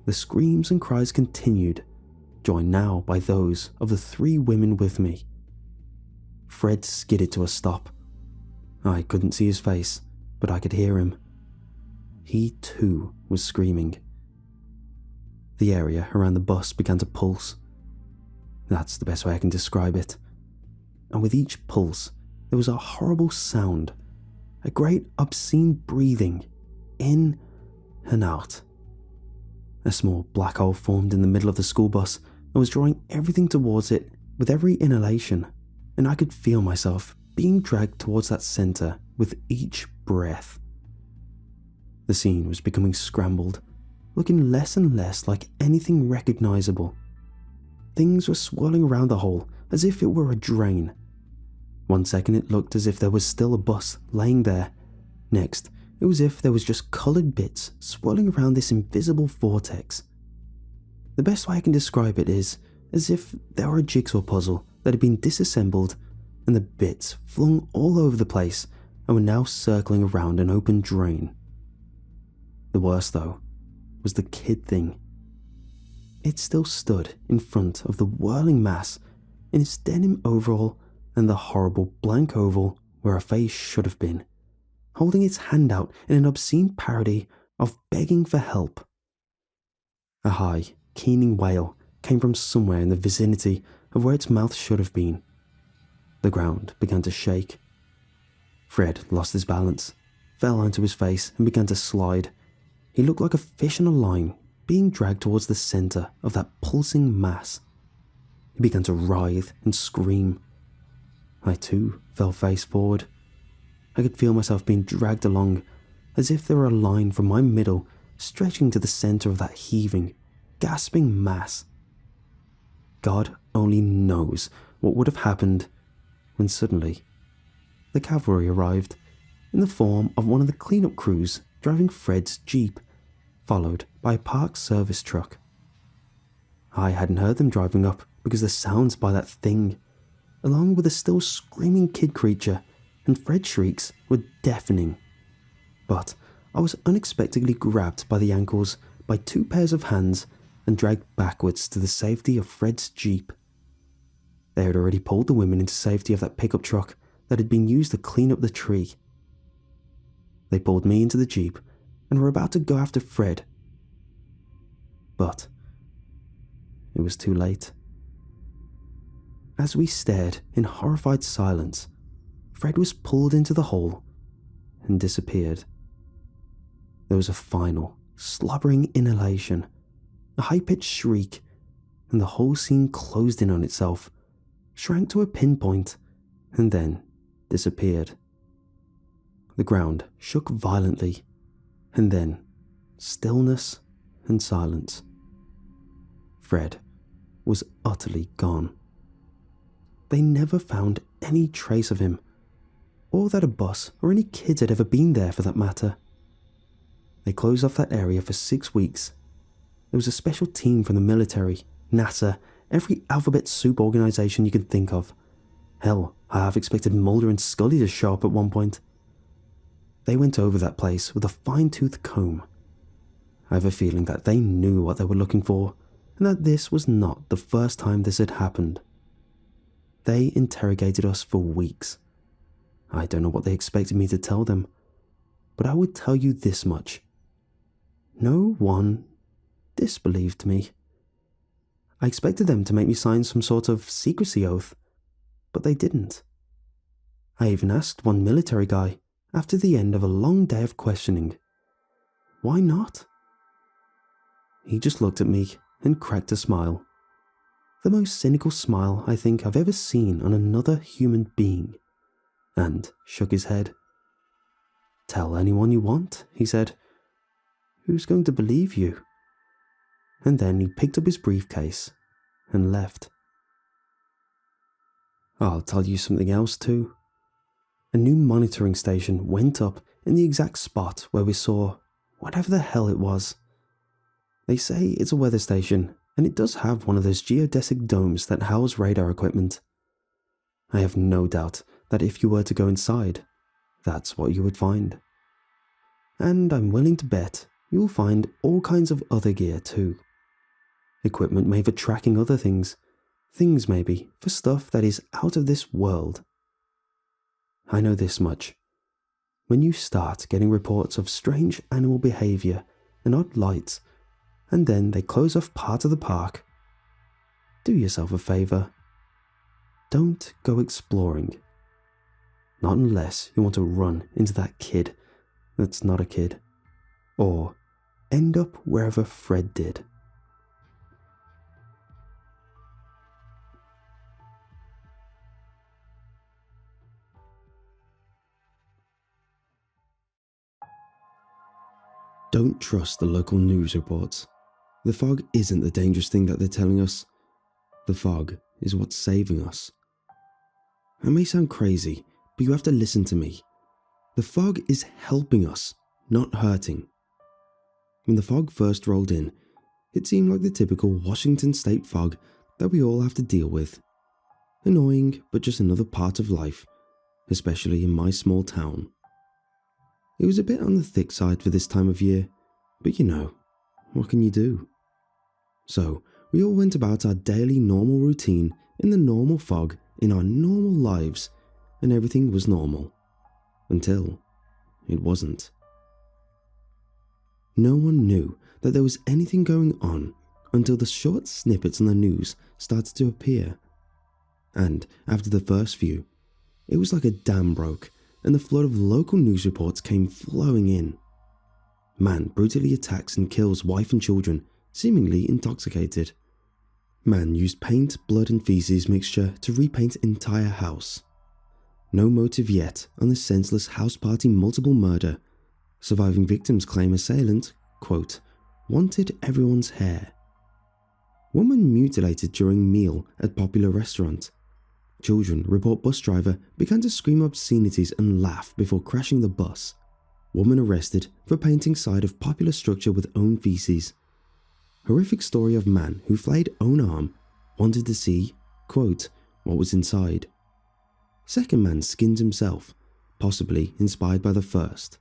the screams and cries continued, joined now by those of the 3 women with me. Fred skidded to a stop. I couldn't see his face, but I could hear him. He too was screaming. The area around the bus began to pulse. That's the best way I can describe it. And with each pulse, there was a horrible sound, a great obscene breathing, in and out. A small black hole formed in the middle of the school bus and was drawing everything towards it with every inhalation, and I could feel myself being dragged towards that center with each breath. The scene was becoming scrambled, looking less and less like anything recognizable. Things were swirling around the hole as if it were a drain. One second it looked as if there was still a bus laying there. Next, it was as if there was just colored bits swirling around this invisible vortex. The best way I can describe it is as if there were a jigsaw puzzle that had been disassembled and the bits flung all over the place and were now circling around an open drain. The worst, though, was the kid thing. It still stood in front of the whirling mass in its denim overall and the horrible blank oval where a face should have been, holding its hand out in an obscene parody of begging for help. A high, keening wail came from somewhere in the vicinity of where its mouth should have been. The ground began to shake. Fred lost his balance, fell onto his face and began to slide. He looked like a fish on a line being dragged towards the center of that pulsing mass. He began to writhe and scream. I too fell face forward. I could feel myself being dragged along as if there were a line from my middle stretching to the center of that heaving, gasping mass. God only knows what would have happened when suddenly the cavalry arrived in the form of one of the cleanup crews driving Fred's Jeep, followed by a park service truck. I hadn't heard them driving up because the sounds by that thing, along with the still screaming kid creature and Fred's shrieks, were deafening. But I was unexpectedly grabbed by the ankles by two pairs of hands and dragged backwards to the safety of Fred's Jeep. They had already pulled the women into safety of that pickup truck that had been used to clean up the tree. They pulled me into the Jeep and were about to go after Fred. But it was too late. As we stared in horrified silence, Fred was pulled into the hole and disappeared. There was a final, slobbering inhalation, a high-pitched shriek, and the whole scene closed in on itself, shrank to a pinpoint, and then disappeared. The ground shook violently, and then stillness and silence. Fred was utterly gone. They never found any trace of him, or that a bus or any kids had ever been there for that matter. They closed off that area for 6 weeks. There was a special team from the military, NASA, every alphabet soup organization you could think of. Hell, I half expected Mulder and Scully to show up at one point. They went over that place with a fine-tooth comb. I have a feeling that they knew what they were looking for, and that this was not the first time this had happened. They interrogated us for weeks. I don't know what they expected me to tell them, but I would tell you this much. No one disbelieved me. I expected them to make me sign some sort of secrecy oath, but they didn't. I even asked one military guy, after the end of a long day of questioning, why not? He just looked at me and cracked a smile. The most cynical smile I think I've ever seen on another human being, and shook his head. Tell anyone you want, he said. Who's going to believe you? And then he picked up his briefcase and left. I'll tell you something else too. A new monitoring station went up in the exact spot where we saw whatever the hell it was. They say it's a weather station, and it does have one of those geodesic domes that house radar equipment. I have no doubt that if you were to go inside, that's what you would find. And I'm willing to bet you'll find all kinds of other gear too. Equipment made for tracking other things maybe for stuff that is out of this world. I know this much. When you start getting reports of strange animal behavior and odd lights, and then they close off part of the park, do yourself a favor. Don't go exploring. Not unless you want to run into that kid that's not a kid, or end up wherever Fred did. Don't trust the local news reports. The fog isn't the dangerous thing that they're telling us. The fog is what's saving us. I may sound crazy, but you have to listen to me. The fog is helping us, not hurting. When the fog first rolled in, it seemed like the typical Washington state fog that we all have to deal with. Annoying, but just another part of life, especially in my small town. It was a bit on the thick side for this time of year, but you know, what can you do? So, we all went about our daily normal routine in the normal fog in our normal lives, and everything was normal. Until it wasn't. No one knew that there was anything going on until the short snippets on the news started to appear. And after the first few, it was like a dam broke and the flood of local news reports came flowing in. Man brutally attacks and kills wife and children, seemingly intoxicated. Man used paint, blood and feces mixture to repaint entire house. No motive yet on the senseless house party multiple murder. Surviving victims claim assailant quote, wanted everyone's hair. Woman mutilated during meal at popular restaurant. Children report bus driver began to scream obscenities and laugh before crashing the bus. Woman arrested for painting side of popular structure with own feces. Horrific story of man who flayed own arm, wanted to see, quote, what was inside. Second man skinned himself, possibly inspired by the first.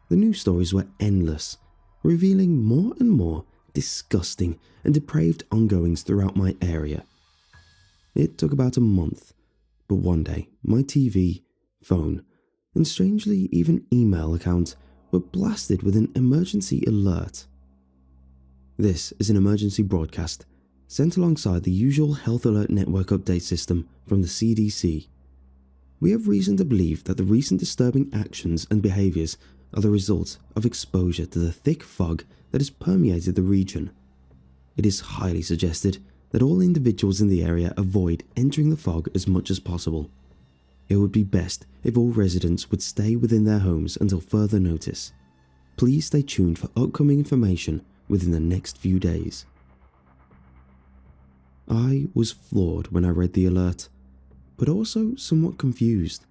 The news stories were endless, revealing more and more disgusting and depraved ongoings throughout my area. It took about a month, but one day my TV, phone, and strangely even email account were blasted with an emergency alert. This is an emergency broadcast sent alongside the usual Health Alert Network update system from the CDC. We have reason to believe that the recent disturbing actions and behaviours are the result of exposure to the thick fog that has permeated the region. It is highly suggested that all individuals in the area avoid entering the fog as much as possible. It would be best if all residents would stay within their homes until further notice. Please stay tuned for upcoming information within the next few days. I was floored when I read the alert, but also somewhat confused.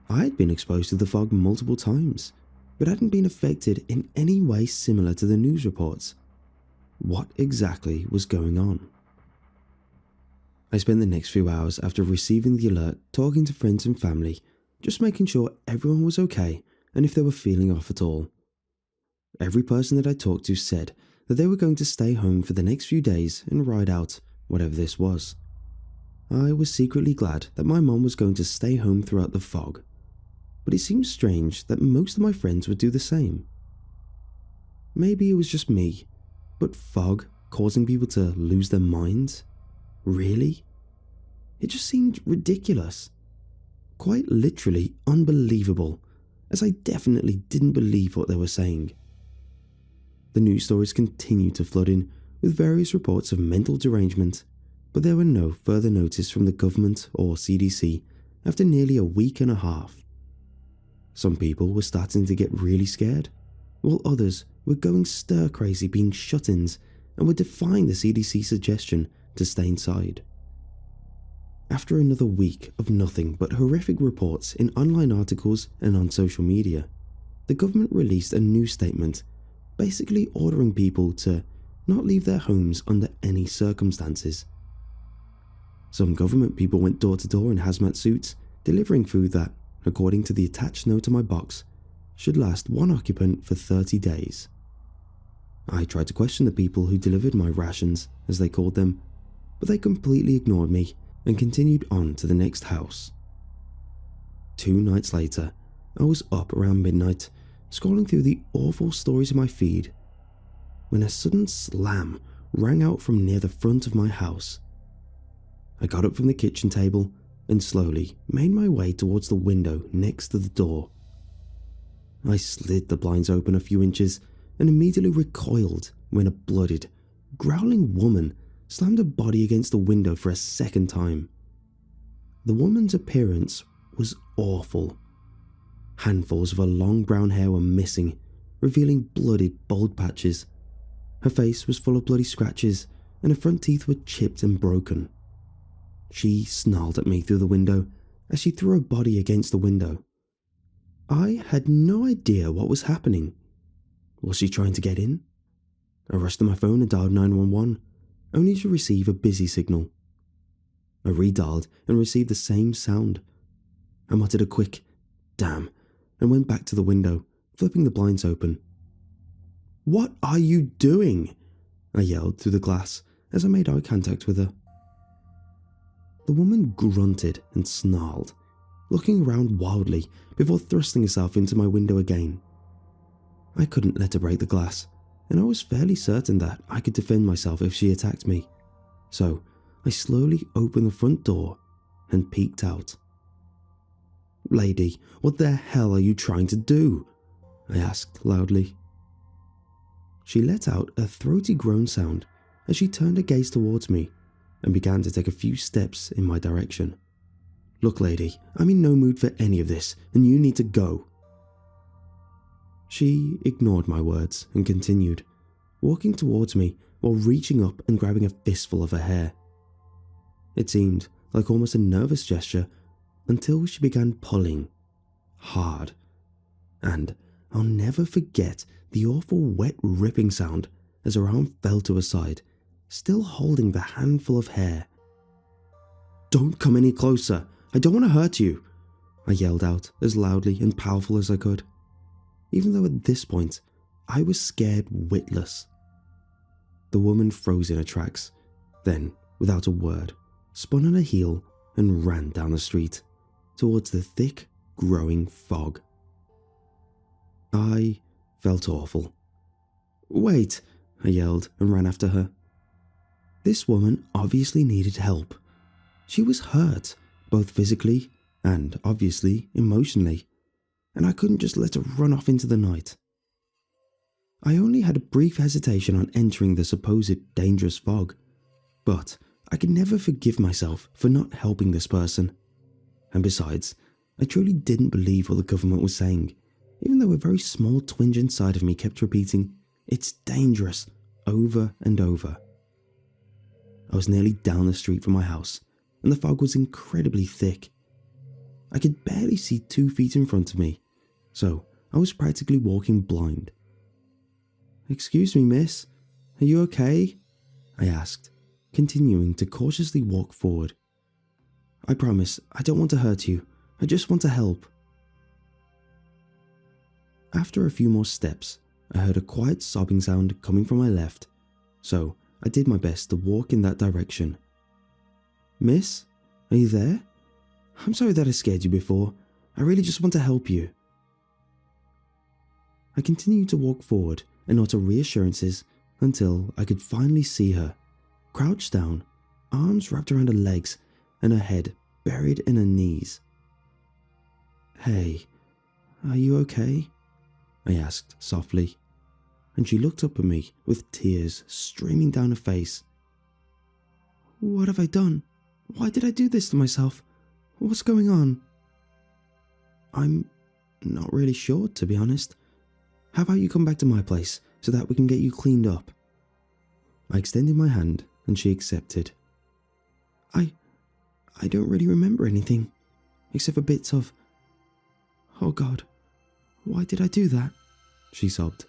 I had been exposed to the fog multiple times, but hadn't been affected in any way similar to the news reports. What exactly was going on? I spent the next few hours after receiving the alert talking to friends and family, just making sure everyone was okay and if they were feeling off at all. Every person that I talked to said that they were going to stay home for the next few days and ride out whatever this was. I was secretly glad that my mom was going to stay home throughout the fog, but it seemed strange that most of my friends would do the same. Maybe it was just me, but fog causing people to lose their minds? Really? It just seemed ridiculous. Quite literally unbelievable, as I definitely didn't believe what they were saying. The news stories continued to flood in with various reports of mental derangement, but there were no further notice from the government or CDC after nearly a week and a half. Some people were starting to get really scared, while others were going stir-crazy being shut-ins and were defying the CDC suggestion to stay inside. After another week of nothing but horrific reports in online articles and on social media, the government released a new statement basically ordering people to not leave their homes under any circumstances. Some government people went door to door in hazmat suits, delivering food that, according to the attached note to my box, should last one occupant for 30 days. I tried to question the people who delivered my rations, as they called them, but they completely ignored me and continued on to the next house. 2 nights later, I was up around midnight, scrolling through the awful stories in my feed, when a sudden slam rang out from near the front of my house. I got up from the kitchen table and slowly made my way towards the window next to the door. I slid the blinds open a few inches and immediately recoiled when a blooded, growling woman slammed her body against the window for a second time. The woman's appearance was awful. Handfuls of her long brown hair were missing, revealing blooded bald patches. Her face was full of bloody scratches and her front teeth were chipped and broken. She snarled at me through the window as she threw her body against the window. I had no idea what was happening. Was she trying to get in? I rushed to my phone and dialed 911, only to receive a busy signal. I redialed and received the same sound. I muttered a quick, "Damn," and went back to the window, flipping the blinds open. "What are you doing?" I yelled through the glass as I made eye contact with her. The woman grunted and snarled, looking around wildly before thrusting herself into my window again. I couldn't let her break the glass, and I was fairly certain that I could defend myself if she attacked me, so I slowly opened the front door and peeked out. "Lady, what the hell are you trying to do?" I asked loudly. She let out a throaty groan sound as she turned her gaze towards me and began to take a few steps in my direction. "Look, lady, I'm in no mood for any of this, and you need to go." She ignored my words and continued, walking towards me while reaching up and grabbing a fistful of her hair. It seemed like almost a nervous gesture until she began pulling hard, and I'll never forget the awful wet ripping sound as her arm fell to her side, still holding the handful of hair. "Don't come any closer, I don't want to hurt you," I yelled out as loudly and powerful as I could, even though at this point I was scared witless. The woman froze in her tracks, then, without a word, spun on her heel and ran down the street, towards the thick, growing fog. I felt awful. "Wait," I yelled and ran after her. This woman obviously needed help. She was hurt, both physically and, obviously, emotionally, and I couldn't just let her run off into the night. I only had a brief hesitation on entering the supposed dangerous fog, but I could never forgive myself for not helping this person. And besides, I truly didn't believe what the government was saying, even though a very small twinge inside of me kept repeating, "It's dangerous," over and over. I was nearly down the street from my house, and the fog was incredibly thick. I could barely see 2 feet in front of me, so I was practically walking blind. "Excuse me, miss, are you okay?" I asked, continuing to cautiously walk forward. "I promise, I don't want to hurt you, I just want to help." After a few more steps, I heard a quiet sobbing sound coming from my left, so I did my best to walk in that direction. "Miss, are you there? I'm sorry that I scared you before, I really just want to help you." I continued to walk forward and utter reassurances until I could finally see her, crouched down, arms wrapped around her legs and her head buried in her knees. "Hey, are you okay?" I asked softly, and she looked up at me with tears streaming down her face. "What have I done? Why did I do this to myself? What's going on?" "I'm not really sure, to be honest. How about you come back to my place so that we can get you cleaned up?" I extended my hand and she accepted. I don't really remember anything, except for bits of, "Oh God, why did I do that?" she sobbed,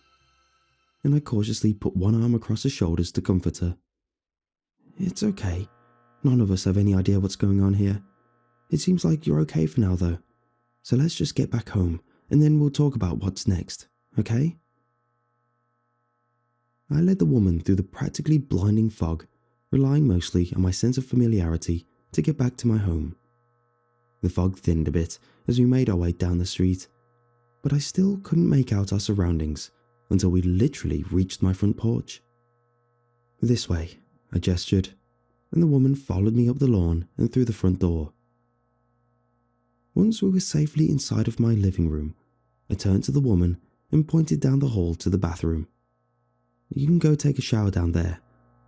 and I cautiously put one arm across her shoulders to comfort her. "It's okay, none of us have any idea what's going on here. It seems like you're okay for now though, so let's just get back home and then we'll talk about what's next, okay?" I led the woman through the practically blinding fog, relying mostly on my sense of familiarity to get back to my home. The fog thinned a bit as we made our way down the street, but I still couldn't make out our surroundings until we literally reached my front porch. "This way," I gestured, and the woman followed me up the lawn and through the front door. Once we were safely inside of my living room, I turned to the woman and pointed down the hall to the bathroom. "You can go take a shower down there,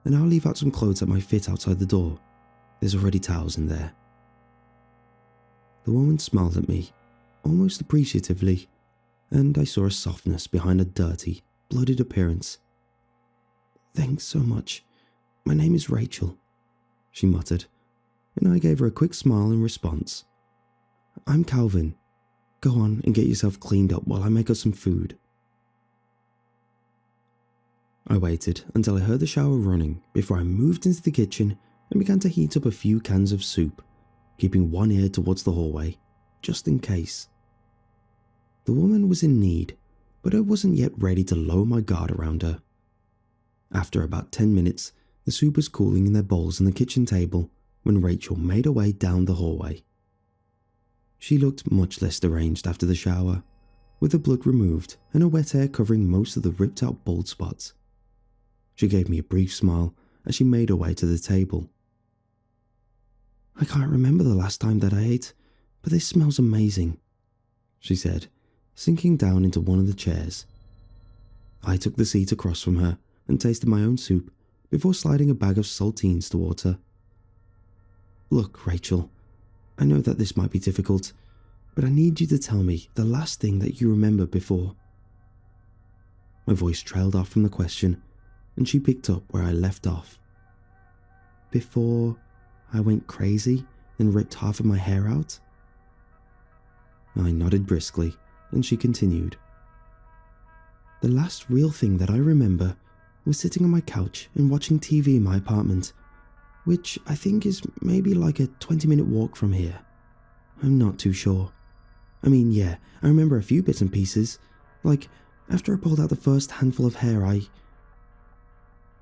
and I'll leave out some clothes that might fit outside the door. There's already towels in there." The woman smiled at me, almost appreciatively, and I saw a softness behind her dirty, blooded appearance. "Thanks so much. My name is Rachel," she muttered, and I gave her a quick smile in response. "I'm Calvin. Go on and get yourself cleaned up while I make us some food." I waited until I heard the shower running before I moved into the kitchen and began to heat up a few cans of soup, keeping one ear towards the hallway, just in case. The woman was in need, but I wasn't yet ready to lower my guard around her. After about 10 minutes, the soup was cooling in their bowls on the kitchen table when Rachel made her way down the hallway. She looked much less deranged after the shower, with the blood removed and her wet hair covering most of the ripped out bald spots. She gave me a brief smile as she made her way to the table. "I can't remember the last time that I ate, but this smells amazing," she said, sinking down into one of the chairs. I took the seat across from her and tasted my own soup before sliding a bag of saltines towards her. "Look, Rachel, I know that this might be difficult, but I need you to tell me the last thing that you remember before. My voice trailed off from the question, and she picked up where I left off. Before I went crazy and ripped half of my hair out? I nodded briskly, and she continued. The last real thing that I remember was sitting on my couch and watching TV in my apartment, which I think is maybe like a 20-minute walk from here. I'm not too sure. I mean, yeah, I remember a few bits and pieces, like after I pulled out the first handful of hair,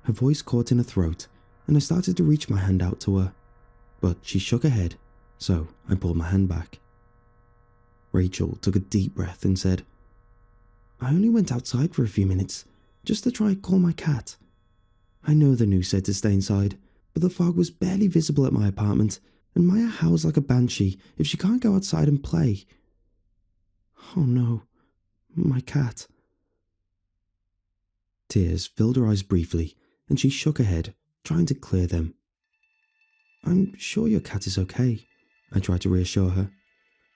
Her voice caught in her throat, and I started to reach my hand out to her, but she shook her head, so I pulled my hand back. Rachel took a deep breath and said, I only went outside for a few minutes, just to try call my cat. I know the news said to stay inside, but the fog was barely visible at my apartment, and Maya howls like a banshee if she can't go outside and play. Oh no, my cat. Tears filled her eyes briefly, and she shook her head, trying to clear them. I'm sure your cat is okay, I tried to reassure her.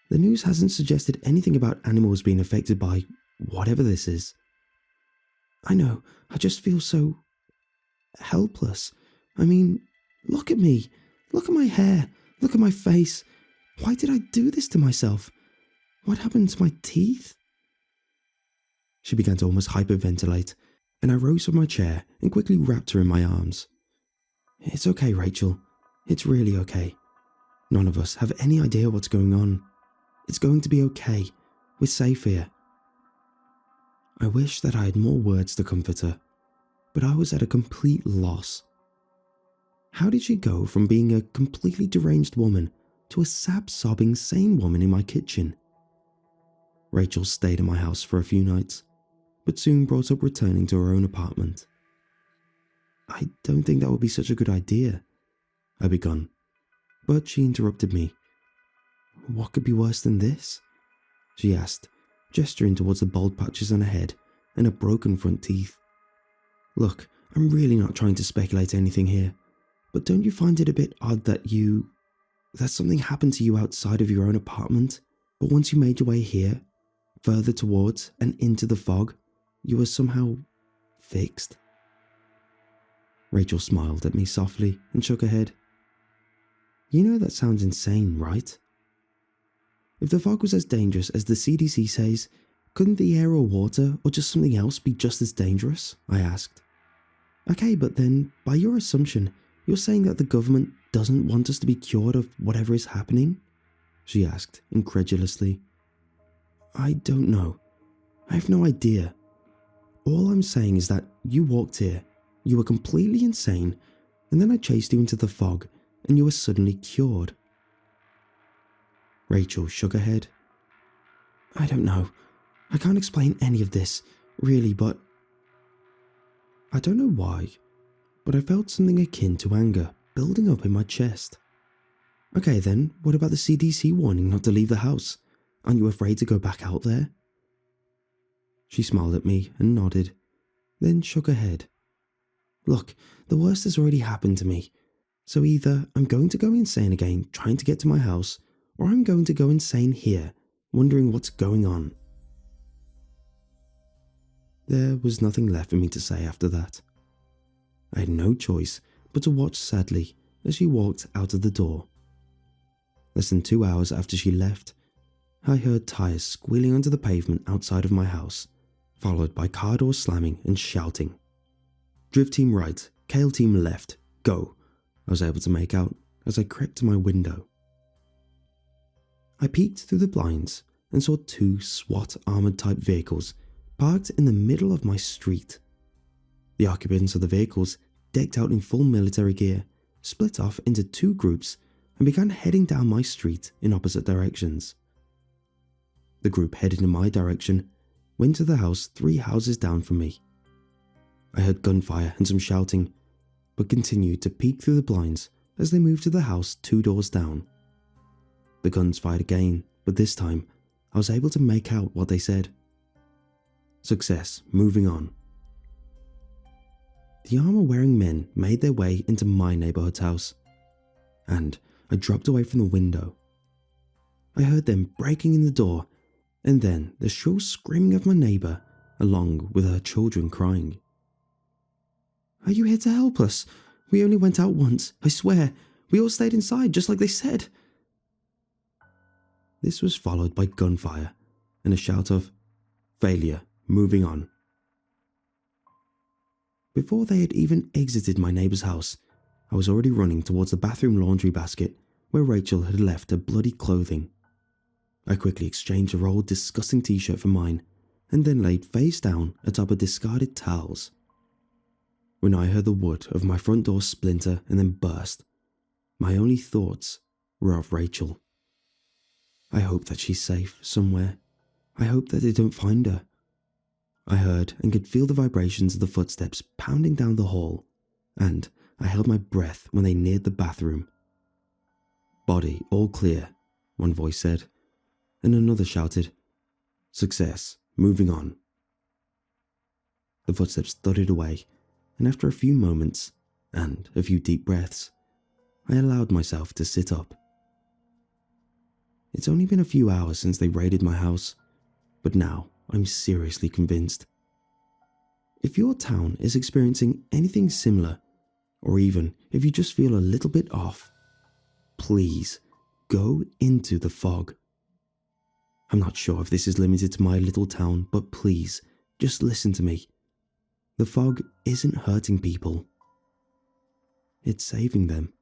The news hasn't suggested anything about animals being affected by whatever this is. I know, I just feel so helpless. I mean, look at me. Look at my hair. Look at my face. Why did I do this to myself? What happened to my teeth? She began to almost hyperventilate, and I rose from my chair and quickly wrapped her in my arms. It's okay, Rachel. It's really okay. None of us have any idea what's going on. It's going to be okay. We're safe here. I wish that I had more words to comfort her, but I was at a complete loss. How did she go from being a completely deranged woman to a sobbing sane woman in my kitchen? Rachel stayed in my house for a few nights, but soon brought up returning to her own apartment. I don't think that would be such a good idea, I begun, but she interrupted me. What could be worse than this? She asked, gesturing towards the bald patches on her head and her broken front teeth. Look, I'm really not trying to speculate anything here, but don't you find it a bit odd that something happened to you outside of your own apartment, but once you made your way here, further towards and into the fog, you were somehow fixed? Rachel smiled at me softly and shook her head. You know that sounds insane, right? If the fog was as dangerous as the CDC says, couldn't the air or water or just something else be just as dangerous? I asked. Okay, but then, by your assumption, you're saying that the government doesn't want us to be cured of whatever is happening? She asked, incredulously. I don't know. I have no idea. All I'm saying is that you walked here, you were completely insane, and then I chased you into the fog, and you were suddenly cured. Rachel shook her head. I don't know. I can't explain any of this, really, but I don't know why, but I felt something akin to anger building up in my chest. Okay then, what about the CDC warning not to leave the house? Aren't you afraid to go back out there? She smiled at me and nodded, then shook her head. Look, the worst has already happened to me, so either I'm going to go insane again trying to get to my house, or I'm going to go insane here, wondering what's going on. There was nothing left for me to say after that. I had no choice but to watch sadly as she walked out of the door. Less than 2 hours after she left, I heard tires squealing onto the pavement outside of my house, followed by car doors slamming and shouting. Drift team right, Kale team left, go, I was able to make out as I crept to my window. I peeked through the blinds and saw 2 SWAT armoured type vehicles parked in the middle of my street. The occupants of the vehicles, decked out in full military gear, split off into 2 groups and began heading down my street in opposite directions. The group headed in my direction went to the house 3 houses down from me. I heard gunfire and some shouting, but continued to peek through the blinds as they moved to the house 2 doors down. The guns fired again, but this time I was able to make out what they said. Success, moving on. The armor-wearing men made their way into my neighborhood's house, and I dropped away from the window. I heard them breaking in the door, and then the shrill screaming of my neighbor along with her children crying. "Are you here to help us? We only went out once, I swear. We all stayed inside, just like they said." This was followed by gunfire and a shout of, "Failure, moving on." Before they had even exited my neighbour's house, I was already running towards the bathroom laundry basket where Rachel had left her bloody clothing. I quickly exchanged her old disgusting t-shirt for mine and then laid face down atop her discarded towels. When I heard the wood of my front door splinter and then burst, my only thoughts were of Rachel. I hope that she's safe somewhere. I hope that they don't find her. I heard and could feel the vibrations of the footsteps pounding down the hall, and I held my breath when they neared the bathroom. "Body all clear," one voice said, and another shouted, "Success, moving on." The footsteps thudded away, and after a few moments, and a few deep breaths, I allowed myself to sit up. It's only been a few hours since they raided my house, but now I'm seriously convinced. If your town is experiencing anything similar, or even if you just feel a little bit off, please go into the fog. I'm not sure if this is limited to my little town, but please, just listen to me. The fog isn't hurting people. It's saving them.